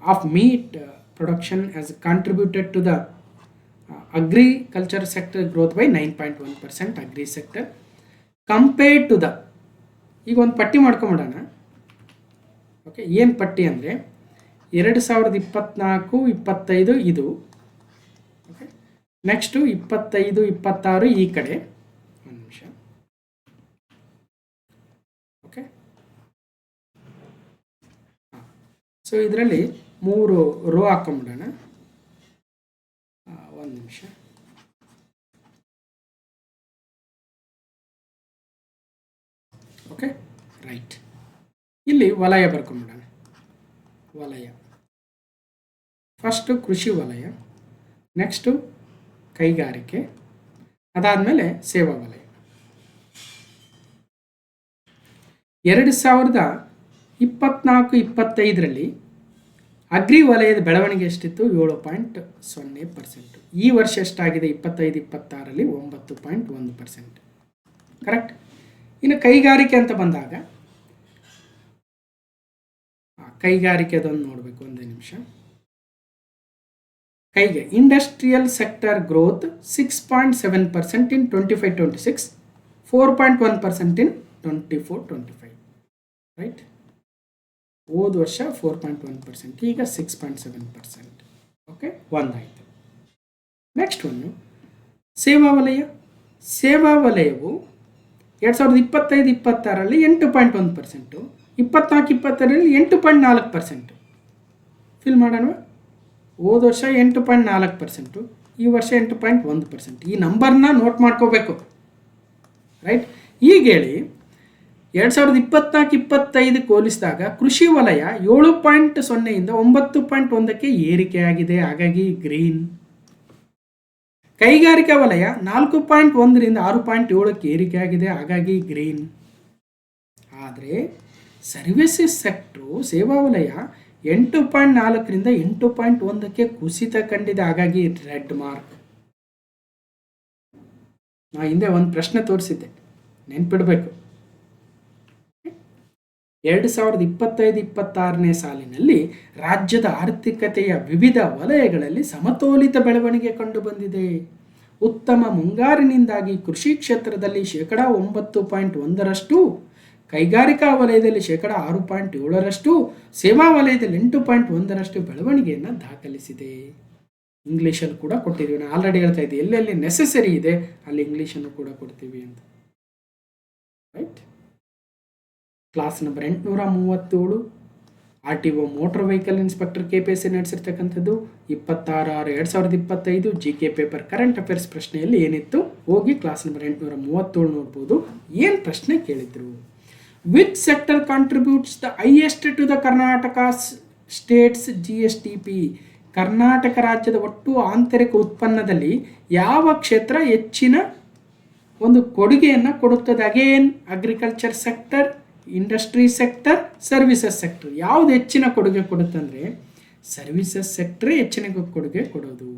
of meat production as contributed to the agriculture sector growth by 9.1%. Agri sector compared to the, ಈಗ ಒಂದು ಪಟ್ಟಿ ಮಾಡ್ಕೊಂಬಿಡೋಣ. ಓಕೆ, ಏನು ಪಟ್ಟಿ ಅಂದರೆ 2024-25 ಇದು. ಓಕೆ, ನೆಕ್ಸ್ಟು 25-26 ಈ ಕಡೆ. ಒಂದು ನಿಮಿಷ. ಓಕೆ, ಸೊ ಇದರಲ್ಲಿ 3 ರೋ ಹಾಕೊಂಬಿಡೋಣ. ಒಂದು ನಿಮಿಷ. Okay, right. ಇಲ್ಲಿ ವಲಯ ಬರ್ಕೊಂಬಿಡೋಣ. ವಲಯ ಫಸ್ಟು ಕೃಷಿ ವಲಯ, ನೆಕ್ಸ್ಟು ಕೈಗಾರಿಕೆ, ಅದಾದಮೇಲೆ ಸೇವಾ ವಲಯ. 2024-25ರಲ್ಲಿ ಅಗ್ರಿ ವಲಯದ ಬೆಳವಣಿಗೆ ಎಷ್ಟಿತ್ತು? 7.0%. ಈ ವರ್ಷ ಎಷ್ಟಾಗಿದೆ? 25-26ರಲ್ಲಿ 9.1%. ಕರೆಕ್ಟ್. ಇನ್ನು ಕೈಗಾರಿಕೆ ಅಂತ ಬಂದಾಗ ಕೈಗಾರಿಕೆ ಅದನ್ನು ನೋಡಬೇಕು. ಒಂದೇ ನಿಮಿಷ. ಇಂಡಸ್ಟ್ರಿಯಲ್ ಸೆಕ್ಟರ್ ಗ್ರೋತ್ 6.7% ಇನ್ 25-26, 4.1% ಇನ್ 24-25. ರೈಟ್. ಹೋದ ವರ್ಷ 4.1%, ಈಗ 6.7%. ಓಕೆ, ಒಂದಾಯಿತು. ನೆಕ್ಸ್ಟ್ ಒಂದು ಸೇವಾ ವಲಯ. ಸೇವಾ ವಲಯವು 2025-26ರಲ್ಲಿ 8.1%, 24-25ರಲ್ಲಿ 8.4%. ಫಿಲ್ ಮಾಡೋಣ. ಹೋದ ವರ್ಷ 8.4%, ಈ ವರ್ಷ 8.1%. ಈ ನಂಬರ್ನ ನೋಟ್ ಮಾಡ್ಕೋಬೇಕು, ರೈಟ್? ಈಗ ಹೇಳಿ, 2024-25 ಹೋಲಿಸಿದಾಗ ಕೃಷಿ ವಲಯ 7.0 9.1ಕ್ಕೆ ಏರಿಕೆಯಾಗಿದೆ, ಹಾಗಾಗಿ ಗ್ರೀನ್. ಕೈಗಾರಿಕಾ ವಲಯ 4.1 6.7ಕ್ಕೆ ಏರಿಕೆಯಾಗಿದೆ, ಹಾಗಾಗಿ ಗ್ರೀನ್. ಆದರೆ ಸರ್ವಿಸಸ್ ಸೆಕ್ಟ್ರು, ಸೇವಾ ವಲಯ 8.4 8.1ಕ್ಕೆ ಕುಸಿತ ಕಂಡಿದೆ, ಹಾಗಾಗಿ ರೆಡ್ ಮಾರ್ಕ್. ನಾ ಹಿಂದೆ ಒಂದು ಪ್ರಶ್ನೆ ತೋರಿಸಿದ್ದೆ, ನೆನ್ಪಿಡಬೇಕು. 2025-26ನೇ ಸಾಲಿನಲ್ಲಿ ರಾಜ್ಯದ ಆರ್ಥಿಕತೆಯ ವಿವಿಧ ವಲಯಗಳಲ್ಲಿ ಸಮತೋಲಿತ ಬೆಳವಣಿಗೆ ಕಂಡುಬಂದಿದೆ. ಉತ್ತಮ ಮುಂಗಾರಿನಿಂದಾಗಿ ಕೃಷಿ ಕ್ಷೇತ್ರದಲ್ಲಿ 9.1%, ಕೈಗಾರಿಕಾ ವಲಯದಲ್ಲಿ 6.7%, ಸೇವಾ ವಲಯದಲ್ಲಿ 8.1% ಬೆಳವಣಿಗೆಯನ್ನು ದಾಖಲಿಸಿದೆ. ಇಂಗ್ಲೀಷಲ್ಲಿ ಕೂಡ ಕೊಟ್ಟಿದ್ದೀವಿ. ನಾನು ಆಲ್ರೆಡಿ ಹೇಳ್ತಾ ಇದ್ದೆ, ಎಲ್ಲೆಲ್ಲಿ ನೆಸೆಸರಿ ಇದೆ ಅಲ್ಲಿ ಇಂಗ್ಲೀಷನ್ನು ಕೂಡ ಕೊಡ್ತೀವಿ ಅಂತ, right? Class number 837 RTO motor vehicle inspector KPSC ನಡೆಸಿರ್ತಕ್ಕಂಥದ್ದು 26/6/2025 GK paper current affairs ಪ್ರಶ್ನೆಯಲ್ಲಿ ಏನಿತ್ತು, ಹೋಗಿ ಕ್ಲಾಸ್ ನಂಬರ್ 837 ನೋಡ್ಬೋದು. ಏನು ಪ್ರಶ್ನೆ ಕೇಳಿದ್ರು? Which sector contributes the highest to the Karnataka states GSTP? Karnataka ರಾಜ್ಯದ ಒಟ್ಟು ಆಂತರಿಕ ಉತ್ಪನ್ನದಲ್ಲಿ ಯಾವ ಕ್ಷೇತ್ರ ಹೆಚ್ಚಿನ ಒಂದು ಕೊಡುಗೆಯನ್ನು ಕೊಡುತ್ತದೆ? Again agriculture sector, industry sector, services sector. ಯಾವುದು ಹೆಚ್ಚಿನ ಕೊಡುಗೆ ಕೊಡುತ್ತಂದರೆ ಸರ್ವಿಸಸ್ ಸೆಕ್ಟ್ರೇ ಹೆಚ್ಚಿನ ಕೊಡುಗೆ ಕೊಡೋದು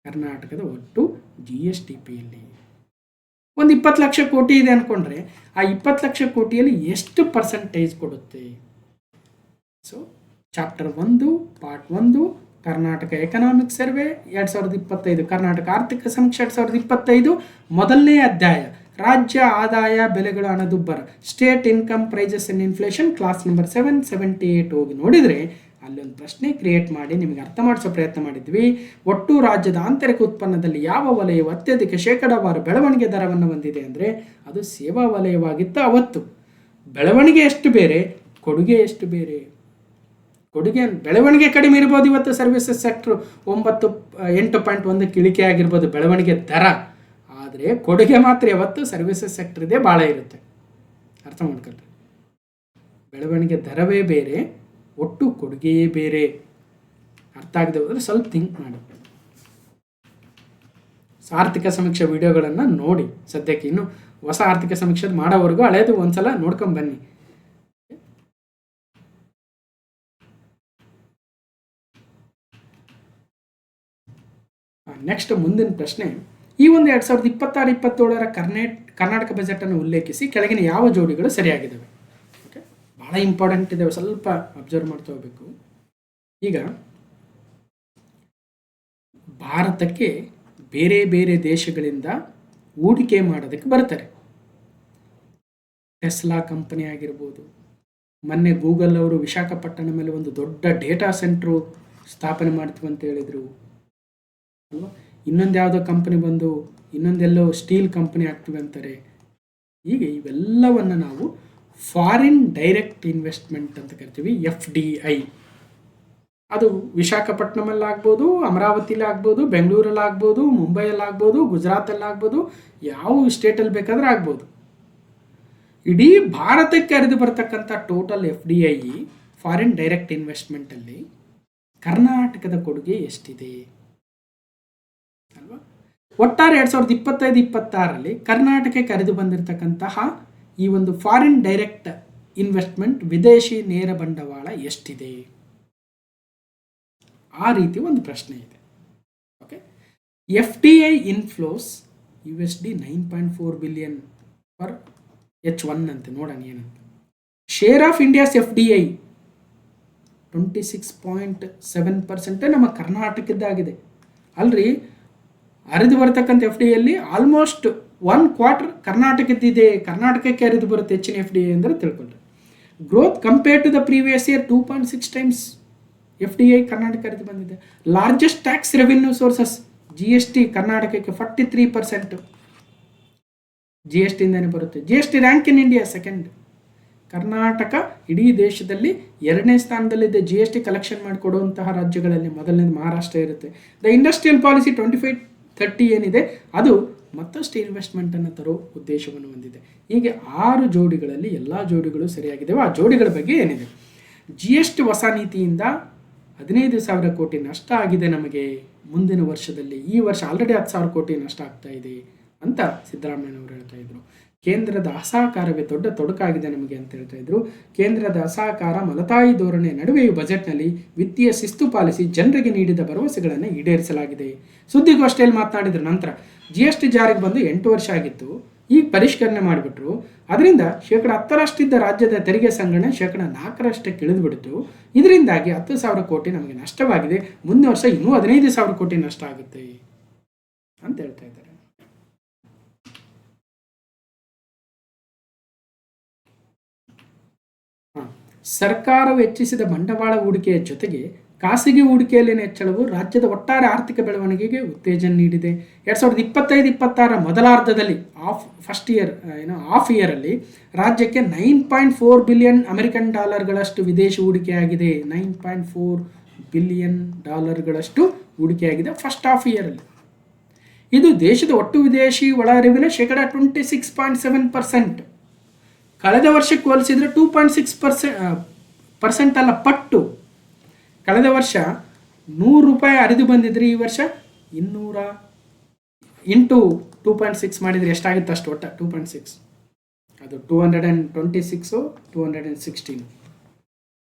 ಕರ್ನಾಟಕದ ಒಟ್ಟು GSTPಯಲ್ಲಿ. ಒಂದು 20 ಲಕ್ಷ ಕೋಟಿ ಇದೆ ಅಂದ್ಕೊಂಡ್ರೆ ಆ 20 ಲಕ್ಷ ಕೋಟಿಯಲ್ಲಿ ಎಷ್ಟು ಪರ್ಸೆಂಟೇಜ್ ಕೊಡುತ್ತೆ? So chapter 1 part 1 Karnataka economic survey 2025, Karnataka ಆರ್ಥಿಕ ಸಮೀಕ್ಷೆ 2025, ಮೊದಲನೇ ಅಧ್ಯಾಯ ರಾಜ್ಯ ಆದಾಯ ಬೆಲೆಗಳು ಹಣದುಬ್ಬರ, state income prices and inflation, class number 778 ಹೋಗಿ ನೋಡಿದರೆ ಅಲ್ಲೊಂದು ಪ್ರಶ್ನೆ ಕ್ರಿಯೇಟ್ ಮಾಡಿ ನಿಮಗೆ ಅರ್ಥ ಮಾಡಿಸೋ ಪ್ರಯತ್ನ ಮಾಡಿದ್ವಿ. ಒಟ್ಟು ರಾಜ್ಯದ ಆಂತರಿಕ ಉತ್ಪನ್ನದಲ್ಲಿ ಯಾವ ವಲಯವು ಅತ್ಯಧಿಕ ಶೇಕಡಾವಾರು ಬೆಳವಣಿಗೆ ದರವನ್ನು ಹೊಂದಿದೆ ಅಂದರೆ ಅದು ಸೇವಾ ವಲಯವಾಗಿತ್ತು. ಅವತ್ತು ಬೆಳವಣಿಗೆ ಎಷ್ಟು ಬೇರೆ, ಕೊಡುಗೆ ಎಷ್ಟು ಬೇರೆ. ಕೊಡುಗೆ ಬೆಳವಣಿಗೆ ಕಡಿಮೆ ಇರ್ಬೋದು, ಇವತ್ತು ಸರ್ವಿಸಸ್ ಸೆಕ್ಟ್ರು 8.1ಕ್ಕೆ ಇಳಿಕೆ ಆಗಿರ್ಬೋದು ಬೆಳವಣಿಗೆ ದರ, ಆದರೆ ಕೊಡುಗೆ ಮಾತ್ರ ಯಾವತ್ತು ಸರ್ವಿಸಸ್ ಸೆಕ್ಟರ್ ಇದೆ ಭಾಳ ಇರುತ್ತೆ. ಅರ್ಥ ಮಾಡ್ಕೊಳ್ರಿ, ಬೆಳವಣಿಗೆ ದರವೇ ಬೇರೆ, ಒಟ್ಟು ಕೊಡುಗೆಯೇ ಬೇರೆ. ಅರ್ಥ ಆಗದೆ ಹೋದರೆ ಸ್ವಲ್ಪ ಥಿಂಕ್ ಮಾಡಿ. ಆರ್ಥಿಕ ಸಮೀಕ್ಷೆ ವಿಡಿಯೋಗಳನ್ನು ನೋಡಿ. ಸದ್ಯಕ್ಕೆ ಇನ್ನು ಹೊಸ ಆರ್ಥಿಕ ಸಮೀಕ್ಷೆ ಮಾಡೋವರೆಗೂ ಹಳೇದು ಒಂದ್ಸಲ ನೋಡ್ಕೊಂಬನ್ನಿ. ನೆಕ್ಸ್ಟ್ ಮುಂದಿನ ಪ್ರಶ್ನೆ, ಈ ಒಂದು 2026-27ರ ಕರ್ನಾಟಕ ಬಜೆಟನ್ನು ಉಲ್ಲೇಖಿಸಿ ಕೆಳಗಿನ ಯಾವ ಜೋಡಿಗಳು ಸರಿಯಾಗಿದ್ದಾವೆ? ಓಕೆ, ಭಾಳ ಇಂಪಾರ್ಟೆಂಟ್ ಇದ್ದಾವೆ, ಸ್ವಲ್ಪ ಅಬ್ಸರ್ವ್ ಮಾಡ್ತಾ ಹೋಗಬೇಕು. ಈಗ ಭಾರತಕ್ಕೆ ಬೇರೆ ಬೇರೆ ದೇಶಗಳಿಂದ ಹೂಡಿಕೆ ಮಾಡೋದಕ್ಕೆ ಬರ್ತಾರೆ. ಟೆಸ್ಲಾ ಕಂಪನಿ ಆಗಿರ್ಬೋದು, ಮೊನ್ನೆ ಗೂಗಲ್ ಅವರು ವಿಶಾಖಪಟ್ಟಣಂ ಮೇಲೆ ಒಂದು ದೊಡ್ಡ ಡೇಟಾ ಸೆಂಟ್ರು ಸ್ಥಾಪನೆ ಮಾಡ್ತೀವಿ ಅಂತ ಹೇಳಿದರು ಅಲ್ವಾ. ಇನ್ನೊಂದು ಯಾವುದೋ ಕಂಪನಿ ಬಂದು ಇನ್ನೊಂದೆಲ್ಲೋ ಸ್ಟೀಲ್ ಕಂಪನಿ ಆಗ್ತೀವಿ ಅಂತಾರೆ. ಹೀಗೆ ಇವೆಲ್ಲವನ್ನು ನಾವು ಫಾರಿನ್ ಡೈರೆಕ್ಟ್ ಇನ್ವೆಸ್ಟ್ಮೆಂಟ್ ಅಂತ ಕರಿತೀವಿ, FDI. ಅದು ವಿಶಾಖಪಟ್ಟಣಮಲ್ಲಿ ಆಗ್ಬೋದು, ಅಮರಾವತಿಲಿ ಆಗ್ಬೋದು, ಬೆಂಗಳೂರಲ್ಲಿ ಆಗ್ಬೋದು, ಮುಂಬೈಯಲ್ಲಿ ಆಗ್ಬೋದು, ಗುಜರಾತಲ್ಲಿ ಆಗ್ಬೋದು, ಯಾವ ಸ್ಟೇಟಲ್ಲಿ ಬೇಕಾದ್ರೆ ಆಗ್ಬೋದು. ಇಡೀ ಭಾರತಕ್ಕೆ ಹರಿದು ಬರ್ತಕ್ಕಂಥ ಟೋಟಲ್ FDI ಫಾರಿನ್ ಡೈರೆಕ್ಟ್ ಇನ್ವೆಸ್ಟ್ಮೆಂಟಲ್ಲಿ ಕರ್ನಾಟಕದ ಕೊಡುಗೆ ಎಷ್ಟಿದೆ ಅಲ್ವಾ? ಒಟ್ಟಾರೆ 2025-26ರಲ್ಲಿ ಕರ್ನಾಟಕಕ್ಕೆ ಹರಿದು ಬಂದಿರತಕ್ಕಂತಹ ಈ ಒಂದು ಫಾರಿನ್ ಡೈರೆಕ್ಟ್ ಇನ್ವೆಸ್ಟ್ಮೆಂಟ್, ವಿದೇಶಿ ನೇರ ಬಂಡವಾಳ ಎಷ್ಟಿದೆ? ಆ ರೀತಿ ಒಂದು ಪ್ರಶ್ನೆ ಇದೆ. Okay, FDI inflows USD 9.4 billion for H1 ಅಂತ ನೋಡೋಣ ಏನಂತ. ಶೇರ್ ಆಫ್ ಇಂಡಿಯಾಸ್ FDI 26.7% ನಮ್ಮ ಕರ್ನಾಟಕದ್ದಾಗಿದೆ ಅಲ್ರಿ. ಹರಿದು ಬರ್ತಕ್ಕಂಥ FDIಯಲ್ಲಿ ಆಲ್ಮೋಸ್ಟ್ 1/4 ಕರ್ನಾಟಕದ್ದಿದೆ. ಕರ್ನಾಟಕಕ್ಕೆ ಹರಿದು ಬರುತ್ತೆ ಹೆಚ್ಚಿನ FDI ಅಂದರೆ ತಿಳ್ಕೊಂಡ್ರೆ. Growth compared to the previous year 2.6 times FDI Karnataka ಬಂದಿದೆ. Largest tax revenue sources GST ಕರ್ನಾಟಕಕ್ಕೆ 43% GST ಇಂದಾನೆ ಬರುತ್ತೆ. GST rank in India second. Karnataka ಇಡೀ ದೇಶದಲ್ಲಿ 2ನೇ ಸ್ಥಾನದಲ್ಲಿದೆ GST ಕಲೆಕ್ಷನ್ ಮಾಡಿಕೊಡುವಂತಹ ರಾಜ್ಯಗಳಲ್ಲಿ. ಮೊದಲನೇದು ಮಹಾರಾಷ್ಟ್ರ ಇರುತ್ತೆ. ದ ಇಂಡಸ್ಟ್ರಿಯಲ್ ಪಾಲಿಸಿ 2530 ಏನಿದೆ ಅದು ಮತ್ತಷ್ಟು ಇನ್ವೆಸ್ಟ್ಮೆಂಟನ್ನು ತರೋ ಉದ್ದೇಶವನ್ನು ಹೊಂದಿದೆ. ಹೀಗೆ 6 ಜೋಡಿಗಳಲ್ಲಿ ಎಲ್ಲ ಜೋಡಿಗಳು ಸರಿಯಾಗಿದ್ದಾವೆ. ಆ ಜೋಡಿಗಳ ಬಗ್ಗೆ ಏನಿದೆ, GST ಹೊಸ ನೀತಿಯಿಂದ 15,000 ಕೋಟಿ ನಷ್ಟ ಆಗಿದೆ ನಮಗೆ ಮುಂದಿನ ವರ್ಷದಲ್ಲಿ. ಈ ವರ್ಷ ಆಲ್ರೆಡಿ 10,000 ಕೋಟಿ ನಷ್ಟ ಆಗ್ತಾ ಇದೆ ಅಂತ ಸಿದ್ದರಾಮಯ್ಯನವರು ಹೇಳ್ತಾ ಇದ್ರು. ಕೇಂದ್ರದ ಅಸಹಕಾರವೇ ದೊಡ್ಡ ತೊಡಕಾಗಿದೆ ನಮಗೆ ಅಂತ ಹೇಳ್ತಾ ಇದ್ರು. ಕೇಂದ್ರದ ಅಸಹಕಾರ, ಮಲತಾಯಿ ಧೋರಣೆ ನಡುವೆಯೂ ಬಜೆಟ್ನಲ್ಲಿ ವಿತ್ತೀಯ ಶಿಸ್ತು ಪಾಲಿಸಿ ಜನರಿಗೆ ನೀಡಿದ ಭರವಸೆಗಳನ್ನು ಈಡೇರಿಸಲಾಗಿದೆ. ಸುದ್ದಿಗೋಷ್ಠಿಯಲ್ಲಿ ಮಾತನಾಡಿದ್ರು. ನಂತರ GST ಜಾರಿಗೆ ಬಂದು 8 ವರ್ಷ ಆಗಿತ್ತು, ಈಗ ಪರಿಷ್ಕರಣೆ ಮಾಡಿಬಿಟ್ರು. ಅದರಿಂದ 10% ರಾಜ್ಯದ ತೆರಿಗೆ ಸಂಗ್ರಹಣೆ 4% ಇಳಿದುಬಿಡ್ತು. ಇದರಿಂದಾಗಿ 10,000 ಕೋಟಿ ನಮಗೆ ನಷ್ಟವಾಗಿದೆ. ಮುಂದಿನ ವರ್ಷ ಇನ್ನೂ 15,000 ಕೋಟಿ ನಷ್ಟ ಆಗುತ್ತೆ ಅಂತ ಹೇಳ್ತಾ ಇದ್ದಾರೆ. ಸರ್ಕಾರವು ಹೆಚ್ಚಿಸಿದ ಬಂಡವಾಳ ಹೂಡಿಕೆಯ ಜೊತೆಗೆ ಖಾಸಗಿ ಹೂಡಿಕೆಯಲ್ಲಿನ ಹೆಚ್ಚಳವು ರಾಜ್ಯದ ಒಟ್ಟಾರೆ ಆರ್ಥಿಕ ಬೆಳವಣಿಗೆಗೆ ಉತ್ತೇಜನ ನೀಡಿದೆ. 2025-26 ಮೊದಲಾರ್ಧದಲ್ಲಿ ಹಾಫ್ ಇಯರಲ್ಲಿ ರಾಜ್ಯಕ್ಕೆ $9.4 ಬಿಲಿಯನ್ ಅಮೆರಿಕನ್ ಡಾಲರ್ಗಳಷ್ಟು ವಿದೇಶಿ ಹೂಡಿಕೆಯಾಗಿದೆ. $9.4 ಬಿಲಿಯನ್ ಡಾಲರ್ಗಳಷ್ಟು ಹೂಡಿಕೆಯಾಗಿದೆ ಫಸ್ಟ್ ಹಾಫ್ ಇಯರಲ್ಲಿ. ಇದು ದೇಶದ ಒಟ್ಟು ವಿದೇಶಿ ಒಳ ಹರಿವಿನ 26.7%. ಕಳೆದ ವರ್ಷಕ್ಕೆ ಹೋಲಿಸಿದರೆ 2.6% ಅಲ್ಲ, ಪಟ್ಟು. ಕಳೆದ ವರ್ಷ ₹100 ಹರಿದು ಬಂದಿದ್ರೆ ಈ ವರ್ಷ 200 ಇಂಟು 2.6 ಮಾಡಿದರೆ ಎಷ್ಟಾಗುತ್ತೆ ಅಷ್ಟು, ಒಟ್ಟು 2.6, ಅದು 226 216.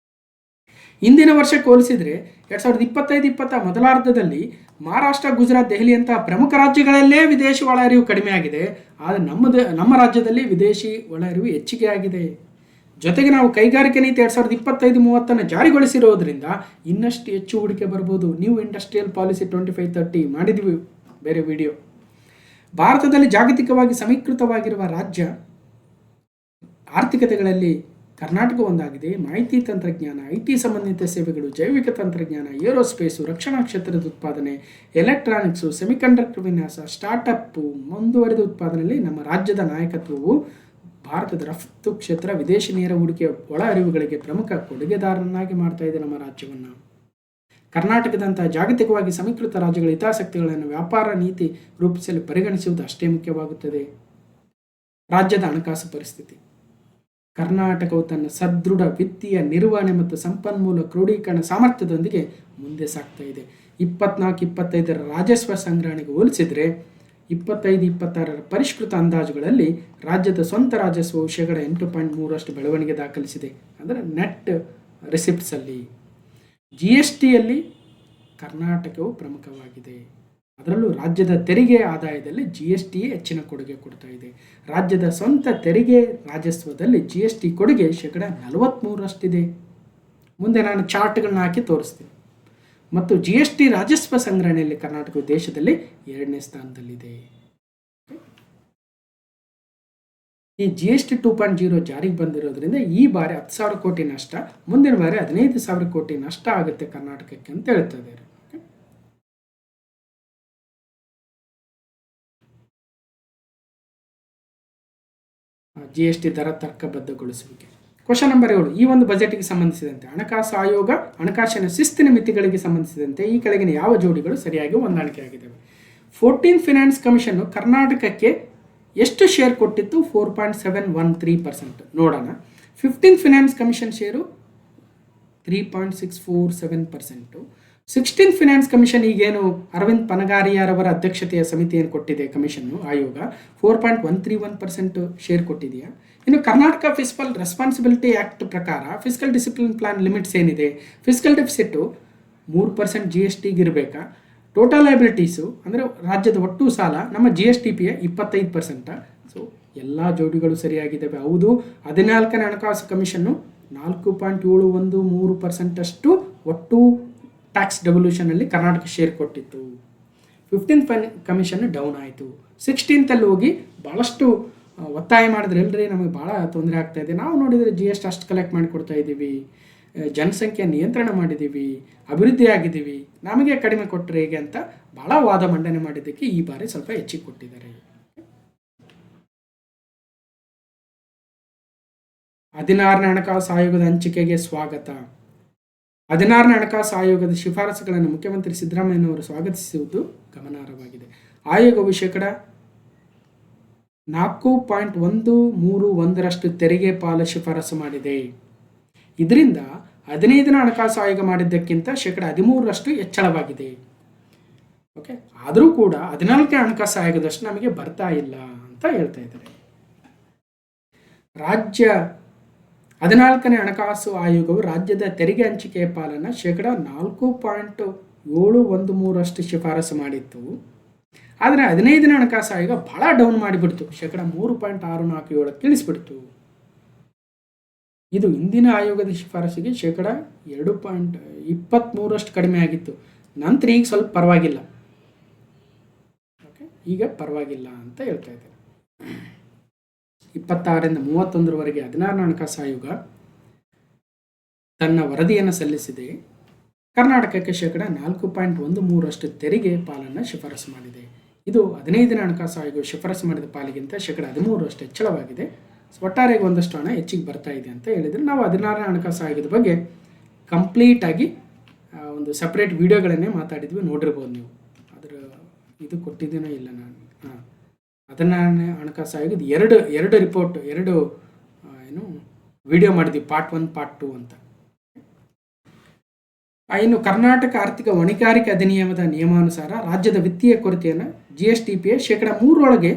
ಹಿಂದಿನ ವರ್ಷಕ್ಕೆ ಹೋಲಿಸಿದರೆ 2025-26 ಮೊದಲಾರ್ಧದಲ್ಲಿ ಮಹಾರಾಷ್ಟ್ರ, ಗುಜರಾತ್, ದೆಹಲಿಯಂತಹ ಪ್ರಮುಖ ರಾಜ್ಯಗಳಲ್ಲೇ ವಿದೇಶಿ ಒಳಹರಿವು ಕಡಿಮೆ ಆಗಿದೆ. ಆದರೆ ನಮ್ಮ ರಾಜ್ಯದಲ್ಲಿ ವಿದೇಶಿ ಒಳಹರಿವು ಹೆಚ್ಚಿಗೆ ಆಗಿದೆ. ಜೊತೆಗೆ ನಾವು ಕೈಗಾರಿಕೆ ನೀತಿ 2025-30 ಜಾರಿಗೊಳಿಸಿರೋದ್ರಿಂದ ಇನ್ನಷ್ಟು ಹೆಚ್ಚು ಹೂಡಿಕೆ ಬರ್ಬೋದು. ನ್ಯೂ ಇಂಡಸ್ಟ್ರಿಯಲ್ ಪಾಲಿಸಿ 2530 ಮಾಡಿದ್ವಿ ಬೇರೆ ವಿಡಿಯೋ. ಭಾರತದಲ್ಲಿ ಜಾಗತಿಕವಾಗಿ ಸಮೀಕೃತವಾಗಿರುವ ರಾಜ್ಯ ಆರ್ಥಿಕತೆಗಳಲ್ಲಿ ಕರ್ನಾಟಕ ಒಂದಾಗಿದೆ. ಮಾಹಿತಿ ತಂತ್ರಜ್ಞಾನ, IT ಸಂಬಂಧಿತ ಸೇವೆಗಳು, ಜೈವಿಕ ತಂತ್ರಜ್ಞಾನ, ಏರೋಸ್ಪೇಸು, ರಕ್ಷಣಾ ಕ್ಷೇತ್ರದ ಉತ್ಪಾದನೆ, ಎಲೆಕ್ಟ್ರಾನಿಕ್ಸು, ಸೆಮಿಕಂಡಕ್ಟರ್ ವಿನ್ಯಾಸ, ಸ್ಟಾರ್ಟಪ್ಪು, ಮುಂದುವರೆದ ಉತ್ಪಾದನೆಯಲ್ಲಿ ನಮ್ಮ ರಾಜ್ಯದ ನಾಯಕತ್ವವು ಭಾರತದ ರಫ್ತು ಕ್ಷೇತ್ರ, ವಿದೇಶಿ ನೇರ ಹೂಡಿಕೆಯ ಒಳ ಹರಿವುಗಳಿಗೆ ಪ್ರಮುಖ ಕೊಡುಗೆದಾರನಾಗಿ ಮಾಡ್ತಾ ಇದೆ ನಮ್ಮ ರಾಜ್ಯವನ್ನು. ಕರ್ನಾಟಕದಂತಹ ಜಾಗತಿಕವಾಗಿ ಸಮೀಕೃತ ರಾಜ್ಯಗಳ ಹಿತಾಸಕ್ತಿಗಳನ್ನು ವ್ಯಾಪಾರ ನೀತಿ ರೂಪಿಸಲು ಪರಿಗಣಿಸುವುದು ಅಷ್ಟೇ ಮುಖ್ಯವಾಗುತ್ತದೆ. ರಾಜ್ಯದ ಹಣಕಾಸು ಪರಿಸ್ಥಿತಿ. ಕರ್ನಾಟಕವು ತನ್ನ ಸದೃಢ ವಿತ್ತೀಯ ನಿರ್ವಹಣೆ ಮತ್ತು ಸಂಪನ್ಮೂಲ ಕ್ರೋಢೀಕರಣ ಸಾಮರ್ಥ್ಯದೊಂದಿಗೆ ಮುಂದೆ ಸಾಗ್ತಾ ಇದೆ. 24-25 ರಾಜಸ್ವ ಸಂಗ್ರಹಣೆಗೆ ಹೋಲಿಸಿದರೆ 25-26 ಪರಿಷ್ಕೃತ ಅಂದಾಜುಗಳಲ್ಲಿ ರಾಜ್ಯದ ಸ್ವಂತ ರಾಜಸ್ವವು 8.3% ಬೆಳವಣಿಗೆ ದಾಖಲಿಸಿದೆ. ಅಂದರೆ ನೆಟ್ ರಿಸಿಪ್ಟ್ಸಲ್ಲಿ. GSTಯಲ್ಲಿ ಕರ್ನಾಟಕವು ಪ್ರಮುಖವಾಗಿದೆ. ಅದರಲ್ಲೂ ರಾಜ್ಯದ ತೆರಿಗೆ ಆದಾಯದಲ್ಲಿ GSTಯೇ ಹೆಚ್ಚಿನ ಕೊಡುಗೆ ಕೊಡ್ತಾ ಇದೆ. ರಾಜ್ಯದ ಸ್ವಂತ ತೆರಿಗೆ ರಾಜಸ್ವದಲ್ಲಿ GST ಕೊಡುಗೆ 43% ಮುಂದೆ ನಾನು ಚಾರ್ಟ್ಗಳನ್ನ ಹಾಕಿ ತೋರಿಸ್ತೀನಿ. ಮತ್ತು GST ರಾಜಸ್ವ ಸಂಗ್ರಹಣೆಯಲ್ಲಿ ಕರ್ನಾಟಕವು ದೇಶದಲ್ಲಿ 2ನೇ ಸ್ಥಾನದಲ್ಲಿದೆ. ಈ GST 2.0 ಜಾರಿಗೆ ಬಂದಿರೋದ್ರಿಂದ ಈ ಬಾರಿ 10,000 ಕೋಟಿ ನಷ್ಟ, ಮುಂದಿನ ಬಾರಿ 15,000 ಕೋಟಿ ನಷ್ಟ ಆಗುತ್ತೆ ಕರ್ನಾಟಕಕ್ಕೆ ಅಂತ ಹೇಳ್ತಾ ಇದ್ದಾರೆ. GST ದರ ತರ್ಕಬದ್ಧಗೊಳಿಸುವಿಕೆ. Question number 7. ಈ ಒಂದು ಬಜೆಟ್ಗೆ ಸಂಬಂಧಿಸಿದಂತೆ ಹಣಕಾಸು ಆಯೋಗ ಹಣಕಾಸಿನ ಶಿಸ್ತಿನ ಮಿತಿಗಳಿಗೆ ಸಂಬಂಧಿಸಿದಂತೆ ಈ ಕೆಳಗಿನ ಯಾವ ಜೋಡಿಗಳು ಸರಿಯಾಗಿ ಹೊಂದಾಣಿಕೆಯಾಗಿದ್ದಾವೆ? 14th ಫೈನಾನ್ಸ್ ಕಮಿಷನ್ ಕರ್ನಾಟಕಕ್ಕೆ ಎಷ್ಟು ಶೇರ್ ಕೊಟ್ಟಿತ್ತು? 4.713%. ನೋಡೋಣ. 15th finance commission share 3.647%. 16th finance commission ಈಗೇನು ಅರವಿಂದ್ ಪನಗಾರಿಯಾರವರ ಅಧ್ಯಕ್ಷತೆಯ ಸಮಿತಿಯನ್ನು ಕೊಟ್ಟಿದೆ ಕಮಿಷನ್ನು ಆಯೋಗ, 4.131% ಶೇರ್ ಕೊಟ್ಟಿದೆಯಾ? ಇನ್ನು ಕರ್ನಾಟಕ ಫಿಸ್ಕಲ್ ರೆಸ್ಪಾನ್ಸಿಬಿಲಿಟಿ ಆ್ಯಕ್ಟ್ ಪ್ರಕಾರ ಫಿಸ್ಕಲ್ ಡಿಸಿಪ್ಲಿನ್ ಪ್ಲಾನ್ ಲಿಮಿಟ್ಸ್ ಏನಿದೆ, ಫಿಸ್ಕಲ್ ಡೆಫಿಸಿಟ್ಟು 3% GSTಗೆ ಇರಬೇಕಾ? ಟೋಟಲ್ ಲಯಬಿಲಿಟೀಸು ಅಂದರೆ ರಾಜ್ಯದ ಒಟ್ಟು ಸಾಲ ನಮ್ಮ GSTPಯ 25%. ಸೊ ಎಲ್ಲ ಜೋಡಿಗಳು ಸರಿಯಾಗಿದ್ದಾವೆ. ಹೌದು, 14ನೇ ಹಣಕಾಸು ಕಮಿಷನ್ನು 4.713% ಅಷ್ಟು ಒಟ್ಟು ಟ್ಯಾಕ್ಸ್ ಡೆವಲ್ಯೂಷನಲ್ಲಿ ಕರ್ನಾಟಕ ಶೇರ್ ಕೊಟ್ಟಿತ್ತು. 15th ಕಮಿಷನ್ ಡೌನ್ ಆಯಿತು. 16th ಹೋಗಿ ಭಾಳಷ್ಟು ಒತ್ತಾಯ ಮಾಡಿದ್ರೆ ಇಲ್ಲರಿ ನಮಗೆ ಭಾಳ ತೊಂದರೆ ಆಗ್ತಾಯಿದೆ, ನಾವು ನೋಡಿದರೆ GST ಅಷ್ಟು ಕಲೆಕ್ಟ್ ಮಾಡಿ ಕೊಡ್ತಾ ಇದ್ದೀವಿ, ಜನಸಂಖ್ಯೆ ನಿಯಂತ್ರಣ ಮಾಡಿದ್ದೀವಿ, ಅಭಿವೃದ್ಧಿ ಆಗಿದ್ದೀವಿ, ನಮಗೆ ಕಡಿಮೆ ಕೊಟ್ಟರೆ ಹೇಗೆ ಅಂತ ಭಾಳ ವಾದ ಮಂಡನೆ ಮಾಡಿದ್ದಕ್ಕೆ ಈ ಬಾರಿ ಸ್ವಲ್ಪ ಹೆಚ್ಚಿಗೆ ಕೊಟ್ಟಿದ್ದಾರೆ. 16ನೇ ಹಣಕಾಸು ಆಯೋಗದ ಹಂಚಿಕೆಗೆ ಸ್ವಾಗತ. 16ನೇ ಹಣಕಾಸು ಆಯೋಗದ ಶಿಫಾರಸುಗಳನ್ನು ಮುಖ್ಯಮಂತ್ರಿ ಸಿದ್ದರಾಮಯ್ಯನವರು ಸ್ವಾಗತಿಸುವುದು ಗಮನಾರ್ಹವಾಗಿದೆ. ಆಯೋಗವು ಶೇಕಡ 4.131 ತೆರಿಗೆ ಪಾಲು ಶಿಫಾರಸು ಮಾಡಿದೆ. ಇದರಿಂದ 15ನೇ ಹಣಕಾಸು ಆಯೋಗ ಮಾಡಿದ್ದಕ್ಕಿಂತ ಶೇಕಡ 13 ಹೆಚ್ಚಳವಾಗಿದೆ. ಓಕೆ, ಆದರೂ ಕೂಡ 14ನೇ ಹಣಕಾಸು ಆಯೋಗದಷ್ಟು ನಮಗೆ ಬರ್ತಾ ಇಲ್ಲ ಅಂತ ಹೇಳ್ತಾ ಇದ್ದಾರೆ. ರಾಜ್ಯ 14ನೇ ಹಣಕಾಸು ಆಯೋಗವು ರಾಜ್ಯದ ತೆರಿಗೆ ಹಂಚಿಕೆಯ ಪಾಲನ್ನು ಶೇಕಡ 4.713 ಶಿಫಾರಸು ಮಾಡಿತ್ತು. ಆದರೆ 15ನೇ ಹಣಕಾಸು ಆಯೋಗ ಭಾಳ ಡೌನ್ ಮಾಡಿಬಿಡ್ತು, ಶೇಕಡ 3.647 ಇಳಿಸ್ಬಿಡ್ತು. ಇದು ಹಿಂದಿನ ಆಯೋಗದ ಶಿಫಾರಸಿಗೆ ಶೇಕಡ 2.23 ಕಡಿಮೆ ಆಗಿತ್ತು. ನಂತರ ಈಗ ಸ್ವಲ್ಪ ಪರವಾಗಿಲ್ಲ, ಓಕೆ, ಈಗ ಪರವಾಗಿಲ್ಲ ಅಂತ ಹೇಳ್ತಾ ಇದ್ದಾರೆ. 26ರಿಂದ 31ರವರೆಗೆ 16ನೇ ಹಣಕಾಸು ಆಯೋಗ ತನ್ನ ವರದಿಯನ್ನು ಸಲ್ಲಿಸಿದೆ. ಕರ್ನಾಟಕಕ್ಕೆ ಶೇಕಡ 4.13 ತೆರಿಗೆ ಪಾಲನ್ನು ಶಿಫಾರಸು ಮಾಡಿದೆ. ಇದು 15ನೇ ಹಣಕಾಸು ಆಯೋಗ ಶಿಫಾರಸು ಮಾಡಿದ ಪಾಲಿಗಿಂತ ಶೇಕಡ 13 ಹೆಚ್ಚಳವಾಗಿದೆ. ಒಟ್ಟಾರೆಗೆ ಒಂದಷ್ಟು ಹಣ ಹೆಚ್ಚಿಗೆ ಬರ್ತಾ ಇದೆ ಅಂತ ಹೇಳಿದರೆ, ನಾವು 16ನೇ ಹಣಕಾಸು ಆಯೋಗದ ಬಗ್ಗೆ ಕಂಪ್ಲೀಟಾಗಿ ಒಂದು ಸಪ್ರೇಟ್ ವಿಡಿಯೋಗಳನ್ನೇ ಮಾತಾಡಿದ್ವಿ, ನೋಡಿರ್ಬೋದು ನೀವು. ಅದರ ಇದು ಕೊಟ್ಟಿದ್ದೀನೋ ಇಲ್ಲ ನಾನು. 16ನೇ ಹಣಕಾಸು ಆಯೋಗದ ಎರಡು ರಿಪೋರ್ಟ್, ವಿಡಿಯೋ ಮಾಡಿದ್ವಿ, ಪಾರ್ಟ್ 1 ಪಾರ್ಟ್ 2 ಅಂತ. ಇನ್ನು ಕರ್ನಾಟಕ ಆರ್ಥಿಕ ಹೊಣೆಗಾರಿಕೆ ಅಧಿನಿಯಮದ ನಿಯಮಾನುಸಾರ ರಾಜ್ಯದ ವಿತ್ತೀಯ ಕೊರತೆಯನ್ನು GSTPಯ ಶೇಕಡ 3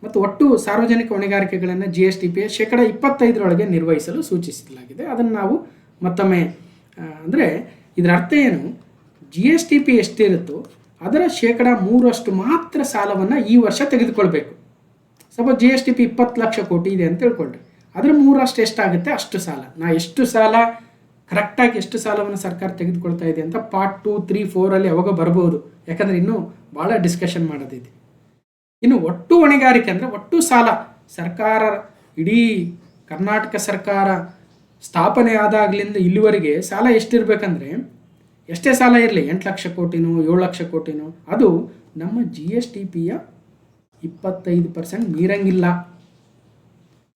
ಮತ್ತು ಒಟ್ಟು ಸಾರ್ವಜನಿಕ ಹೊಣೆಗಾರಿಕೆಗಳನ್ನು GSTPಯ ಶೇಕಡ 25 ನಿರ್ವಹಿಸಲು ಸೂಚಿಸಲಾಗಿದೆ. ಅದನ್ನು ನಾವು ಮತ್ತೊಮ್ಮೆ ಅಂದರೆ ಇದರ ಅರ್ಥ ಏನು, GSTP ಎಷ್ಟಿರುತ್ತೋ ಅದರ ಶೇಕಡ 3 ಮಾತ್ರ ಸಾಲವನ್ನು ಈ ವರ್ಷ ತೆಗೆದುಕೊಳ್ಬೇಕು. ಸಪೋಸ್ GSTP 20 ಲಕ್ಷ ಕೋಟಿ ಇದೆ ಅಂತ ತಿಳ್ಕೊಳ್ರಿ, ಅದರ 3 ಎಷ್ಟಾಗುತ್ತೆ ಅಷ್ಟು ಸಾಲ. ಎಷ್ಟು ಸಾಲ ಕರೆಕ್ಟಾಗಿ ಎಷ್ಟು ಸಾಲವನ್ನು ಸರ್ಕಾರ ತೆಗೆದುಕೊಳ್ತಾ ಇದೆ ಅಂತ ಪಾರ್ಟ್ 2, 3, 4 ಅವಾಗ ಬರ್ಬೋದು, ಯಾಕಂದರೆ ಇನ್ನೂ ಭಾಳ ಡಿಸ್ಕಷನ್ ಮಾಡೋದಿದೆ. ಇನ್ನು ಒಟ್ಟು ಹೊಣೆಗಾರಿಕೆ ಅಂದರೆ ಒಟ್ಟು ಸಾಲ ಸರ್ಕಾರ, ಇಡೀ ಕರ್ನಾಟಕ ಸರ್ಕಾರ ಸ್ಥಾಪನೆ ಆದಾಗಲಿಂದ ಇಲ್ಲಿವರೆಗೆ ಸಾಲ ಎಷ್ಟಿರಬೇಕಂದ್ರೆ, ಎಷ್ಟೇ ಸಾಲ ಇರಲಿ, 8 ಲಕ್ಷ ಕೋಟಿನೋ 7 ಲಕ್ಷ ಕೋಟಿನೋ, ಅದು ನಮ್ಮ GSTPಯ 25% ಮೀರಂಗಿಲ್ಲ.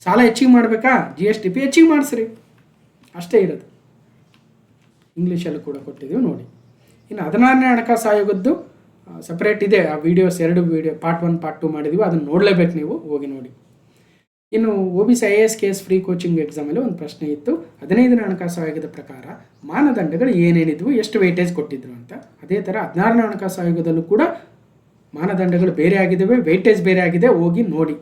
ಸಾಲ ಹೆಚ್ಚಿಗೆ ಮಾಡಬೇಕಾ, GSTP ಹೆಚ್ಚಿಗೆ ಮಾಡಿಸ್ರಿ, ಅಷ್ಟೇ ಇರೋದು. ಇಂಗ್ಲೀಷಲ್ಲೂ ಕೂಡ ಕೊಟ್ಟಿದ್ದೀವಿ ನೋಡಿ. ಇನ್ನು 16ನೇ ಹಣಕಾಸು ಆಯೋಗದ್ದು ಸಪ್ರೇಟ್ ಇದೆ, ಆ ವಿಡಿಯೋಸ್ 2 ವಿಡಿಯೋ ಪಾರ್ಟ್ 1 ಪಾರ್ಟ್ 2 ಮಾಡಿದ್ದೀವಿ, ಅದನ್ನು ನೋಡಲೇಬೇಕು, ನೀವು ಹೋಗಿ ನೋಡಿ. ಇನ್ನು OBC IAS KS free coaching ಎಕ್ಸಾಮಲ್ಲಿ ಒಂದು ಪ್ರಶ್ನೆ ಇತ್ತು, 15ನೇ ಹಣಕಾಸು ಆಯೋಗದ ಪ್ರಕಾರ ಮಾನದಂಡಗಳು ಏನೇನಿದ್ವು, ಎಷ್ಟು ವೇಟೇಜ್ ಕೊಟ್ಟಿದ್ರು ಅಂತ. ಅದೇ ಥರ 16ನೇ ಹಣಕಾಸು ಆಯೋಗದಲ್ಲೂ ಕೂಡ ಮಾನದಂಡಗಳು ಬೇರೆ ಆಗಿದ್ದಾವೆ, ವೇಟೇಜ್ ಬೇರೆ ಆಗಿದೆ, ಹೋಗಿ ನೋಡಿ.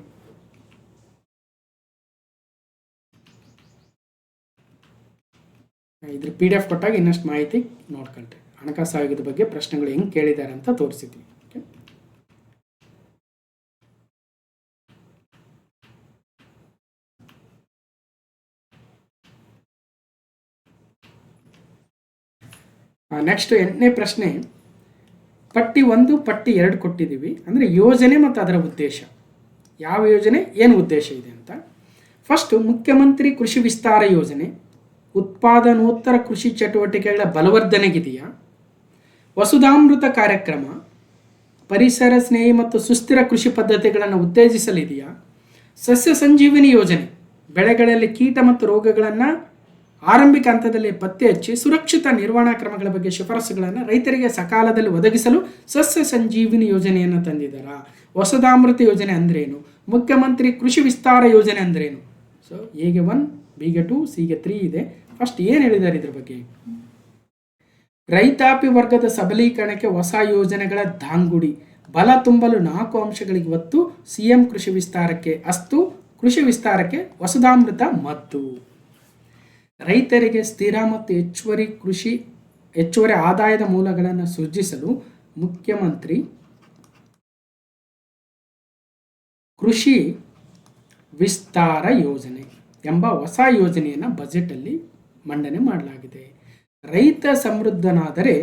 ಇದ್ರ PDF ಕೊಟ್ಟಾಗ ಇನ್ನಷ್ಟು ಮಾಹಿತಿ ನೋಡ್ಕೊಳ್ರಿ. ಹಣಕಾಸು ಆಯೋಗದ ಬಗ್ಗೆ ಪ್ರಶ್ನೆಗಳು ಹೆಂಗೆ ಕೇಳಿದ್ದಾರೆ ಅಂತ ತೋರಿಸಿದ್ವಿ. ನೆಕ್ಸ್ಟ್ 8ನೇ ಪ್ರಶ್ನೆ, ಪಟ್ಟಿ 1 ಪಟ್ಟಿ 2 ಕೊಟ್ಟಿದ್ದೀವಿ. ಅಂದರೆ ಯೋಜನೆ ಮತ್ತು ಅದರ ಉದ್ದೇಶ, ಯಾವ ಯೋಜನೆ ಏನು ಉದ್ದೇಶ ಇದೆ ಅಂತ. ಫಸ್ಟು ಮುಖ್ಯಮಂತ್ರಿ ಕೃಷಿ ವಿಸ್ತಾರ ಯೋಜನೆ ಉತ್ಪಾದನೋತ್ತರ ಕೃಷಿ ಚಟುವಟಿಕೆಗಳ ಬಲವರ್ಧನೆಗಿದೆಯಾ, ವಸುಧಾಮೃತ ಕಾರ್ಯಕ್ರಮ ಪರಿಸರ ಸ್ನೇಹಿ ಮತ್ತು ಸುಸ್ಥಿರ ಕೃಷಿ ಪದ್ಧತಿಗಳನ್ನು ಉತ್ತೇಜಿಸಲಿದೆಯಾ, ಸಸ್ಯ ಸಂಜೀವಿನಿ ಯೋಜನೆ ಬೆಳೆಗಳಲ್ಲಿ ಕೀಟ ಮತ್ತು ರೋಗಗಳನ್ನು ಆರಂಭಿಕ ಹಂತದಲ್ಲಿ ಪತ್ತೆ ಹಚ್ಚಿ ಸುರಕ್ಷಿತ ನಿರ್ವಹಣಾ ಕ್ರಮಗಳ ಬಗ್ಗೆ ಶಿಫಾರಸುಗಳನ್ನು ರೈತರಿಗೆ ಸಕಾಲದಲ್ಲಿ ಒದಗಿಸಲು ಸಸ್ಯ ಸಂಜೀವಿನಿ ಯೋಜನೆಯನ್ನು ತಂದಿದ್ದಾರಾ. ವಸುಧಾಮೃತ ಯೋಜನೆ ಅಂದ್ರೇನು, ಮುಖ್ಯಮಂತ್ರಿ ಕೃಷಿ ವಿಸ್ತಾರ ಯೋಜನೆ ಅಂದ್ರೇನು. ಸೊ ಎಗೆ 1, ಬಿಗೆ 2, ಸಿಗೆ 3 ಇದೆ. ಫಸ್ಟ್ ಏನು ಹೇಳಿದ್ದಾರೆ ಇದ್ರ ಬಗ್ಗೆ, ರೈತಾಪಿ ವರ್ಗದ ಸಬಲೀಕರಣಕ್ಕೆ ಹೊಸ ಯೋಜನೆಗಳ ದಾಂಗುಡಿ, ಬಲ ತುಂಬಲು 4 ಅಂಶಗಳಿಗೆ ಒತ್ತು, CM ಕೃಷಿ ವಿಸ್ತಾರಕ್ಕೆ ಅಸ್ತು, ಕೃಷಿ ವಿಸ್ತಾರಕ್ಕೆ ವಸುಧಾಮೃತ ಮದ್ದು, ರೈತರಿಗೆ ಸ್ಥಿರ ಮತ್ತು ಹೆಚ್ಚುವರಿ ಆದಾಯದ ಮೂಲಗಳನ್ನು ಸೃಜಿಸಲು ಮುಖ್ಯಮಂತ್ರಿ ಕೃಷಿ ವಿಸ್ತಾರ ಯೋಜನೆ ಎಂಬ ಹೊಸ ಯೋಜನೆಯನ್ನು ಬಜೆಟಲ್ಲಿ ಮಂಡನೆ ಮಾಡಲಾಗಿದೆ. ರೈತ ಸಮೃದ್ಧನಾದರೆ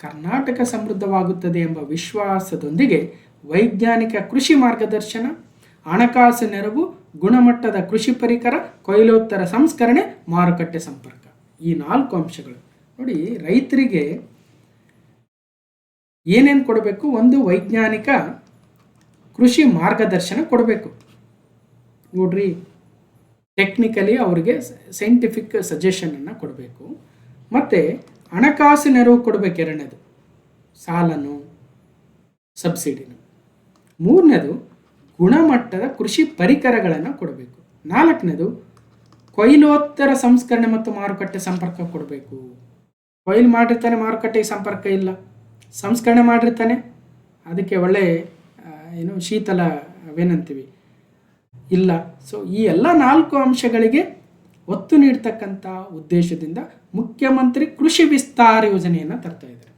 ಕರ್ನಾಟಕ ಸಮೃದ್ಧವಾಗುತ್ತದೆ ಎಂಬ ವಿಶ್ವಾಸದೊಂದಿಗೆ ವೈಜ್ಞಾನಿಕ ಕೃಷಿ ಮಾರ್ಗದರ್ಶನ, ಹಣಕಾಸು ನೆರವು ಗುಣಮಟ್ಟದ ಕೃಷಿ ಪರಿಕರ, ಕೊಯ್ಲೋತ್ತರ ಸಂಸ್ಕರಣೆ, ಮಾರುಕಟ್ಟೆ ಸಂಪರ್ಕ. ಈ 4 ಅಂಶಗಳು ನೋಡಿ. ರೈತರಿಗೆ ಏನೇನು ಕೊಡಬೇಕು? ಒಂದು, ವೈಜ್ಞಾನಿಕ ಕೃಷಿ ಮಾರ್ಗದರ್ಶನ ಕೊಡಬೇಕು. ನೋಡ್ರಿ, ಟೆಕ್ನಿಕಲಿ ಅವರಿಗೆ ಸೈಂಟಿಫಿಕ್ ಸಜೆಷನನ್ನು ಕೊಡಬೇಕು. ಮತ್ತು ಹಣಕಾಸು ನೆರವು ಕೊಡಬೇಕು. ಎರಡನೇದು, ಸಾಲನು, ಸಬ್ಸಿಡಿನು. ಮೂರನೇದು, ಗುಣಮಟ್ಟದ ಕೃಷಿ ಪರಿಕರಗಳನ್ನು ಕೊಡಬೇಕು. ನಾಲ್ಕನೇದು, ಕೊಯ್ಲೋತ್ತರ ಸಂಸ್ಕರಣೆ ಮತ್ತು ಮಾರುಕಟ್ಟೆ ಸಂಪರ್ಕ ಕೊಡಬೇಕು. ಕೊಯ್ಲು ಮಾಡಿರ್ತಾನೆ, ಮಾರುಕಟ್ಟೆಗೆ ಸಂಪರ್ಕ ಇಲ್ಲ. ಸಂಸ್ಕರಣೆ ಮಾಡಿರ್ತಾನೆ, ಅದಕ್ಕೆ ಒಳ್ಳೆ ಶೀತಲ ಅವೇನಂತೀವಿ ಇಲ್ಲ. ಸೊ ಈ ಎಲ್ಲ 4 ಅಂಶಗಳಿಗೆ ಒತ್ತು ನೀಡ್ತಕ್ಕಂಥ ಉದ್ದೇಶದಿಂದ ಮುಖ್ಯಮಂತ್ರಿ ಕೃಷಿ ವಿಸ್ತಾರ ಯೋಜನೆಯನ್ನು ತರ್ತಾ ಇದ್ದಾರೆ.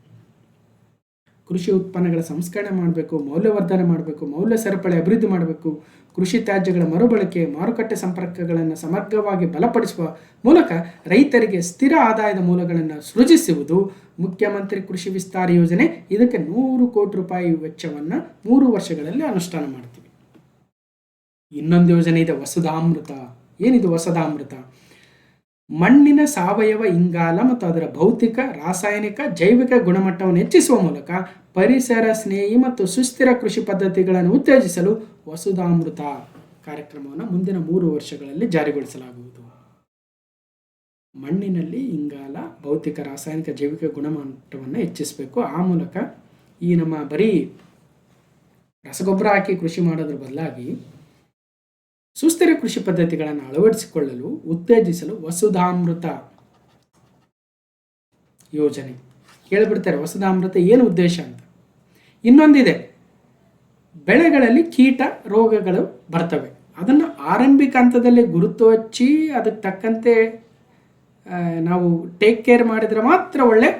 ಕೃಷಿ ಉತ್ಪನ್ನಗಳ ಸಂಸ್ಕರಣೆ ಮಾಡಬೇಕು, ಮೌಲ್ಯವರ್ಧನೆ ಮಾಡಬೇಕು, ಮೌಲ್ಯ ಸರಪಳಿ ಅಭಿವೃದ್ಧಿ ಮಾಡಬೇಕು, ಕೃಷಿ ತ್ಯಾಜ್ಯಗಳ ಮರುಬಳಕೆ, ಮಾರುಕಟ್ಟೆ ಸಂಪರ್ಕಗಳನ್ನು ಸಮಗ್ರವಾಗಿ ಬಲಪಡಿಸುವ ಮೂಲಕ ರೈತರಿಗೆ ಸ್ಥಿರ ಆದಾಯದ ಮೂಲಗಳನ್ನು ಸೃಜಿಸುವುದು ಮುಖ್ಯಮಂತ್ರಿ ಕೃಷಿ ವಿಸ್ತಾರ ಯೋಜನೆ. ಇದಕ್ಕೆ 100 ಕೋಟಿ ರೂಪಾಯಿ ವೆಚ್ಚವನ್ನು 3 ವರ್ಷಗಳಲ್ಲಿ ಅನುಷ್ಠಾನ ಮಾಡ್ತೀವಿ. ಇನ್ನೊಂದು ಯೋಜನೆ ಇದೆ, ವಸುಧಾಮೃತ. ಏನಿದು ವಸುಧಾಮೃತ? ಮಣ್ಣಿನ ಸಾವಯವ ಇಂಗಾಲ ಮತ್ತು ಅದರ ಭೌತಿಕ, ರಾಸಾಯನಿಕ, ಜೈವಿಕ ಗುಣಮಟ್ಟವನ್ನು ಹೆಚ್ಚಿಸುವ ಮೂಲಕ ಪರಿಸರ ಸ್ನೇಹಿ ಮತ್ತು ಸುಸ್ಥಿರ ಕೃಷಿ ಪದ್ಧತಿಗಳನ್ನು ಉತ್ತೇಜಿಸಲು ವಸುಧಾಮೃತ ಕಾರ್ಯಕ್ರಮವನ್ನು ಮುಂದಿನ 3 ವರ್ಷಗಳಲ್ಲಿ ಜಾರಿಗೊಳಿಸಲಾಗುವುದು. ಮಣ್ಣಿನಲ್ಲಿ ಇಂಗಾಲ, ಭೌತಿಕ, ರಾಸಾಯನಿಕ, ಜೈವಿಕ ಗುಣಮಟ್ಟವನ್ನು ಹೆಚ್ಚಿಸಬೇಕು. ಆ ಮೂಲಕ ಈ ನಮ್ಮ ಬರೀ ರಸಗೊಬ್ಬರ ಹಾಕಿ ಕೃಷಿ ಮಾಡೋದ್ರ ಬದಲಾಗಿ ಸುಸ್ಥಿರ ಕೃಷಿ ಪದ್ಧತಿಗಳನ್ನು ಅಳವಡಿಸಿಕೊಳ್ಳಲು ಉತ್ತೇಜಿಸಲು ವಸುಧಾಮೃತ ಯೋಜನೆ. ಕೇಳಿಬಿಡ್ತಾರೆ, ವಸುಧಾಮೃತ ಏನು ಉದ್ದೇಶ ಅಂತ. ಇನ್ನೊಂದಿದೆ, ಬೆಳೆಗಳಲ್ಲಿ ಕೀಟ ರೋಗಗಳು ಬರ್ತವೆ, ಅದನ್ನು ಆರಂಭಿಕ ಹಂತದಲ್ಲಿ ಗುರುತು ಹಚ್ಚಿ ಅದಕ್ಕೆ ತಕ್ಕಂತೆ ನಾವು ಟೇಕ್ ಕೇರ್ ಮಾಡಿದರೆ ಮಾತ್ರ ಒಳ್ಳೆ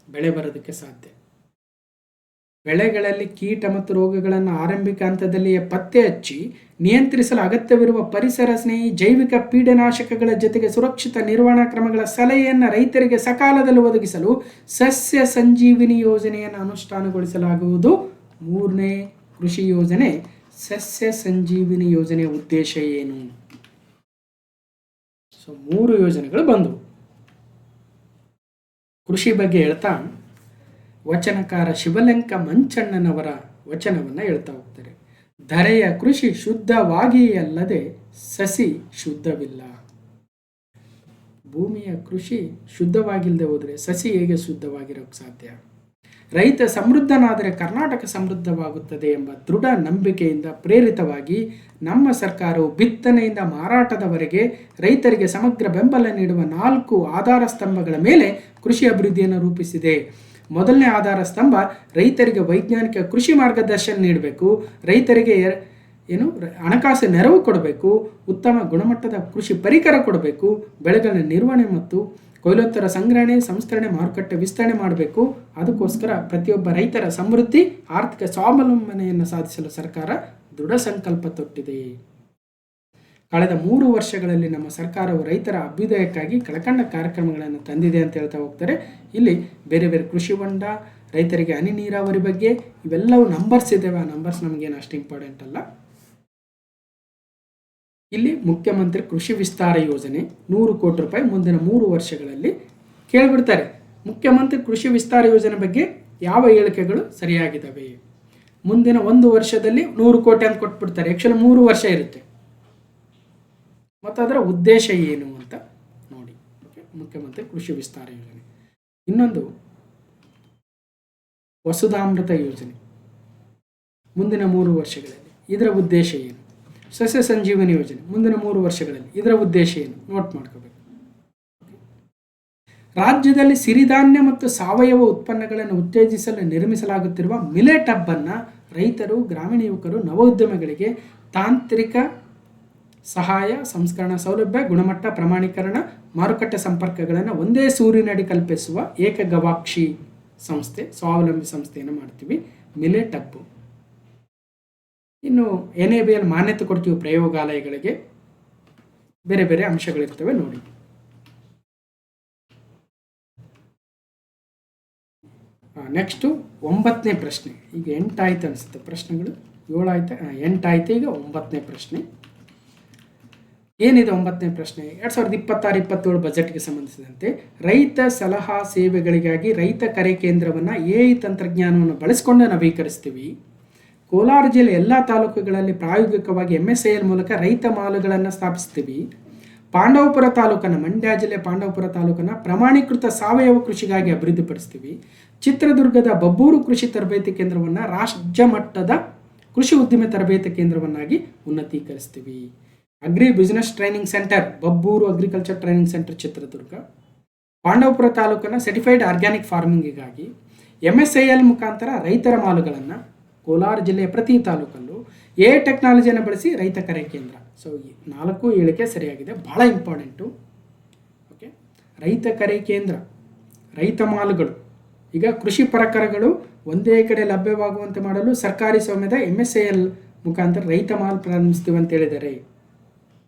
ಬೆಳೆ ಬರೋದಕ್ಕೆ ಸಾಧ್ಯ. ಬೆಳೆಗಳಲ್ಲಿ ಕೀಟ ಮತ್ತು ರೋಗಗಳನ್ನು ಆರಂಭಿಕ ಹಂತದಲ್ಲಿಯೇ ಪತ್ತೆ ಹಚ್ಚಿ ನಿಯಂತ್ರಿಸಲು ಅಗತ್ಯವಿರುವ ಪರಿಸರ ಸ್ನೇಹಿ ಜೈವಿಕ ಪೀಡನಾಶಕಗಳ ಜೊತೆಗೆ ಸುರಕ್ಷಿತ ನಿರ್ವಹಣಾ ಕ್ರಮಗಳ ಸಲಹೆಯನ್ನು ರೈತರಿಗೆ ಸಕಾಲದಲ್ಲಿ ಒದಗಿಸಲು ಸಸ್ಯ ಸಂಜೀವಿನಿ ಯೋಜನೆಯನ್ನು ಅನುಷ್ಠಾನಗೊಳಿಸಲಾಗುವುದು. 3ನೇ ಕೃಷಿ ಯೋಜನೆ ಸಸ್ಯ ಸಂಜೀವಿನಿ ಯೋಜನೆಯ ಉದ್ದೇಶ ಏನು? ಸೊ 3 ಯೋಜನೆಗಳು ಬಂದವು. ಕೃಷಿ ಬಗ್ಗೆ ಹೇಳ್ತಾ ವಚನಕಾರ ಶಿವಲಂಕ ಮಂಚಣ್ಣನವರ ವಚನವನ್ನು ಹೇಳ್ತಾ ಹೋಗ್ತಾರೆ. ಧರೆಯ ಕೃಷಿ ಶುದ್ಧವಾಗಿಯಲ್ಲದೆ ಸಸಿ ಶುದ್ಧವಿಲ್ಲ. ಭೂಮಿಯ ಕೃಷಿ ಶುದ್ಧವಾಗಿಲ್ಲದೆ ಹೋದರೆ ಸಸಿ ಹೇಗೆ ಶುದ್ಧವಾಗಿರೋಕ್ಕೆ ಸಾಧ್ಯ? ರೈತ ಸಮೃದ್ಧನಾದರೆ ಕರ್ನಾಟಕ ಸಮೃದ್ಧವಾಗುತ್ತದೆ ಎಂಬ ದೃಢ ನಂಬಿಕೆಯಿಂದ ಪ್ರೇರಿತವಾಗಿ ನಮ್ಮ ಸರ್ಕಾರವು ಬಿತ್ತನೆಯಿಂದ ಮಾರಾಟದವರೆಗೆ ರೈತರಿಗೆ ಸಮಗ್ರ ಬೆಂಬಲ ನೀಡುವ 4 ಆಧಾರ ಸ್ತಂಭಗಳ ಮೇಲೆ ಕೃಷಿ ಅಭಿವೃದ್ಧಿಯನ್ನು ರೂಪಿಸಿದೆ. ಮೊದಲನೇ ಆಧಾರ ಸ್ತಂಭ ರೈತರಿಗೆ ವೈಜ್ಞಾನಿಕ ಕೃಷಿ ಮಾರ್ಗದರ್ಶನ ನೀಡಬೇಕು, ರೈತರಿಗೆ ಹಣಕಾಸು ನೆರವು ಕೊಡಬೇಕು, ಉತ್ತಮ ಗುಣಮಟ್ಟದ ಕೃಷಿ ಪರಿಕರ ಕೊಡಬೇಕು, ಬೆಳೆಗಳ ನಿರ್ವಹಣೆ ಮತ್ತು ಕೊಯ್ಲೋತ್ತರ ಸಂಗ್ರಹಣೆ, ಸಂಸ್ಕರಣೆ, ಮಾರುಕಟ್ಟೆ ವಿಸ್ತರಣೆ ಮಾಡಬೇಕು. ಅದಕ್ಕೋಸ್ಕರ ಪ್ರತಿಯೊಬ್ಬ ರೈತರ ಸಮೃದ್ಧಿ, ಆರ್ಥಿಕ ಸ್ವಾವಲಂಬನೆಯನ್ನು ಸಾಧಿಸಲು ಸರ್ಕಾರ ದೃಢ ಸಂಕಲ್ಪ ತೊಟ್ಟಿದೆ. ಕಳೆದ 3 ವರ್ಷಗಳಲ್ಲಿ ನಮ್ಮ ಸರ್ಕಾರವು ರೈತರ ಅಭ್ಯುದಯಕ್ಕಾಗಿ ಕೆಳಕಂಡ ಕಾರ್ಯಕ್ರಮಗಳನ್ನು ತಂದಿದೆ ಅಂತ ಹೇಳ್ತಾ ಹೋಗ್ತಾರೆ. ಇಲ್ಲಿ ಬೇರೆ ಬೇರೆ ಕೃಷಿ ಹೊಂಡ, ರೈತರಿಗೆ ಹನಿ ನೀರಾವರಿ ಬಗ್ಗೆ ಇವೆಲ್ಲವೂ ನಂಬರ್ಸ್ ಇದ್ದಾವೆ. ಆ ನಂಬರ್ಸ್ ನಮಗೇನು ಅಷ್ಟು ಇಂಪಾರ್ಟೆಂಟ್ ಅಲ್ಲ. ಇಲ್ಲಿ ಮುಖ್ಯಮಂತ್ರಿ ಕೃಷಿ ವಿಸ್ತಾರ ಯೋಜನೆ 100 ಕೋಟಿ ರೂಪಾಯಿ ಮುಂದಿನ 3 ವರ್ಷಗಳಲ್ಲಿ ಕೇಳಿಬಿಡ್ತಾರೆ. ಮುಖ್ಯಮಂತ್ರಿ ಕೃಷಿ ವಿಸ್ತಾರ ಯೋಜನೆ ಬಗ್ಗೆ ಯಾವ ಹೇಳಿಕೆಗಳು ಸರಿಯಾಗಿದ್ದಾವೆ? ಮುಂದಿನ 1 ವರ್ಷದಲ್ಲಿ 100 ಕೋಟಿ ಅಂತ ಕೊಟ್ಬಿಡ್ತಾರೆ. ಆ್ಯಕ್ಚುಲಿ 3 ವರ್ಷ ಇರುತ್ತೆ. ಮತ್ತು ಅದರ ಉದ್ದೇಶ ಏನು ಅಂತ ನೋಡಿ. ಮುಖ್ಯಮಂತ್ರಿ ಕೃಷಿ ವಿಸ್ತಾರ ಯೋಜನೆ. ಇನ್ನೊಂದು ವಸುಧಾಮೃತ ಯೋಜನೆ ಮುಂದಿನ 3 ವರ್ಷಗಳಲ್ಲಿ, ಇದರ ಉದ್ದೇಶ ಏನು? ಸಸ್ಯ ಸಂಜೀವನಿ ಯೋಜನೆ ಮುಂದಿನ 3 ವರ್ಷಗಳಲ್ಲಿ, ಇದರ ಉದ್ದೇಶ ಏನು? ನೋಟ್ ಮಾಡ್ಕೋಬೇಕು. ರಾಜ್ಯದಲ್ಲಿ ಸಿರಿಧಾನ್ಯ ಮತ್ತು ಸಾವಯವ ಉತ್ಪನ್ನಗಳನ್ನು ಉತ್ತೇಜಿಸಲು ನಿರ್ಮಿಸಲಾಗುತ್ತಿರುವ ಮಿಲೆಟ್ ಹಬ್ಬನ್ನು ರೈತರು, ಗ್ರಾಮೀಣ ಯುವಕರು, ನವೋದ್ಯಮಗಳಿಗೆ ತಾಂತ್ರಿಕ ಸಹಾಯ, ಸಂಸ್ಕರಣಾ ಸೌಲಭ್ಯ, ಗುಣಮಟ್ಟ ಪ್ರಮಾಣೀಕರಣ, ಮಾರುಕಟ್ಟೆ ಸಂಪರ್ಕಗಳನ್ನು ಒಂದೇ ಸೂರಿನಡಿ ಕಲ್ಪಿಸುವ ಏಕಗವಾಕ್ಷಿ ಸಂಸ್ಥೆ, ಸ್ವಾವಲಂಬಿ ಸಂಸ್ಥೆಯನ್ನು ಮಾಡ್ತೀವಿ. ಮಿಲೆಟ್ ಹಬ್ಬು. ಇನ್ನು NABL ಮಾನ್ಯತೆ ಕೊಡ್ತೀವಿ ಪ್ರಯೋಗಾಲಯಗಳಿಗೆ. ಬೇರೆ ಬೇರೆ ಅಂಶಗಳಿರ್ತವೆ ನೋಡಿ. ನೆಕ್ಸ್ಟು 9ನೇ ಪ್ರಶ್ನೆ. ಈಗ 8 ಆಯ್ತು ಅನಿಸುತ್ತೆ ಪ್ರಶ್ನೆಗಳು. 7 ಆಯ್ತು, 8 ಆಯ್ತು. ಈಗ 9ನೇ ಪ್ರಶ್ನೆ. ಏನಿದೆ 9ನೇ ಪ್ರಶ್ನೆ 2026-27 ಬಜೆಟ್ಗೆ ಸಂಬಂಧಿಸಿದಂತೆ ರೈತ ಸಲಹಾ ಸೇವೆಗಳಿಗಾಗಿ ರೈತ ಕರೆ ಕೇಂದ್ರವನ್ನು AI ತಂತ್ರಜ್ಞಾನವನ್ನು ಬಳಸಿಕೊಂಡು ನವೀಕರಿಸ್ತೀವಿ. ಕೋಲಾರ ಜಿಲ್ಲೆ ಎಲ್ಲ ತಾಲೂಕುಗಳಲ್ಲಿ ಪ್ರಾಯೋಗಿಕವಾಗಿ MSIL ಮೂಲಕ ರೈತ ಮಾಲುಗಳನ್ನು ಸ್ಥಾಪಿಸ್ತೀವಿ. ಪಾಂಡವಪುರ ತಾಲೂಕನ್ನು, ಮಂಡ್ಯ ಜಿಲ್ಲೆ ಪಾಂಡವಪುರ ತಾಲೂಕನ್ನು ಪ್ರಮಾಣೀಕೃತ ಸಾವಯವ ಕೃಷಿಗಾಗಿ ಅಭಿವೃದ್ಧಿಪಡಿಸ್ತೀವಿ. ಚಿತ್ರದುರ್ಗದ ಬಬ್ಬೂರು ಕೃಷಿ ತರಬೇತಿ ಕೇಂದ್ರವನ್ನು ರಾಜ್ಯ ಮಟ್ಟದ ಕೃಷಿ ಉದ್ದಿಮೆ ತರಬೇತಿ ಕೇಂದ್ರವನ್ನಾಗಿ ಉನ್ನತೀಕರಿಸ್ತೀವಿ. Agri business training centre Babbur agriculture training centre Chitradurga. Pandavapura ತಾಲೂಕನ್ನು ಸರ್ಟಿಫೈಡ್ ಆರ್ಗ್ಯಾನಿಕ್ ಫಾರ್ಮಿಂಗಿಗಾಗಿ MSIL ಮುಖಾಂತರ ರೈತರ ಮಾಲುಗಳನ್ನು ಕೋಲಾರ ಜಿಲ್ಲೆಯ ಪ್ರತಿ ತಾಲೂಕಲ್ಲೂ AI ಟೆಕ್ನಾಲಜಿಯನ್ನು ಬಳಸಿ ರೈತ ಕರೆ ಕೇಂದ್ರ. ಸೊ 4 ಹೇಳಿಕೆ ಸರಿಯಾಗಿದೆ, ಭಾಳ ಇಂಪಾರ್ಟೆಂಟು. ಓಕೆ, ರೈತ ಕರೆ ಕೇಂದ್ರ, ರೈತ ಮಾಲುಗಳು. ಈಗ ಕೃಷಿ ಪರಿಕರಗಳು ಒಂದೇ ಕಡೆ ಲಭ್ಯವಾಗುವಂತೆ ಮಾಡಲು ಸರ್ಕಾರಿ ಸ್ವಾಮ್ಯದ MSIL ಮುಖಾಂತರ ರೈತ ಮಾಲ್ ಪ್ರಾರಂಭಿಸ್ತೀವಿ ಅಂತ ಹೇಳಿದ್ದಾರೆ.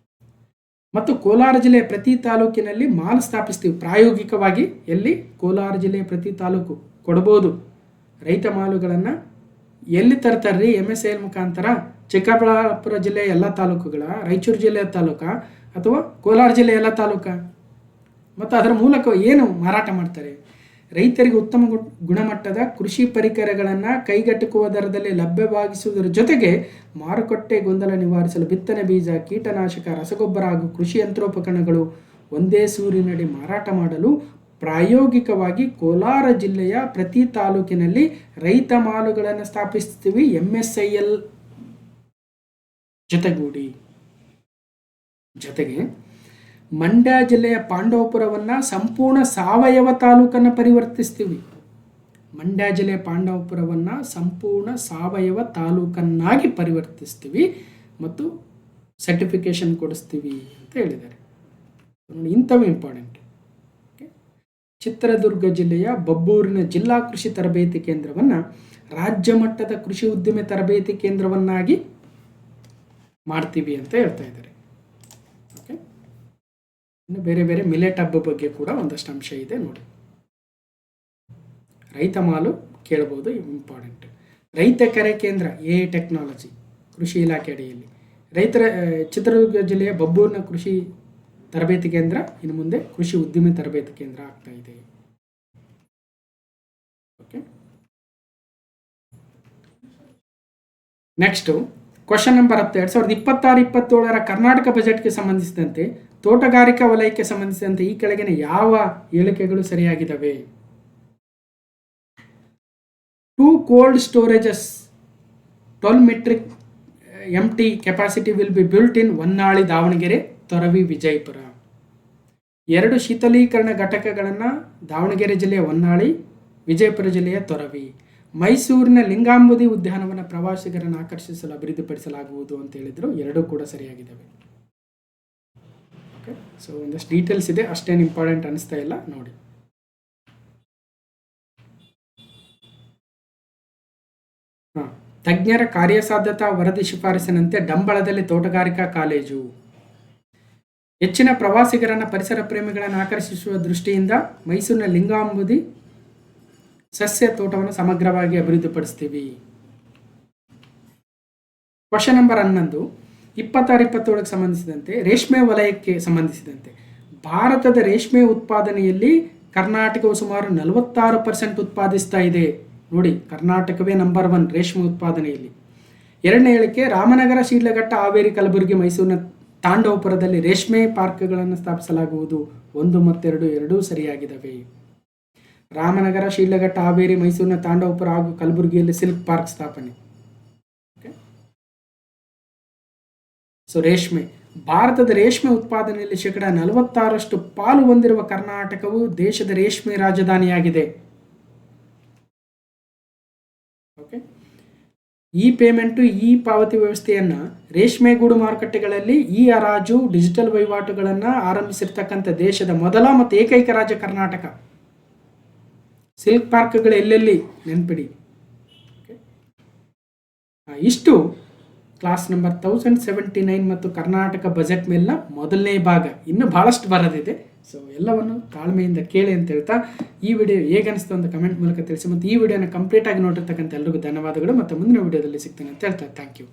ಮತ್ತು ಕೋಲಾರ ಜಿಲ್ಲೆಯ ಪ್ರತಿ ತಾಲೂಕಿನಲ್ಲಿ ಮಾಲ್ ಸ್ಥಾಪಿಸ್ತೀವಿ ಪ್ರಾಯೋಗಿಕವಾಗಿ. ಎಲ್ಲಿ? ಕೋಲಾರ ಜಿಲ್ಲೆಯ ಪ್ರತಿ ತಾಲೂಕು ಕೊಡ್ಬೋದು. ರೈತ ಮಾಲುಗಳನ್ನು ಎಲ್ಲಿ ತರ್ತಾರ್ರಿ? MSIL ಮುಖಾಂತರ ಚಿಕ್ಕಬಳ್ಳಾಪುರ ಜಿಲ್ಲೆಯ ಎಲ್ಲ ತಾಲೂಕುಗಳ, ರಾಯಚೂರು ಜಿಲ್ಲೆಯ ತಾಲೂಕ ಅಥವಾ ಕೋಲಾರ ಜಿಲ್ಲೆಯ ಎಲ್ಲ ತಾಲೂಕ? ಮತ್ತು ಅದರ ಮೂಲಕ ಏನು ಮಾರಾಟ ಮಾಡ್ತಾರೆ? ರೈತರಿಗೆ ಉತ್ತಮ ಗುಣಮಟ್ಟದ ಕೃಷಿ ಪರಿಕರಗಳನ್ನು ಕೈಗೆಟುಕುವ ದರದಲ್ಲಿ ಲಭ್ಯವಾಗಿಸುವುದರ ಜೊತೆಗೆ ಮಾರುಕಟ್ಟೆ ಗೊಂದಲ ನಿವಾರಿಸಲು ಬಿತ್ತನೆ ಬೀಜ, ಕೀಟನಾಶಕ, ರಸಗೊಬ್ಬರ ಹಾಗೂ ಕೃಷಿ ಯಂತ್ರೋಪಕರಣಗಳು ಒಂದೇ ಸೂರಿನಡಿ ಮಾರಾಟ ಮಾಡಲು ಪ್ರಾಯೋಗಿಕವಾಗಿ ಕೋಲಾರ ಜಿಲ್ಲೆಯ ಪ್ರತಿ ತಾಲೂಕಿನಲ್ಲಿ ರೈತ ಮಾಲುಗಳನ್ನು ಸ್ಥಾಪಿಸ್ತೀವಿ MSIL ಜೊತೆಗೂಡಿ. ಜೊತೆಗೆ ಮಂಡ್ಯ ಜಿಲ್ಲೆಯ ಪಾಂಡವಪುರವನ್ನು ಸಂಪೂರ್ಣ ಸಾವಯವ ತಾಲೂಕನ್ನು ಪರಿವರ್ತಿಸ್ತೀವಿ. ಮಂಡ್ಯ ಜಿಲ್ಲೆಯ ಪಾಂಡವಪುರವನ್ನು ಸಂಪೂರ್ಣ ಸಾವಯವ ತಾಲೂಕನ್ನಾಗಿ ಪರಿವರ್ತಿಸ್ತೀವಿ ಮತ್ತು ಸರ್ಟಿಫಿಕೇಶನ್ ಕೊಡಿಸ್ತೀವಿ ಅಂತ ಹೇಳಿದ್ದಾರೆ. ನೋಡಿ, ಇಂಥವು ಇಂಪಾರ್ಟೆಂಟ್. ಚಿತ್ರದುರ್ಗ ಜಿಲ್ಲೆಯ ಬಬ್ಬೂರಿನ ಜಿಲ್ಲಾ ಕೃಷಿ ತರಬೇತಿ ಕೇಂದ್ರವನ್ನು ರಾಜ್ಯ ಮಟ್ಟದ ಕೃಷಿ ಉದ್ದಿಮೆ ತರಬೇತಿ ಕೇಂದ್ರವನ್ನಾಗಿ ಮಾಡ್ತೀವಿ ಅಂತ ಹೇಳ್ತಾ ಇದ್ದಾರೆ. ಓಕೆ, ಇನ್ನು ಬೇರೆ ಬೇರೆ ಮಿಲೆಟ್ ಹಬ್ಬ ಬಗ್ಗೆ ಕೂಡ ಒಂದಷ್ಟು ಅಂಶ ಇದೆ ನೋಡಿ. ರೈತ ಮಾಲು ಕೇಳಬಹುದು, ಇಂಪಾರ್ಟೆಂಟ್. ರೈತ ಕರೆ ಕೇಂದ್ರ AI ಟೆಕ್ನಾಲಜಿ ಕೃಷಿ ಇಲಾಖೆ ಅಡಿಯಲ್ಲಿ ರೈತರ ಚಿತ್ರದುರ್ಗ ಜಿಲ್ಲೆಯ ಬಬ್ಬೂರಿನ ಕೃಷಿ ತರಬೇತಿ ಕೇಂದ್ರ ಇನ್ನು ಮುಂದೆ ಕೃಷಿ ಉದ್ದಿಮೆ ತರಬೇತಿ ಕೇಂದ್ರ ಆಗ್ತಾ ಇದೆ. Okay, next question number 10. 2026-27 Karnataka ಬಜೆಟ್ಗೆ ಸಂಬಂಧಿಸಿದಂತೆ ತೋಟಗಾರಿಕಾ ವಲಯಕ್ಕೆ ಸಂಬಂಧಿಸಿದಂತೆ ಈ ಕೆಳಗಿನ ಯಾವ ಹೇಳಿಕೆಗಳು ಸರಿಯಾಗಿದ್ದಾವೆ? 2 cold storages 12 metric MT capacity will be built in Honnali, Davanagere, Toravi, Vijayapura. 2 ಶೀತಲೀಕರಣ ಘಟಕಗಳನ್ನು ದಾವಣಗೆರೆ ಜಿಲ್ಲೆಯ ಹೊನ್ನಾಳಿ, ವಿಜಯಪುರ ಜಿಲ್ಲೆಯ ತೊರವಿ. ಮೈಸೂರಿನ ಲಿಂಗಾಂಬುದಿ ಉದ್ಯಾನವನ ಪ್ರವಾಸಿಗರನ್ನು ಆಕರ್ಷಿಸಲು ಅಭಿವೃದ್ಧಿಪಡಿಸಲಾಗುವುದು ಅಂತ ಹೇಳಿದ್ರು. 2 ಕೂಡ ಸರಿಯಾಗಿದ್ದಾವೆ. ಓಕೆ, ಸೊ ಒಂದಷ್ಟು ಡೀಟೇಲ್ಸ್ ಇದೆ, ಅಷ್ಟೇನು ಇಂಪಾರ್ಟೆಂಟ್ ಅನಿಸ್ತಾ ಇಲ್ಲ ನೋಡಿ. ತಜ್ಞರ ಕಾರ್ಯಸಾಧ್ಯತಾ ವರದಿ ಶಿಫಾರಸಿನಂತೆ ಡಂಬಳದಲ್ಲಿ ತೋಟಗಾರಿಕಾ ಕಾಲೇಜು. ಹೆಚ್ಚಿನ ಪ್ರವಾಸಿಗರನ್ನು, ಪರಿಸರ ಪ್ರೇಮಿಗಳನ್ನು ಆಕರ್ಷಿಸುವ ದೃಷ್ಟಿಯಿಂದ ಮೈಸೂರಿನ ಲಿಂಗಾಂಬುದಿ ಸಸ್ಯ ತೋಟವನ್ನು ಸಮಗ್ರವಾಗಿ ಅಭಿವೃದ್ಧಿಪಡಿಸ್ತೀವಿ. Question number 11. 26-27ಕ್ಕೆ ಸಂಬಂಧಿಸಿದಂತೆ ರೇಷ್ಮೆ ವಲಯಕ್ಕೆ ಸಂಬಂಧಿಸಿದಂತೆ ಭಾರತದ ರೇಷ್ಮೆ ಉತ್ಪಾದನೆಯಲ್ಲಿ ಕರ್ನಾಟಕವು ಸುಮಾರು 46% ಉತ್ಪಾದಿಸ್ತಾ ಇದೆ. ನೋಡಿ, ಕರ್ನಾಟಕವೇ ನಂಬರ್ 1 ರೇಷ್ಮೆ ಉತ್ಪಾದನೆಯಲ್ಲಿ. 2ನೇ ಹೇಳಿಕೆ, ರಾಮನಗರ, ಶಿಡ್ಲಘಟ್ಟ, ಹಾವೇರಿ, ಕಲಬುರಗಿ, ಮೈಸೂರಿನ ತಾಂಡವಪುರದಲ್ಲಿ ರೇಷ್ಮೆ ಪಾರ್ಕ್ಗಳನ್ನು ಸ್ಥಾಪಿಸಲಾಗುವುದು. 1 ಮತ್ತು 2 ಎರಡೂ ಸರಿಯಾಗಿದ್ದಾವೆ. ರಾಮನಗರ, ಶಿಡ್ಲಘಟ್ಟ, ಹಾವೇರಿ, ಮೈಸೂರಿನ ತಾಂಡವಪುರ ಹಾಗೂ ಕಲಬುರಗಿಯಲ್ಲಿ ಸಿಲ್ಕ್ ಪಾರ್ಕ್ ಸ್ಥಾಪನೆ. ಸೊ ರೇಷ್ಮೆ, ಭಾರತದ ರೇಷ್ಮೆ ಉತ್ಪಾದನೆಯಲ್ಲಿ 46% ಪಾಲು ಹೊಂದಿರುವ ಕರ್ನಾಟಕವು ದೇಶದ ರೇಷ್ಮೆ ರಾಜಧಾನಿಯಾಗಿದೆ. ಓಕೆ, ಈ ಪೇಮೆಂಟು, ಈ ಪಾವತಿ ವ್ಯವಸ್ಥೆಯನ್ನು ರೇಷ್ಮೆಗೂಡು ಮಾರುಕಟ್ಟೆಗಳಲ್ಲಿ ಈ ಹರಾಜು ಡಿಜಿಟಲ್ ವಹಿವಾಟುಗಳನ್ನು ಆರಂಭಿಸಿರ್ತಕ್ಕಂಥ ದೇಶದ ಮೊದಲ ಮತ್ತು ಏಕೈಕ ರಾಜ್ಯ ಕರ್ನಾಟಕ. ಸಿಲ್ಕ್ ಪಾರ್ಕ್ಗಳು ಎಲ್ಲೆಲ್ಲಿ ನೆನ್ಪಿಡಿ. ಇಷ್ಟು ಕ್ಲಾಸ್ ನಂಬರ್ 1079 ಮತ್ತು ಕರ್ನಾಟಕ ಬಜೆಟ್ ಮೇಲಿನ ಮೊದಲನೇ ಭಾಗ. ಇನ್ನೂ ಭಾಳಷ್ಟು ಬರೋದಿದೆ. ಸೊ ಎಲ್ಲವನ್ನು ತಾಳ್ಮೆಯಿಂದ ಕೇಳಿ ಅಂತ ಹೇಳ್ತಾ ಈ ವಿಡಿಯೋ ಹೇಗನ್ನಿಸ್ತು ಅಂತ ಕಮೆಂಟ್ ಮೂಲಕ ತಿಳಿಸಿ. ಮತ್ತು ಈ ವಿಡಿಯೋನ ಕಂಪ್ಲೀಟಾಗಿ ನೋಡಿರ್ತಕ್ಕಂಥ ಎಲ್ರಿಗೂ ಧನ್ಯವಾದಗಳು. ಮತ್ತು ಮುಂದಿನ ವಿಡಿಯೋದಲ್ಲಿ ಸಿಗ್ತೇನೆ ಅಂತ ಹೇಳ್ತಾ ಥ್ಯಾಂಕ್ ಯು.